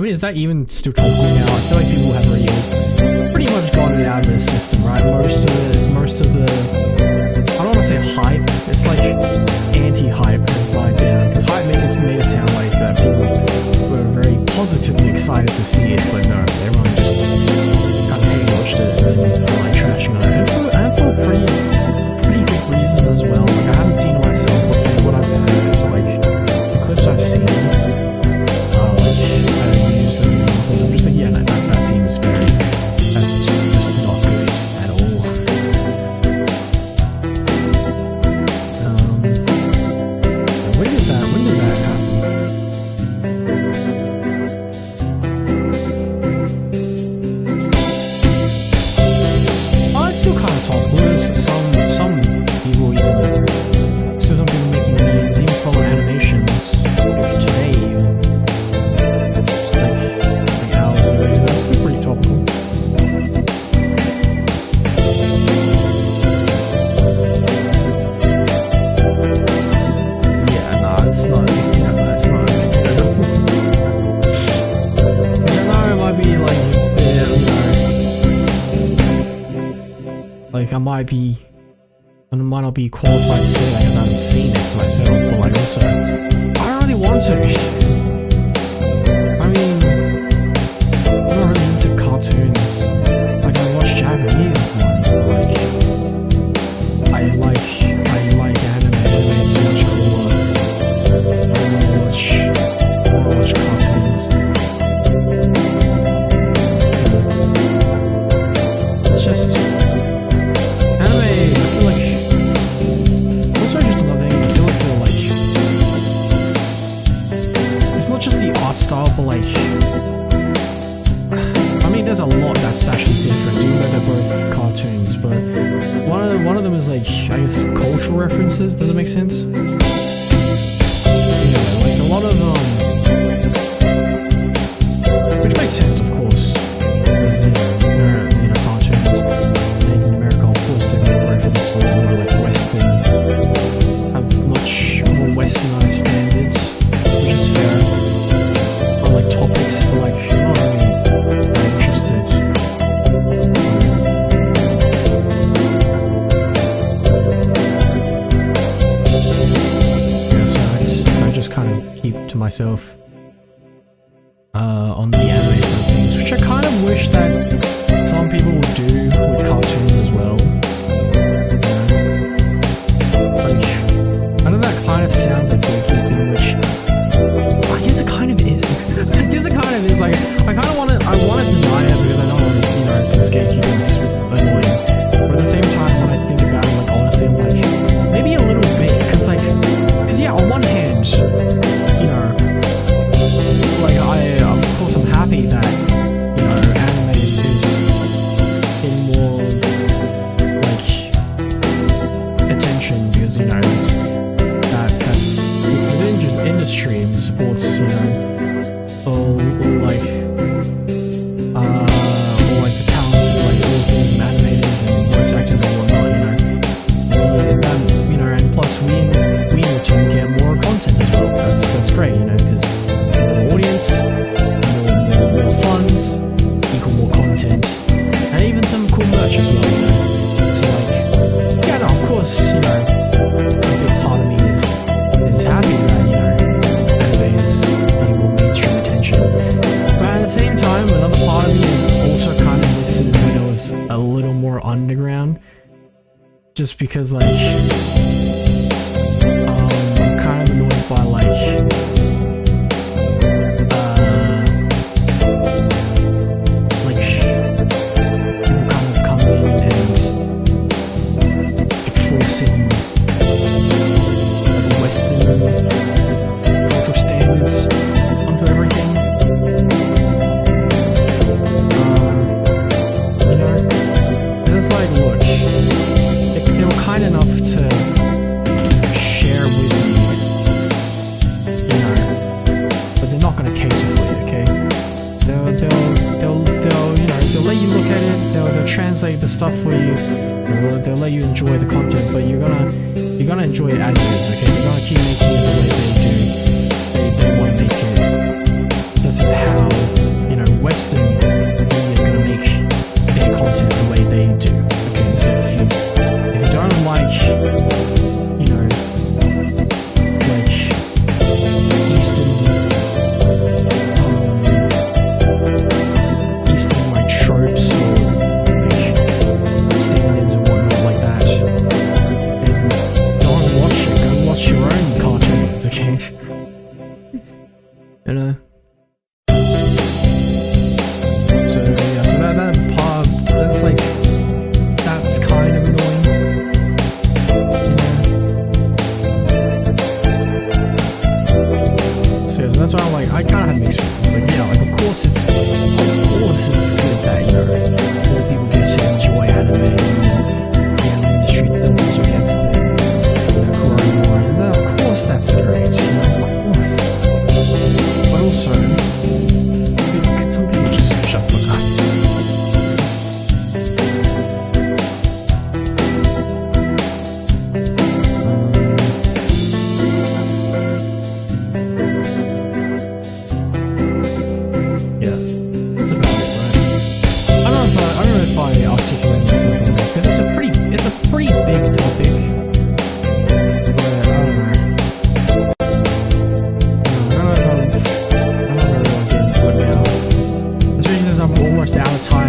Is that even still topical now? I feel like people have already pretty much gotten it out of the system, right? Most of the I don't want to say hype, it's like anti-hype has died down, because hype made it sound like that people were very positive like I might not be qualified to say that because I haven't seen it myself, but like also, I don't really want to. I mean, I'm not really into cartoons. Like I watch Japanese ones, but like I like anime. It's so much cooler. I watch cartoons. It's just anime. I feel like also just another thing. I feel like it's not just the art style, but like I mean, there's a lot that's actually different, even though they're both cartoons. But one of them is like I guess cultural references. Does it make sense? Yeah, like a lot of which makes sense, of course. Because, cartoons made in America, of course, they're going to reference a lot more like Western, have much more Westernized standards, which is fair. Or like topics, but like I'm not really interested. Yeah, so I just kind of keep to myself. On the anime side of things, which I kind of wish that some people would do with cartoons as well. Like, I know that kind of sounds like gatekeeping, which I guess it kind of is. I guess it kind of is. Like, I want to deny it because I don't want to, because gatekeeping is annoying. But at the same time, when I think about it, like honestly, I'm like, maybe a little bit, because yeah, on one hand, like of course I'm happy that anime is in more like attention because it's that's within just industry and sports, or like the talent of like authors and animators and voice actors and whatnot, and plus we in return get more content as well. That's great, because audience, more funds, equal more content, and even some cool merch as well, So like, yeah, no, of course, a big part of me is happy that, anime is getting more mainstream attention. But at the same time, another part of me is also kind of listed when it was a little more underground. Just because like, I'm kind of annoyed by like, cultural standards onto everything. It's like, look, they were kind enough to share with you, but they're not going to cater for you, okay? They'll let you look at it, they'll translate the stuff for you, they'll let you enjoy the content, but you're gonna enjoy it as it is, okay? They're gonna keep making it the way they do. They want to make it. This is how, Western media is gonna make their content the way they do. Okay, so if you don't like, like Eastern like tropes or like standards and whatnot like that, then don't watch it. Go watch your own cartoons, okay?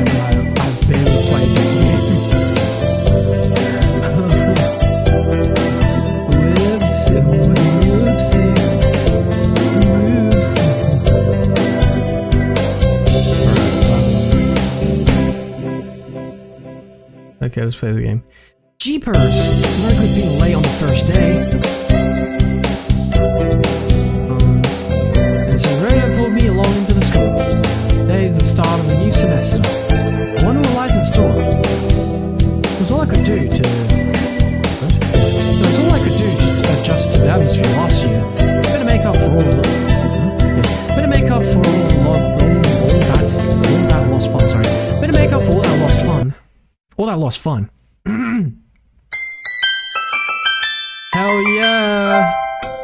I've barely played this game. Okay, let's play the game. Jeepers! Very good being late on the first day. And so Raya pulled me along into the school. Today is the start of the new semester. I wonder what lies in store. It was all I could do to... What? It was all I could do to adjust to the atmosphere last year. Better make up for all the... Better make up for all that lost fun, sorry. Better make up for all that lost fun. All that lost fun. Hell yeah!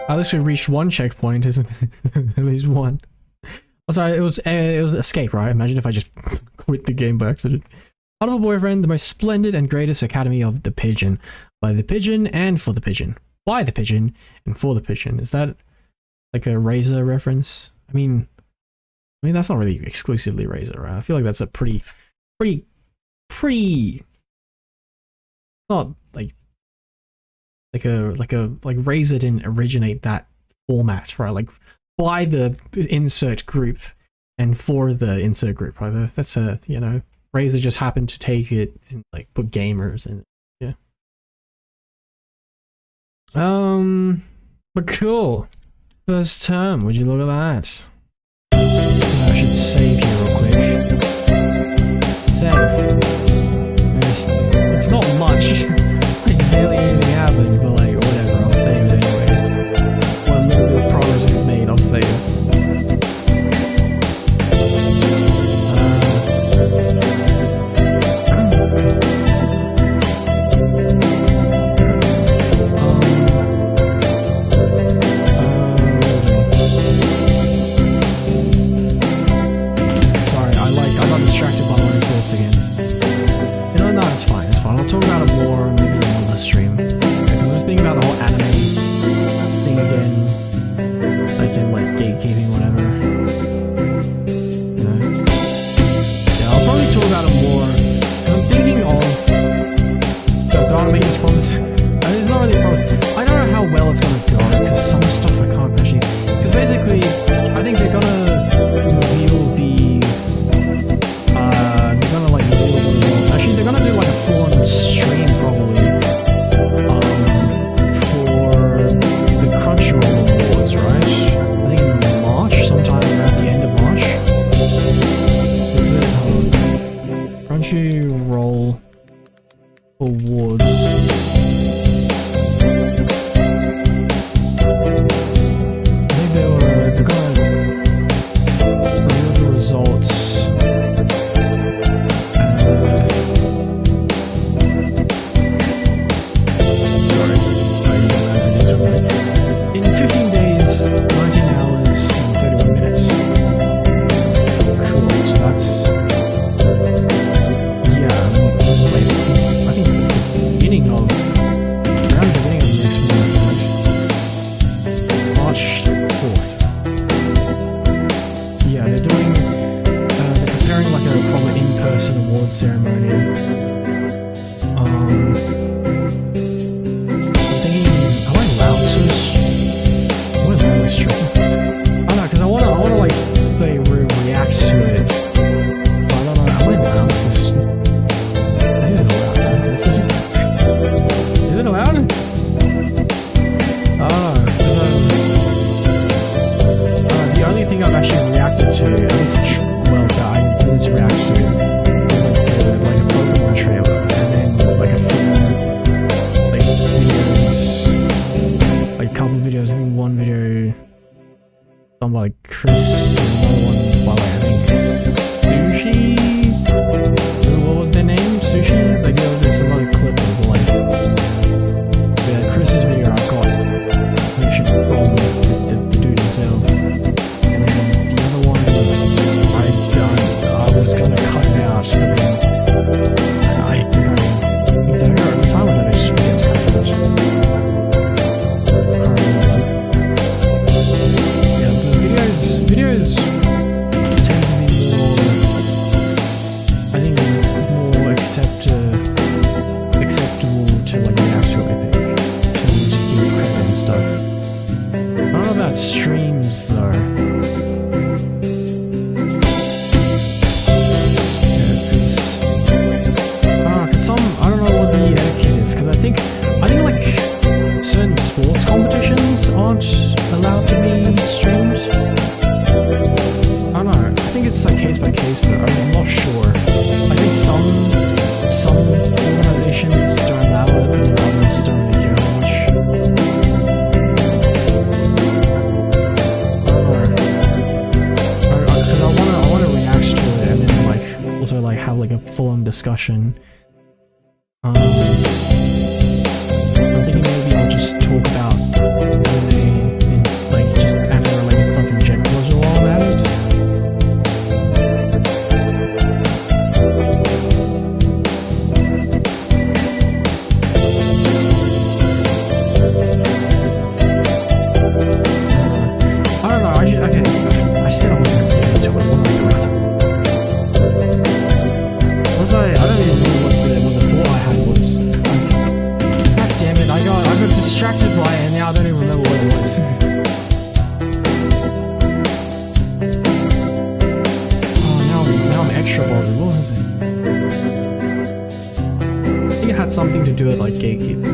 At least we reached one checkpoint, isn't it? At least one. Oh, sorry, it was escape, right? Imagine if I just quit the game by accident. Out of a boyfriend, the most splendid and greatest academy of the pigeon. By the pigeon and for the pigeon. By the pigeon and for the pigeon. Is that like a Razor reference? I mean that's not really exclusively Razor, right? I feel like that's a pretty not like Razor didn't originate that format, right? Like by the insert group and for the insert group, right? That's a, you know, Razor just happened to take it and like put gamers in it. Yeah. But cool. First term, would you look at that? I should save here real quick. Save. It's not much. Like barely anything happened, but like whatever, I'll save it anyway. What little bit of progress we've made, I'll save it. Sorry, I got distracted by my own thoughts again. You know, no, it's fine, it's fine. I'll talk about it more maybe in another stream. I was thinking about the whole anime thing again. Like in like gatekeeping, whatever. You know? Yeah, I'll probably talk about it more. I'm thinking of... don't want to make this promise. It's not really a promise. I don't know how well it's gonna go, because some stuff I can't actually... Because basically, I think they're gonna reveal the... they're gonna like reveal the results. Actually, they're gonna do like a full-on stream probably. For the Crunchyroll Awards, right? I think in March, sometime around the end of March. Is it? Crunchyroll Awards. I think they're gonna reveal the results. In 15 days, 19 hours, and 31 minutes. Cool, so that's... yeah, wait, I think the beginning of... around the beginning of next month, March 4th. Yeah, they're doing... they're preparing like a proper in-person awards ceremony. By Chris, another one by like, I think Sushi. What was their name? Sushi. Like there's another clip of like Chris's video I got permission from the dude himself, and then the other one I was gonna cut it out, but then I don't know at the time I just forget to cut it out. Videos have like a full-on discussion. I'm thinking maybe I'll just talk about anime and like just anime-related stuff in general as well while I'm at it. I don't know. I said I wasn't gonna get into it. What am I doing? I don't even know what the thought I had was. Like, God damn it! I got distracted by it, and now I don't even remember what it was. Oh, now I'm extra bothered. What was it? I think it had something to do with like gatekeeping.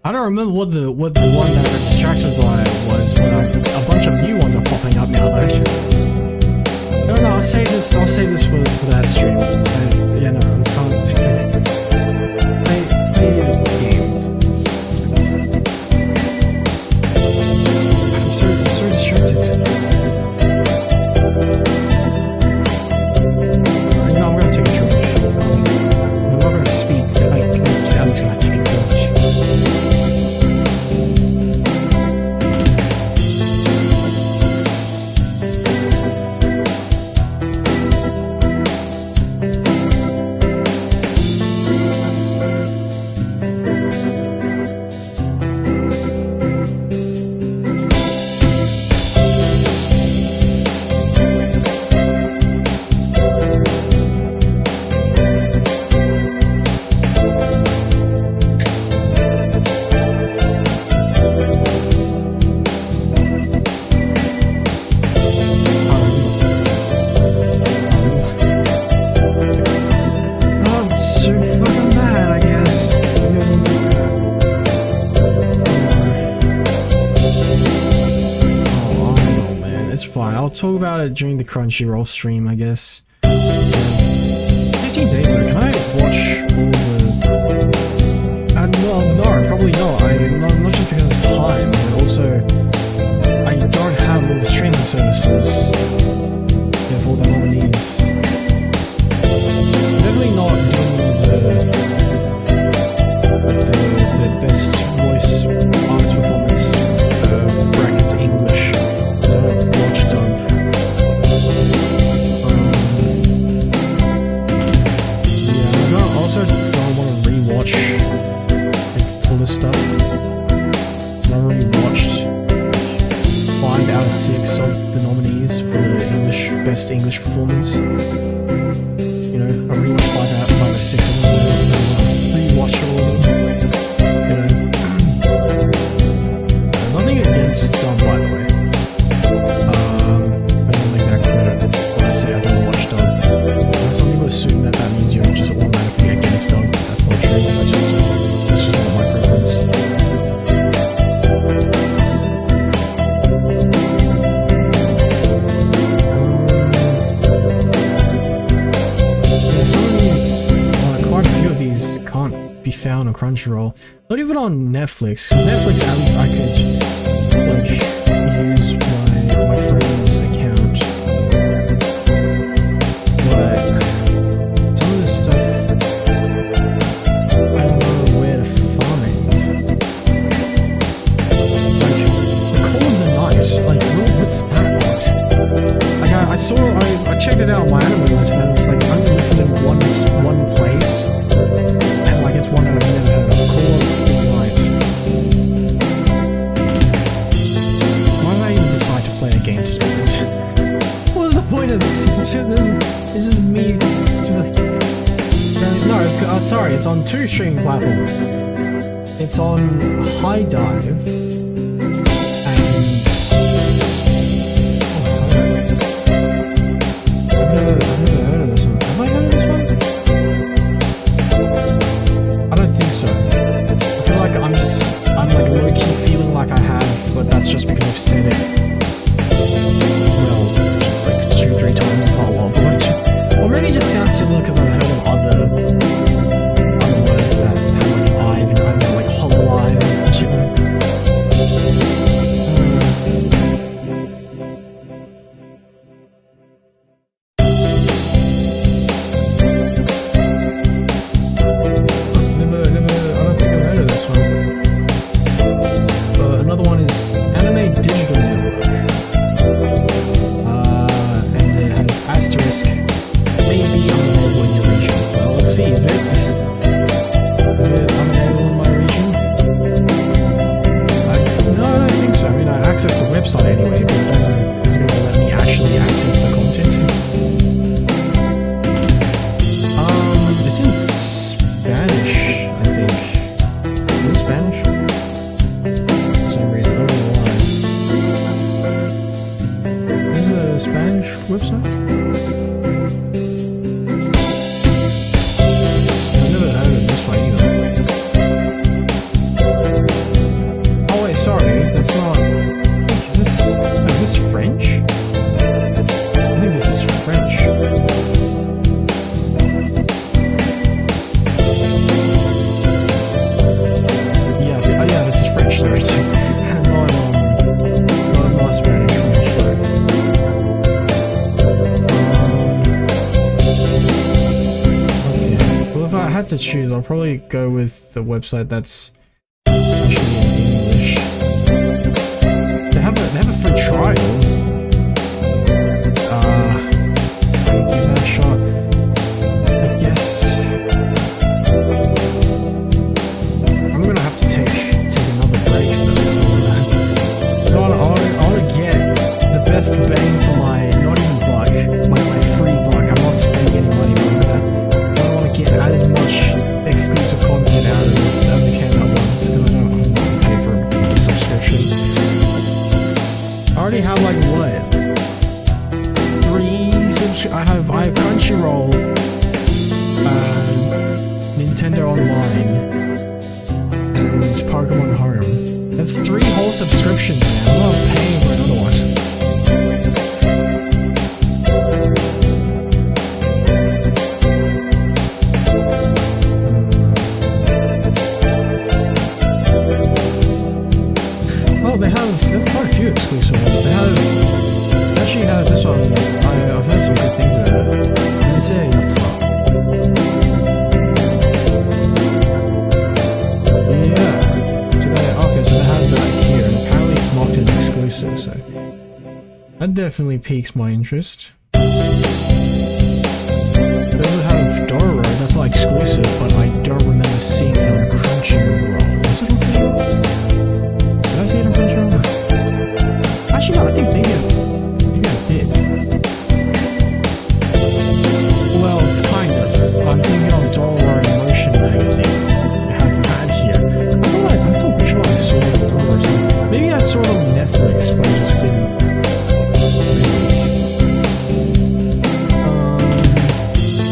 I don't remember what the one that I got distracted by was, but a bunch of new ones are popping up now though. No, I'll save this for that stream. Yeah, no, I can't play the game. I'm so distracted. You know, I'm gonna take a charge. I'm not gonna speak. Alex gonna take a charge. I'll talk about it during the Crunchyroll stream, I guess. 15 days though, can I watch all the... no, probably not. Not just because of time, but also I don't have all the streaming services. Yeah, for all the nominees. Definitely not doing the best voice artist performance brackets English. So I watched watch like, all this stuff. I already watched 5 out of 6 of the nominees for the best English performance. You know, I already watched 5 out of 6 of them. I rewatched all of them. You know, nothing against dub, by the way. I don't make that clear when I say I don't watch dub. Some people assume that means you're just automatically against dub. That's not true. That's just not my preference. Quite a few of these can't be found on Crunchyroll. Not even on Netflix. Netflix, at least I could like use my friend's account. But some of this stuff I don't know where to find. Like the Call of the Night, like what's that about? Like I checked it out on my anime list and it was like only listed in one place. And like it's one that I've never heard of. Call of the Night. Why did I even decide to play a game to do this? What was the point of this? It's just me. No, sorry, it's on 2 streaming platforms. It's on High Dive and website? I've never heard of this one either. Oh wait, sorry, that's not. Is this French? I think this is French. Yeah, this is French. Sorry, not Spanish. Okay. Well, if I had to choose, I'll probably go with the website that's actually in English. They have a free trial. Give that a shot. I guess I'm gonna have to take another break though. I wanna get the best bang for my not even buck, my free buck. I'm not spending any money on that. I wanna get as much exclusive content out of this as I can at once because I don't want to pay for a subscription. I already have like what? 3 subscriptions. I have Crunchyroll, Nintendo Online, and Pokemon Home. That's 3 whole subscriptions, man. I'm not paying for another one. Well, they have quite a few exclusive ones. They actually have this one. I've heard some good things about it. Let me see what's up. Yeah. Okay, so they have that here, and apparently it's marked as exclusive, so that definitely piques my interest. They also have Dororo, that's not exclusive, but I don't remember seeing it on Crunchyroll. Is it on Crunchyroll? Did I see it on Crunchyroll? No. Actually, no, I think maybe I did. Well, kind of. I'm thinking on Dororo Motion Magazine. They have that here. I'm pretty sure I saw it on Dororo. Maybe I saw it on Netflix, but I just didn't.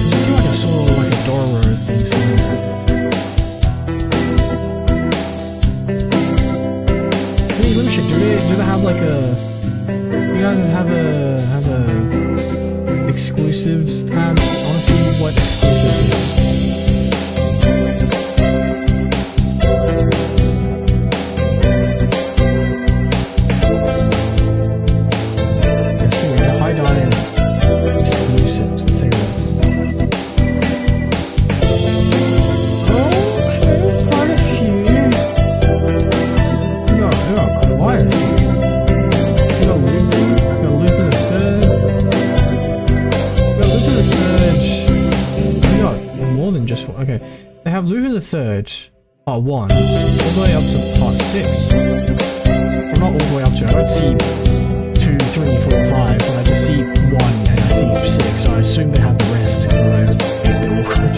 I feel like I saw like a Dororo thing somewhere. Hey, let me check. Do they have like a? You guys have a exclusives tab? I want to see what exclusives is. Yes, here we go. High dive exclusives. Let's take a look. Okay, quite a few. We got quite a few. We got Lupin. We got Lupin the Third. We got Lupin the Third. We got more than just one. Okay, they have Lupin the Third, part 1, all the way up to part 6. Well, not all the way up to. I don't see 2, 3, 4, 5, but I just see 1 and I see 6. So I assume they have the rest because otherwise it'd be a bit awkward.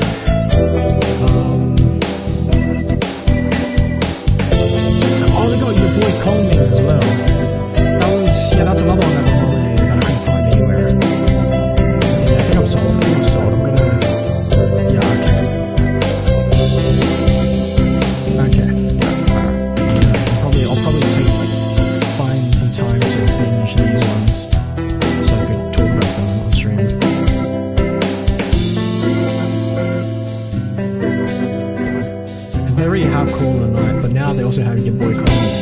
Oh, they got your boy Coleman as well. That's another one that was nominated that I couldn't find anywhere. Yeah, I think I'm sold. I'm gonna. Yeah, okay. Okay. Yeah, I'll probably find some time to binge these ones so I could talk about them on stream. Because they already have Cool in the Night, but now they also have your boy Coleman.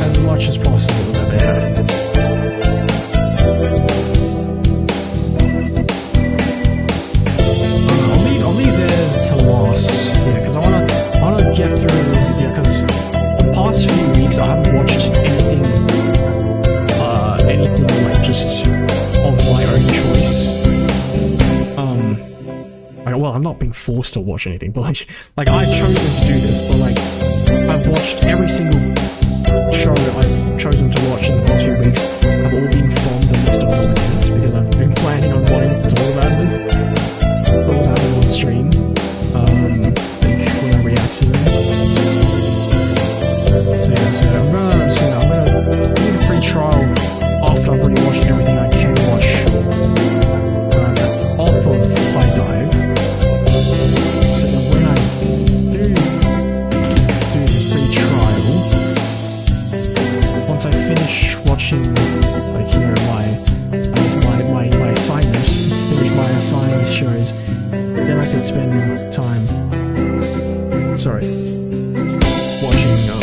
As much as possible that they have. I'll leave theirs to last. Yeah, because I wanna get through. Yeah, because the past few weeks I haven't watched anything like just of my own choice. Well, I'm not being forced to watch anything, but like I've chosen to do this, but like I've watched every single show that I've chosen to watch in the past few weeks. Have all been from the list of nominees because I've been planning on wanting to talk about this, talk about it on stream, like when I react to sorry, watching all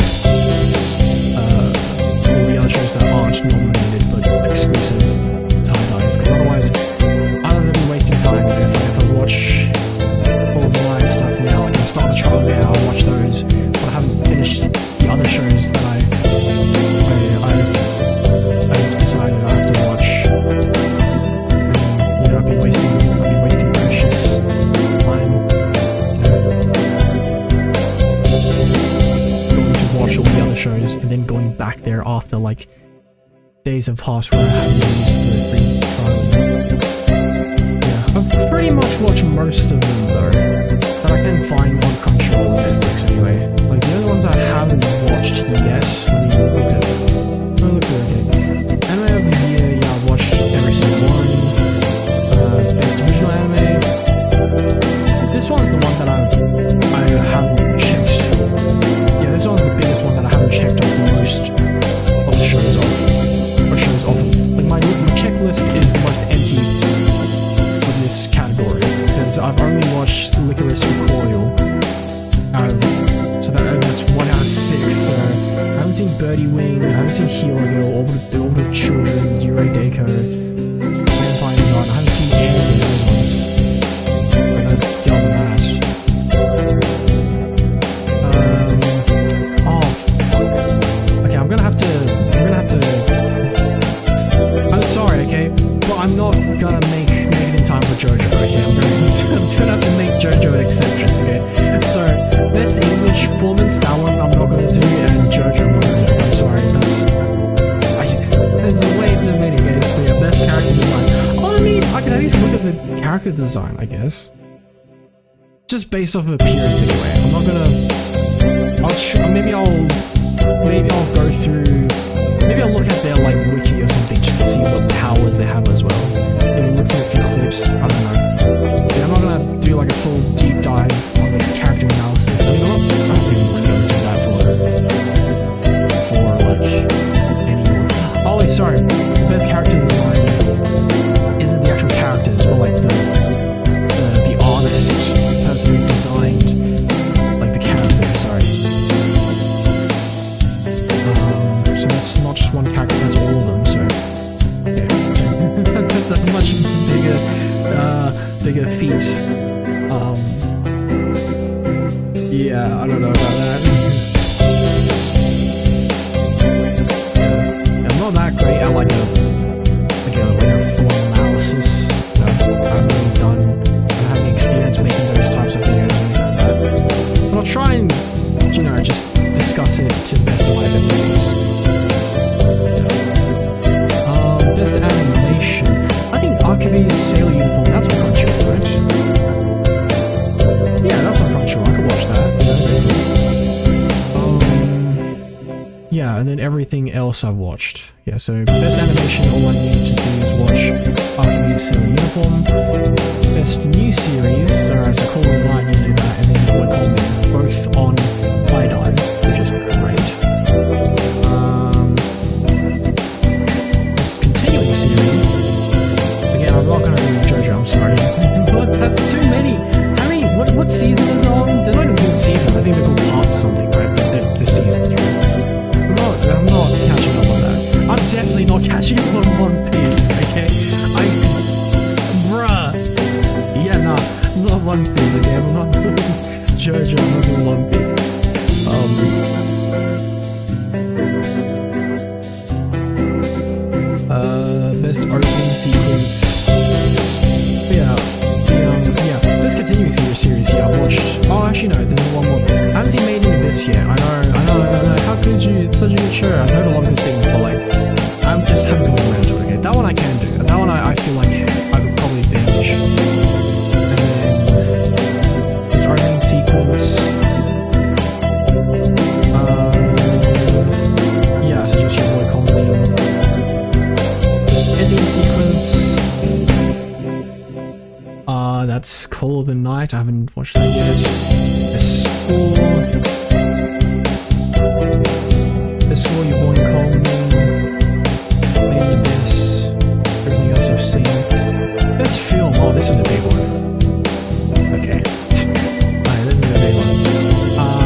the other shows that aren't nominated but exclusive tie-dye, because otherwise I don't have to be wasting time if I watch all the line stuff now. Like I start the trial now, I watch those, but I haven't finished the other shows that I've decided I have to watch. And, I've been wasting precious time, going to watch all the other shows and then going back there after like days have passed where I haven't used the free trial. Yeah, I've pretty much watched most of them though, that I can find on Crunchyroll and Netflix anyway. Like the only ones I haven't watched yet, let me look at it. Oh, look at it. Anime of the year, yeah, I've watched every single one. Best original anime. This one's the one that I haven't checked. Yeah, this one's the biggest one that I haven't checked off most of the shows off. Or shows off. Like my checklist is the most empty for this category, because I've only watched Licorice Recoil. So that's 1 out of 6. So I haven't seen Birdie Wing, I haven't seen Hero Girl, All the Children, Yurei Deiko, Vampire God. I haven't seen any of those ones. But that's beyond that. Okay, I'm gonna have to. I'm sorry, okay, but I'm not gonna make it in time for JoJo. Okay, I'm gonna have to make JoJo an exception. Okay, so best English performance, that one I'm not gonna do, and JoJo I'm not gonna do. I'm sorry, there's way too many games. But yeah, best character design. Oh, I mean, I can at least look at the character design, I guess. Just based off of appearance anyway. I'm not gonna. Maybe I'll go through. Maybe I'll look at their like wiki or something just to see what powers they have as well. Maybe look at a few clips. I don't know. Yeah, I'm not gonna do like a full deep dive on the character analysis. I mean, I don't think we're gonna do that for like anyone. Oh wait, sorry. The best character design isn't the actual characters, but like the artist, the person who designed like the characters. Sorry. So that's not just one character, that's all of them. So yeah, that's a much bigger feat. Yeah, I don't know about that. Yeah, I'm not that great at like a full analysis. No, I don't have any experience making those types of videos or anything like that. But I'll try and, just discuss it to the best of my abilities. Best animation. I think Archimedes Sailor Uniform, that's on Crunchyroll, right? Yeah, that's on Crunchyroll, I could watch that. Yeah, and then everything else I've watched. Yeah, so best animation, all I need to do is watch Archimedes Sailor Uniform. Best new series, alright, so Call of the Line, you do that, and then you call me, both on tie-dye, which is great. I'm not gonna do JoJo, I'm sorry. But that's too many. How many? What season is on? They're not even called seasons. I think they're called parts or something, right? But they're seasons, right? I'm not catching up on that. I'm definitely not catching up on One Piece, okay? Bruh. Yeah, nah. I'm not One Piece, okay? I'm not doing JoJo, I'm not doing One Piece. Best opening sequence. Yeah, this continuing series, yeah, I've watched. Oh, actually, no, there's one more. I haven't seen Made in Abyss yet. I know. How could you? It's such a good show. I've heard a lot of good things, but like, I just haven't gotten around to it. Okay, that one I can do. That one I feel like I could probably binge. And then this opening sequence. Yeah, so just your boy Colleen. Ending sequence. That's Call of the Night. I haven't watched that yet. The Score, Your Boy Colleen. Made in Abyss. Everything else I've seen. Best film. Oh, this is a big one. Okay. Alright, this is a big one.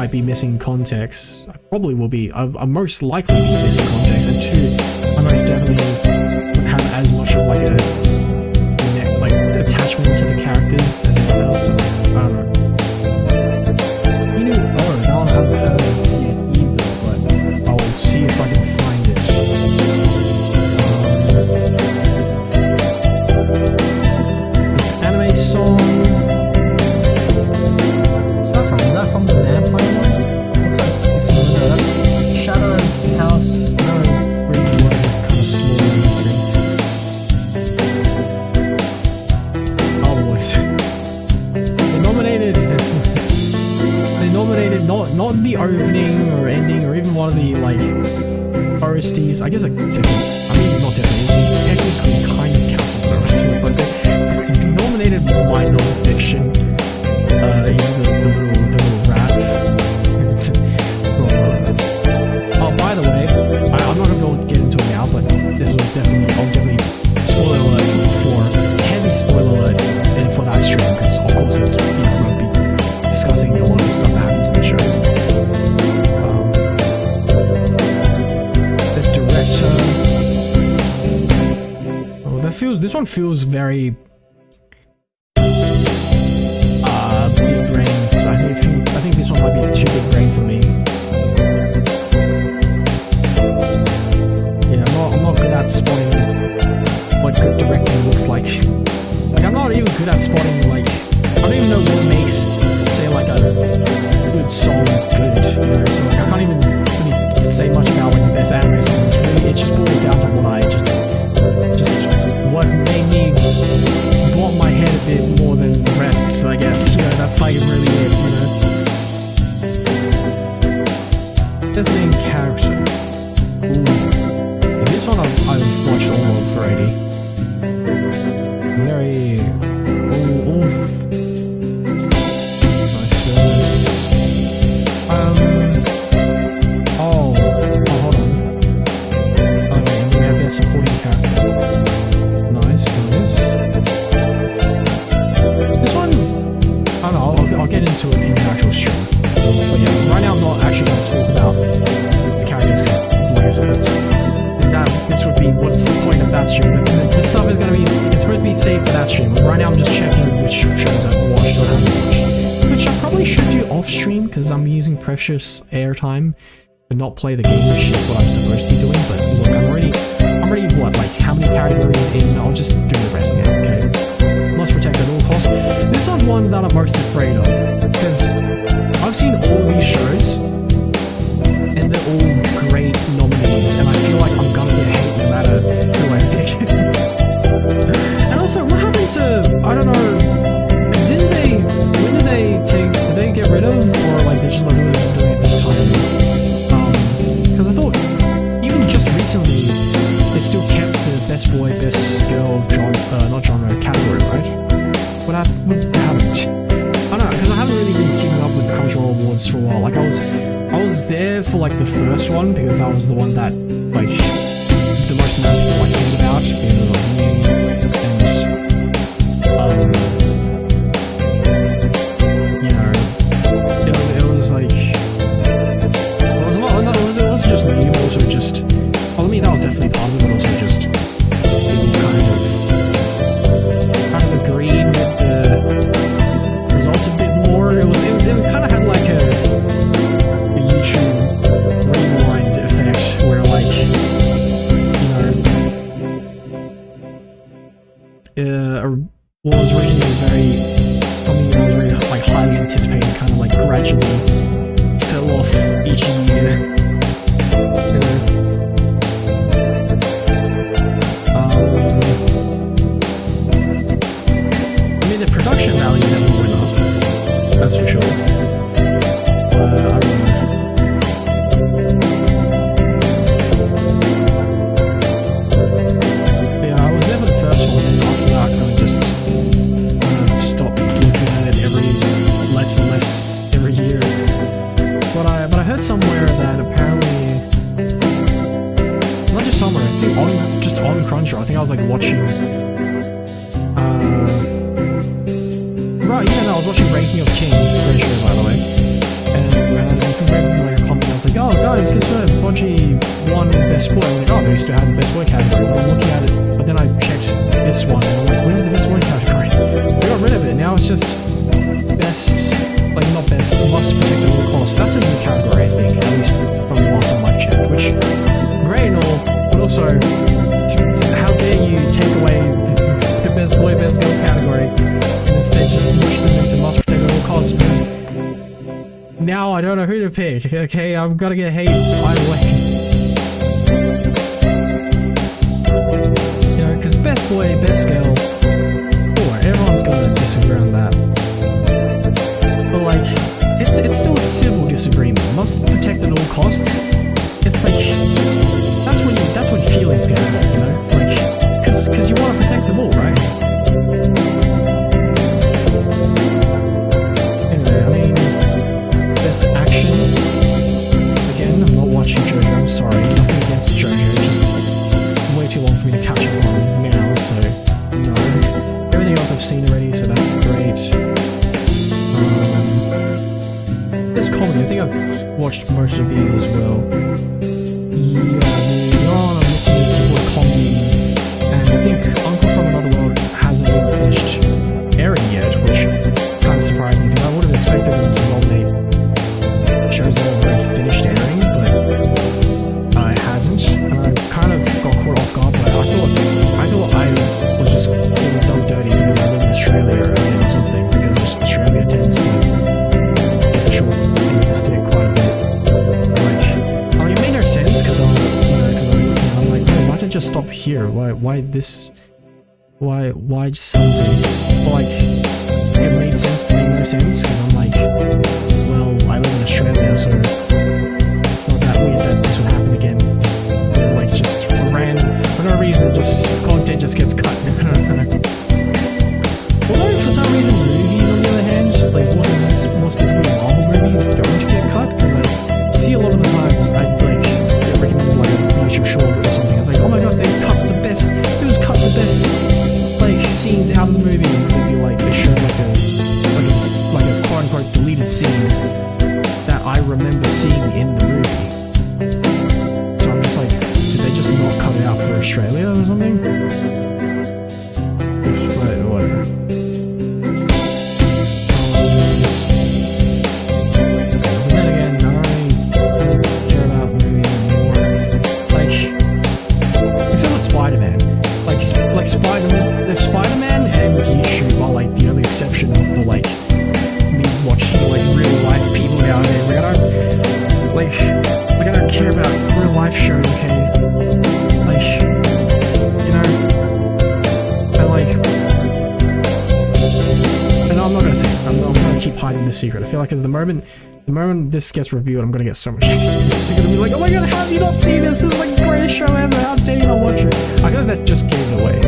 might be missing context. I probably will be. I'm most likely be missing context, and two, I most definitely don't have as much of like a attachment to the characters as anyone else. So, I don't know. You know, oh, I don't have heard of it either, but I'll see if I can find it. Anime song. What's that from? Is that from the vampire one? Looks like this one. No, that's Shadow House. No, really was kind of small mystery. Oh wait. They nominated. They nominated not the opening or ending or even one of the like OSTs. I guess like I mean not definitely. Technically kind of counts as an OST, but they nominated my non-fiction. You know, the little rap. Oh, by the way, I'm not going to get into it now, but this was definitely, I'll definitely spoiler alert for heavy spoiler alert for that stream, because of course it's, you know, we'll be discussing a lot of stuff that happens in the shows. This director. Oh, this one feels very. Big brain. So I think this one might be too big brain for me. Yeah, I'm not good at spotting what good directing looks like. Like I'm not even good at spotting like I don't even know what makes say like a good song good. You know, so like I can't even really say much about like the best anime song. It just boils down to what I just what made me bump my head a bit more than the rest, I guess. You know, that's like really it, you know. Best main character. Ooh. And this one I've watched all of already. Very... Ooh. Hold on. Oh wait, and we have their supporting character. I'll get into it in the actual stream. But yeah, right now I'm not actually going to talk about the characters because, like I said, this would be what's the point of that stream. But this stuff is going to be, it's supposed to be saved for that stream. But right now I'm just checking which shows I've watched or haven't watched. Which I probably should do off stream because I'm using precious airtime to not play the game, which is what I'm supposed to be doing. But look, I'm already what, like how many categories in? I'll just do the rest now, okay? Must protect at all costs. This one's one that I'm most afraid of because I've seen all these shows and they're all great nominees and I feel like I'm gonna get hate no matter who I pick. And also, what happened to, I don't know, when did they get rid of, or like they just like really not doing it this time? Because I thought even just recently they still kept the best boy, best girl not genre category, right? What happened? I don't know, because I haven't really been keeping up with cultural awards for a while. Like I was there for like the first one because that was the one that like the most amount of people I cared about because of like you know, it was like it was a lot. No, it was just me, but also just. Well, I mean that was definitely part of it, but also just people kind of agreed with the results a bit more. It kind of had like a YouTube rewind effect where like, you know, what was originally something that was very like highly anticipated kind of like gradually fell off each year. You know? The production value never went up, that's for sure. I don't know. Yeah, I was there for the first one, and after that, I kind of just stopped looking at it less and less every year. But I heard somewhere that apparently, not just somewhere, I think just on Crunchyroll, I think I was like watching. Right, yeah, no, I was watching Ranking of Kings, great show by the way, and must protect at all costs. That's a new category, I think, at least from the last time I checked, which, great and all, but also, how dare you take away the best boy, best girl category, and instead just push them into must protect at all costs, because now I don't know who to pick, okay? I've got to get hate either way. You know, because best boy, best girl, everyone's gonna disagree on that. But like, it's still a civil disagreement. Must protect at all costs. It's like that's when feelings get hurt, you know? Like, because you want to protect them all, right? Anyway, I mean, best action. Again, I'm not watching JoJo. I'm sorry, nothing against JoJo. Just way too long for me to catch up on now. So no. Everything else I've seen already, so that's great. This comedy, I think I've watched most of these as well. Yeah, the one I'm listening to is comedy, and I think Uncle from Another World hasn't even finished airing yet, which kind of surprised me, because I would have expected them to nominate shows that have already finished airing, but it hasn't, and I kind of got caught off guard by it. I thought I was just getting done dirty because I live in Australia or something, because Australia tends to get the short end of the stick quite a bit. Like, I mean, it made no sense because I'm like, oh, why did it just stop here? Why this? Why just something? But like, it made sense to make no sense because I'm like, well, I live in Australia, so it's not that weird that this would happen again. But like, just for no reason, just content just gets cut. Although for some reason movies, on the other hand, just like more specifically Marvel movies, don't get cut, because I see a lot of the times I like get recommended like a YouTube short or something. It's like, oh my god, they cut the best. It was cut the best like scenes out of the movie. And they'd be like, they showed like a quote unquote deleted scene that I remember seeing in the movie. So I'm just like, did they just not cut it out for Australia or something? Whatever. Then again, I don't really care about movies anymore. Like, except with Spider-Man. Like Spider-Man and YouTube are like the only exception for like me watching like real life people down there. Like I don't care about real life shows, okay? Like, you know, and like, and I'm not gonna say it. I'm gonna keep hiding this secret. I feel like, because the moment this gets reviewed, I'm gonna get so much shit. They're gonna be like, oh my god, how have you not seen this? This is like the greatest show ever. How dare you not watch it? I feel like that just gave it away.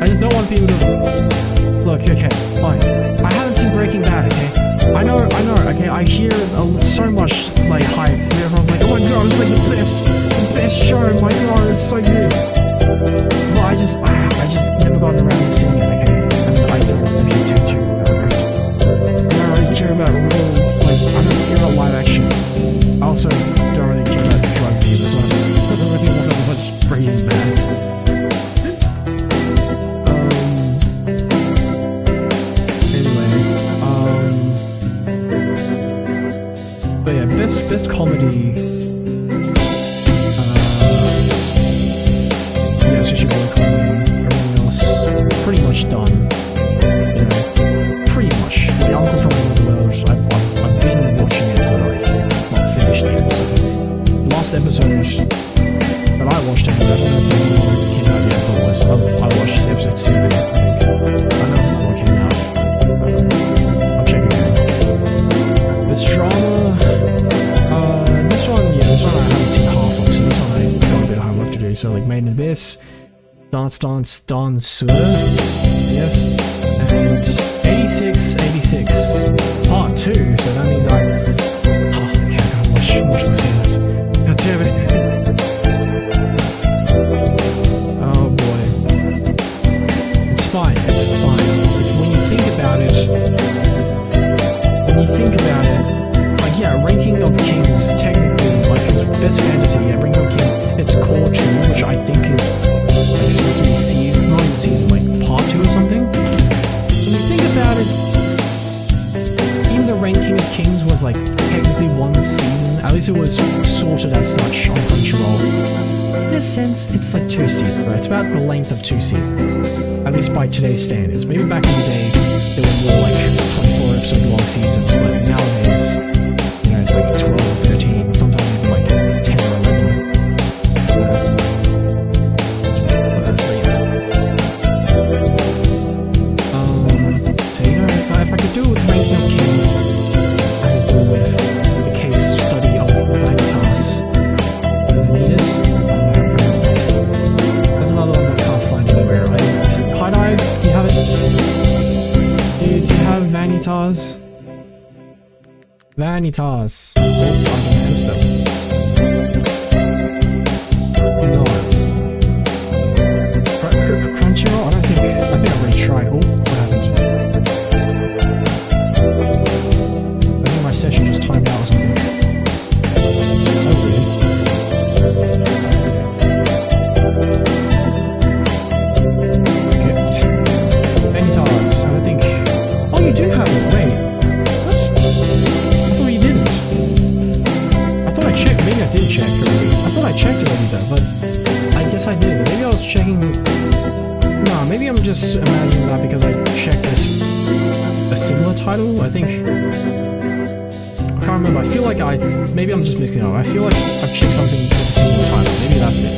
I just don't want people to look. Okay, fine. I haven't seen Breaking Bad. Okay, I know. Okay, I hear so much like hype. Everyone's like, oh my god, it's like the best show. My god, it's so good. But I just never gotten around to seeing it. Okay, and I don't really intend to. I don't really care about real, like, I don't care about live action. I also don't really care about drugs either, so I don't really want to watch Breaking Bad. But yeah, best comedy. Yeah, so she really comedy. Everything else pretty much done. You know, pretty much. The Uncle from Another World, I've been watching it, but like, it's not finished yet. So the last episode that I watched, I don't know if anyone came out yet, but I watched episode 7. I know another one came out. I'll check it out. It's drama. This one I haven't seen half of, so this one I got a bit of homework to do. So like Made in Abyss, Dance, yes, and 86 part 2. So that means okay, I gotta watch more scenes. God damn it! Oh boy, it's fine. When you think about it, like, yeah, Ranking of Kings, technically, like, it's best fantasy, yeah, Ranking of Kings, it's core 2, which I think is, like, supposed to be not even season, like, part 2 or something. When you think of Kings was like technically one season. At least it was sorted as such on Crunchyroll. In a sense, it's like 2 seasons, right? It's about the length of 2 seasons. At least by today's standards. Maybe back in the day, there were more like 24 episode long seasons, but nowadays, you know, it's like 12 or 13, sometimes even like 10 or 11. So you know, if I could do it with Ranking of Kings, I could do it with the case study of Vanitas. Vanitas? There's another one that I can't find anywhere, right? High Dive, do you have it? Do you have Vanitas? Vanitas. Oh, I can answer them. No. Crunchyroll? I think I've already tried. Oh, what happened? I think my session just timed out or something. That's weird. Vanitas, I don't think. Oh, you do have it. Wait. What? I thought you didn't. I thought I checked. Maybe I did check already. I thought I checked already though, but I guess I did. Maybe I was checking. No, maybe I'm just imagining that because I checked a similar title. I think. I can't remember. I feel like maybe I'm just mixing it up. I feel like I've checked something with a similar title. Maybe that's it.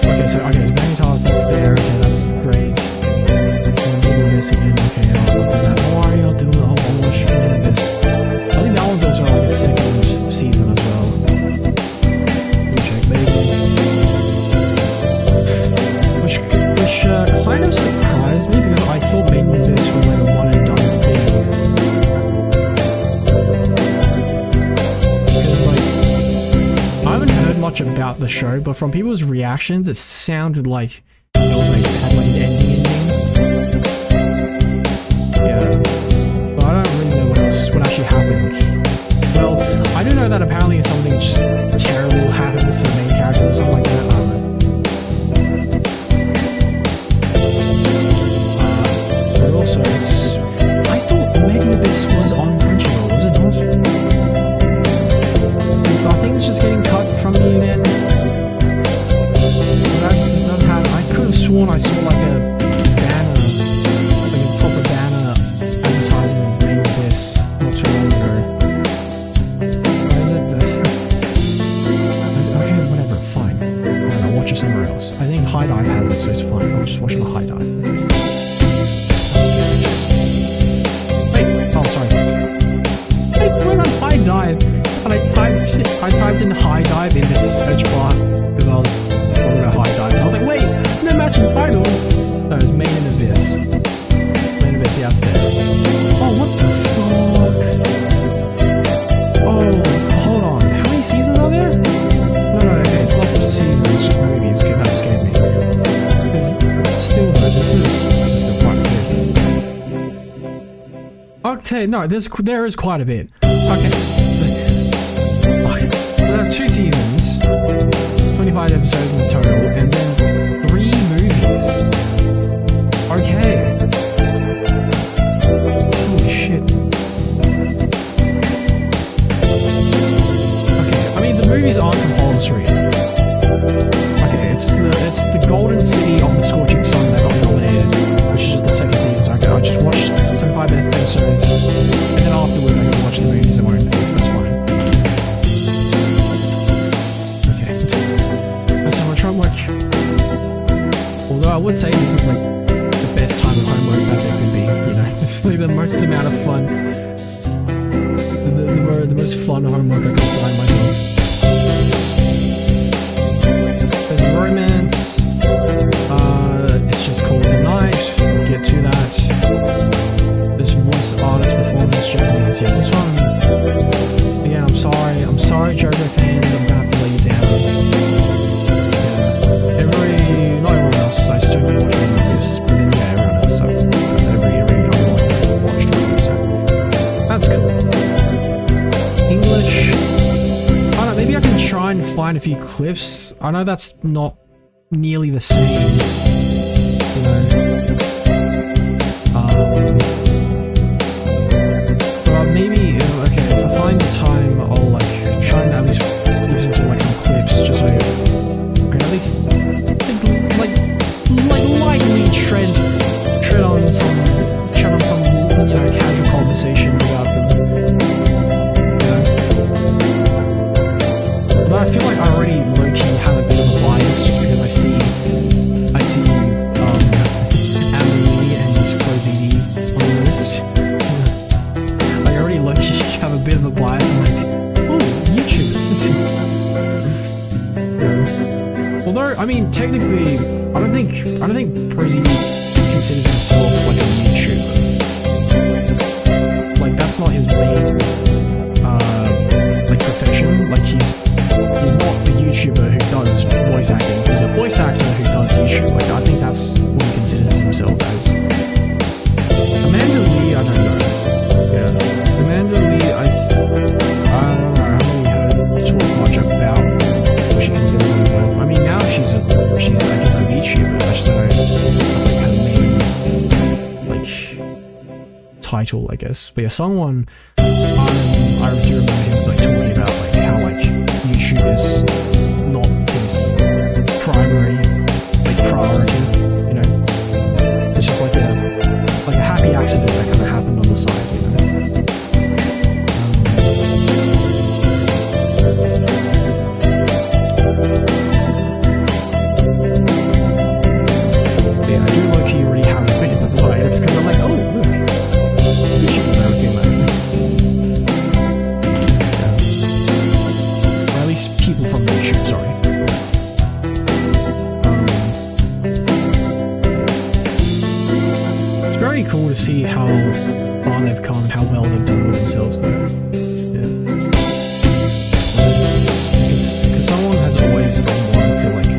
Okay, so Vanitas, that's there. Okay, that's great. This again. Okay, I'll look at that. Don't worry, I'll do it. I'll watch this. I think that one's also like a second season as well. Let me check, maybe. Which kind of surprised me because I thought maybe this was like a one and done thing. Because like I haven't heard much about the show, but from people's reactions, it sounded like it was like it had like an ending. Yeah, but I don't really know what actually happened. Well, I do know that apparently something just terrible happens to the main characters or something like that. I don't know. But also, I thought Mega Abyss was on Crunchyroll, was it not? So I think it's just getting cut from me again. I could have sworn I saw like a banner, like a proper banner advertisement of Mega Abyss not too long ago. Why is it okay, whatever, fine. I'll watch it somewhere else. I think High Dive has it, so it's fine. I'll just watch it on High Dive. Wait, oh sorry. I went on High Dive and I typed in High Dive in this search bar because I was talking about High Dive and I was like, wait, no matching titles. No, it's Main and Abyss. Main and Abyss, yeah, it's there. Oh, what the fuck? Oh, hold on. How many seasons are there? No, okay, it's not just seasons, it's just movies. Okay, that scared me. Still though, this is still quite a bit. Okay, no, there is quite a bit. Okay. So there are 2 seasons, 25 episodes in total, and then 3 movies. Okay. Holy shit. Okay, I mean the movies aren't compulsory. Okay, it's the Golden City of the Scorching Sun that got nominated, which is just the 2nd season. Okay, I just watched 25 episodes, and then afterwards I can watch the movies in my own pace. That's fine. Okay, so I'm trying to watch. Although I would say this is like the best time of homework that there could be. You know, this is like the most amount of fun, the most fun homework I could find myself. There's romance. It's just called The Night. We'll get to that. This voice artist performance Japanese. Yeah, this one. Again, I'm sorry, JoJo fans. I'm gonna have to let you down. Yeah, not everyone else. I still been watching this, but then yeah, everyone else. So every other watched it. So that's cool. English. I don't know. Maybe I can try and find a few clips. I know that's not nearly the same. You know. But maybe I mean, technically, I don't think Prezi considers himself like a YouTuber. Like that's not his main like profession. Like he's not a YouTuber who does voice acting. He's a voice actor who does YouTube. Like I think that's what he considers himself as. Amanda Lee, I don't know. Yeah, Amanda Lee, I don't know. I haven't really heard talk much about what she considers herself. I mean, now she's I guess a VTuber. I just don't know. That's like her main like title, I guess. But yeah, someone I do remember him like talking about like how like YouTube is not his primary like priority. You know, it's just like a happy accident that kind of happened on the side. You know. Yeah, I do low-key already have a bit of the bias because I'm like, oh, look, YouTube is okay, nice. Yeah. Or at least people from YouTube, sorry. It's very cool to see how far they've come and how well they've done with themselves, though. Yeah. Because someone has always wanted to like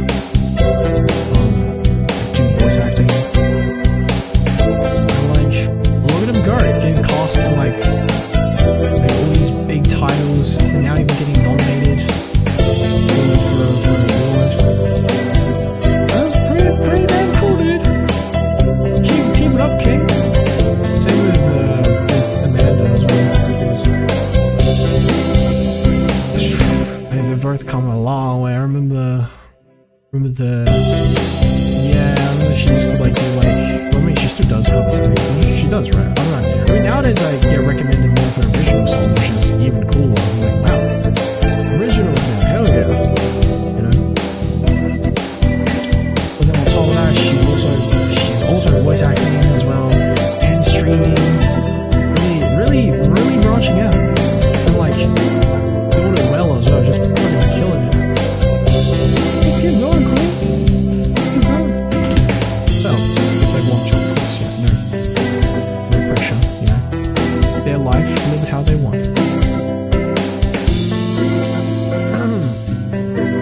do voice acting. And like, look at them go, getting cast in like all these big titles, and now even getting nominated for an award. That's pretty damn cool, dude. Keep it up, King. Same with Amanda as well. They've both come a long way. I remember she used to like do like, well, I mean, she still does covers. She does, right? I don't know. I mean, nowadays I get recommended more for original song, which is even cooler. I'm like, wow, originals now, hell yeah, you know. But then on top of that, she's also voice acting as well and streaming. Really branching out and like doing it well as well, just fucking killing it. Keep going, Queen. Keep going. So, if they want to, of course, yeah, no pressure, you know. Their life, live it how they want. You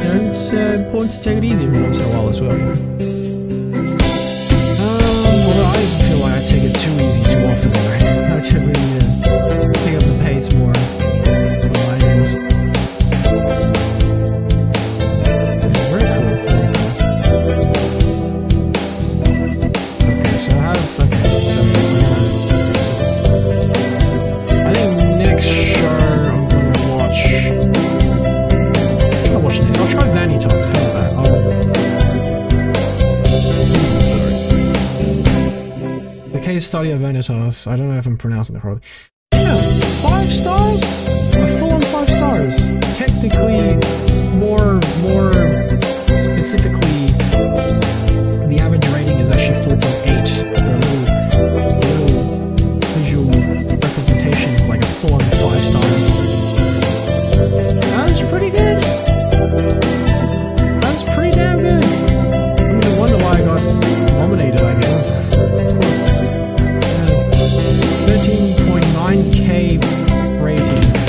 know, it's important to take it easy every once in a while as well, you know. Well, I feel like I take it too easy too often, right? I typically pick up the pace more on my end. Yeah, very cool, very cool. Okay, so I think next show I'm gonna watch. I'll watch this. I'll try Vanny Talks. How about that? The case study of Vanitas. I don't know if I'm pronouncing it correctly. Yeah, 5 stars? A full-on 5 stars. Technically, more specifically, the average rating is actually 4.8. The little visual representation is like a full-on 5 stars. That's pretty good. That's pretty damn good. I mean, no wonder why I got nominated, I guess. Of course. 13.9k ratings,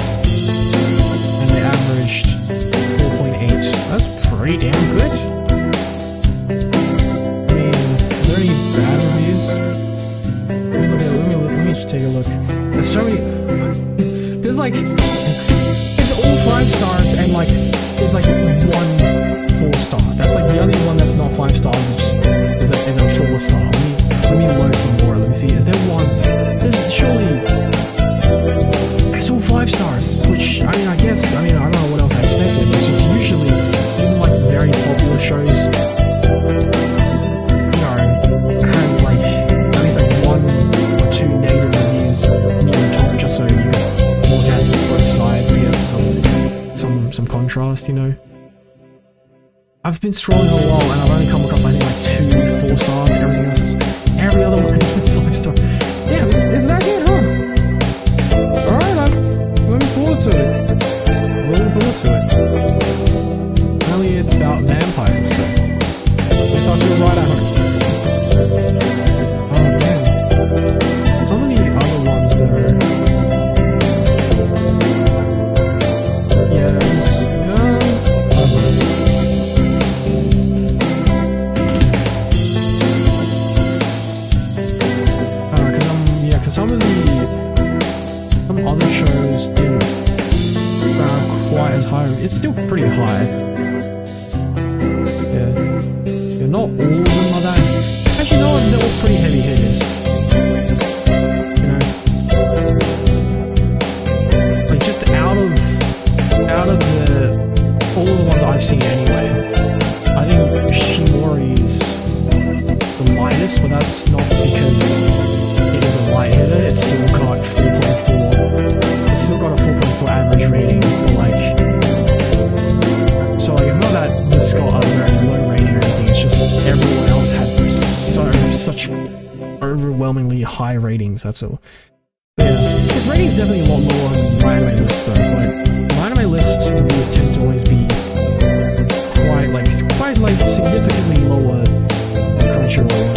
and they averaged 4.8. That's pretty damn good. I mean, are there any bad reviews? Let me just take a look. There's so many. There's like, it's all 5 stars, and like there's like 1 4-star. That's like the only one that's not 5 stars. Is a 4-star. Let me load some more. Let me see. Is there one? Surely it's all 5 stars. Which I mean, I don't know what else I expected. But it's usually even like very popular shows, you know, has like at least like 1 or 2 negative reviews near the top, just so you can look at both sides to get some contrast, you know. I've been scrolling for a while and I've only come across I think like 2 4 stars. Every other one is 5 stars. Damn, it's that good, huh? Alright, I'm looking forward to it. Apparently it's about vampires, so shows didn't quite as high. It's still pretty high. Yeah, not all of them are that. Actually, no, they're all pretty heavy hitters. You know, like just out of all the ones I've seen anyway, I think Shimori's the lightest, but that's not because it is a light hitter. It's still got 4.4. It's still got a 4.4 average rating, but like, so like it's not that this got a very low rating or anything. It's just everyone else had such overwhelmingly high ratings. That's all. But yeah, his rating's definitely a lot lower on my anime list though. But my anime list reviews tend to always be quite like significantly lower than Crunchyroll.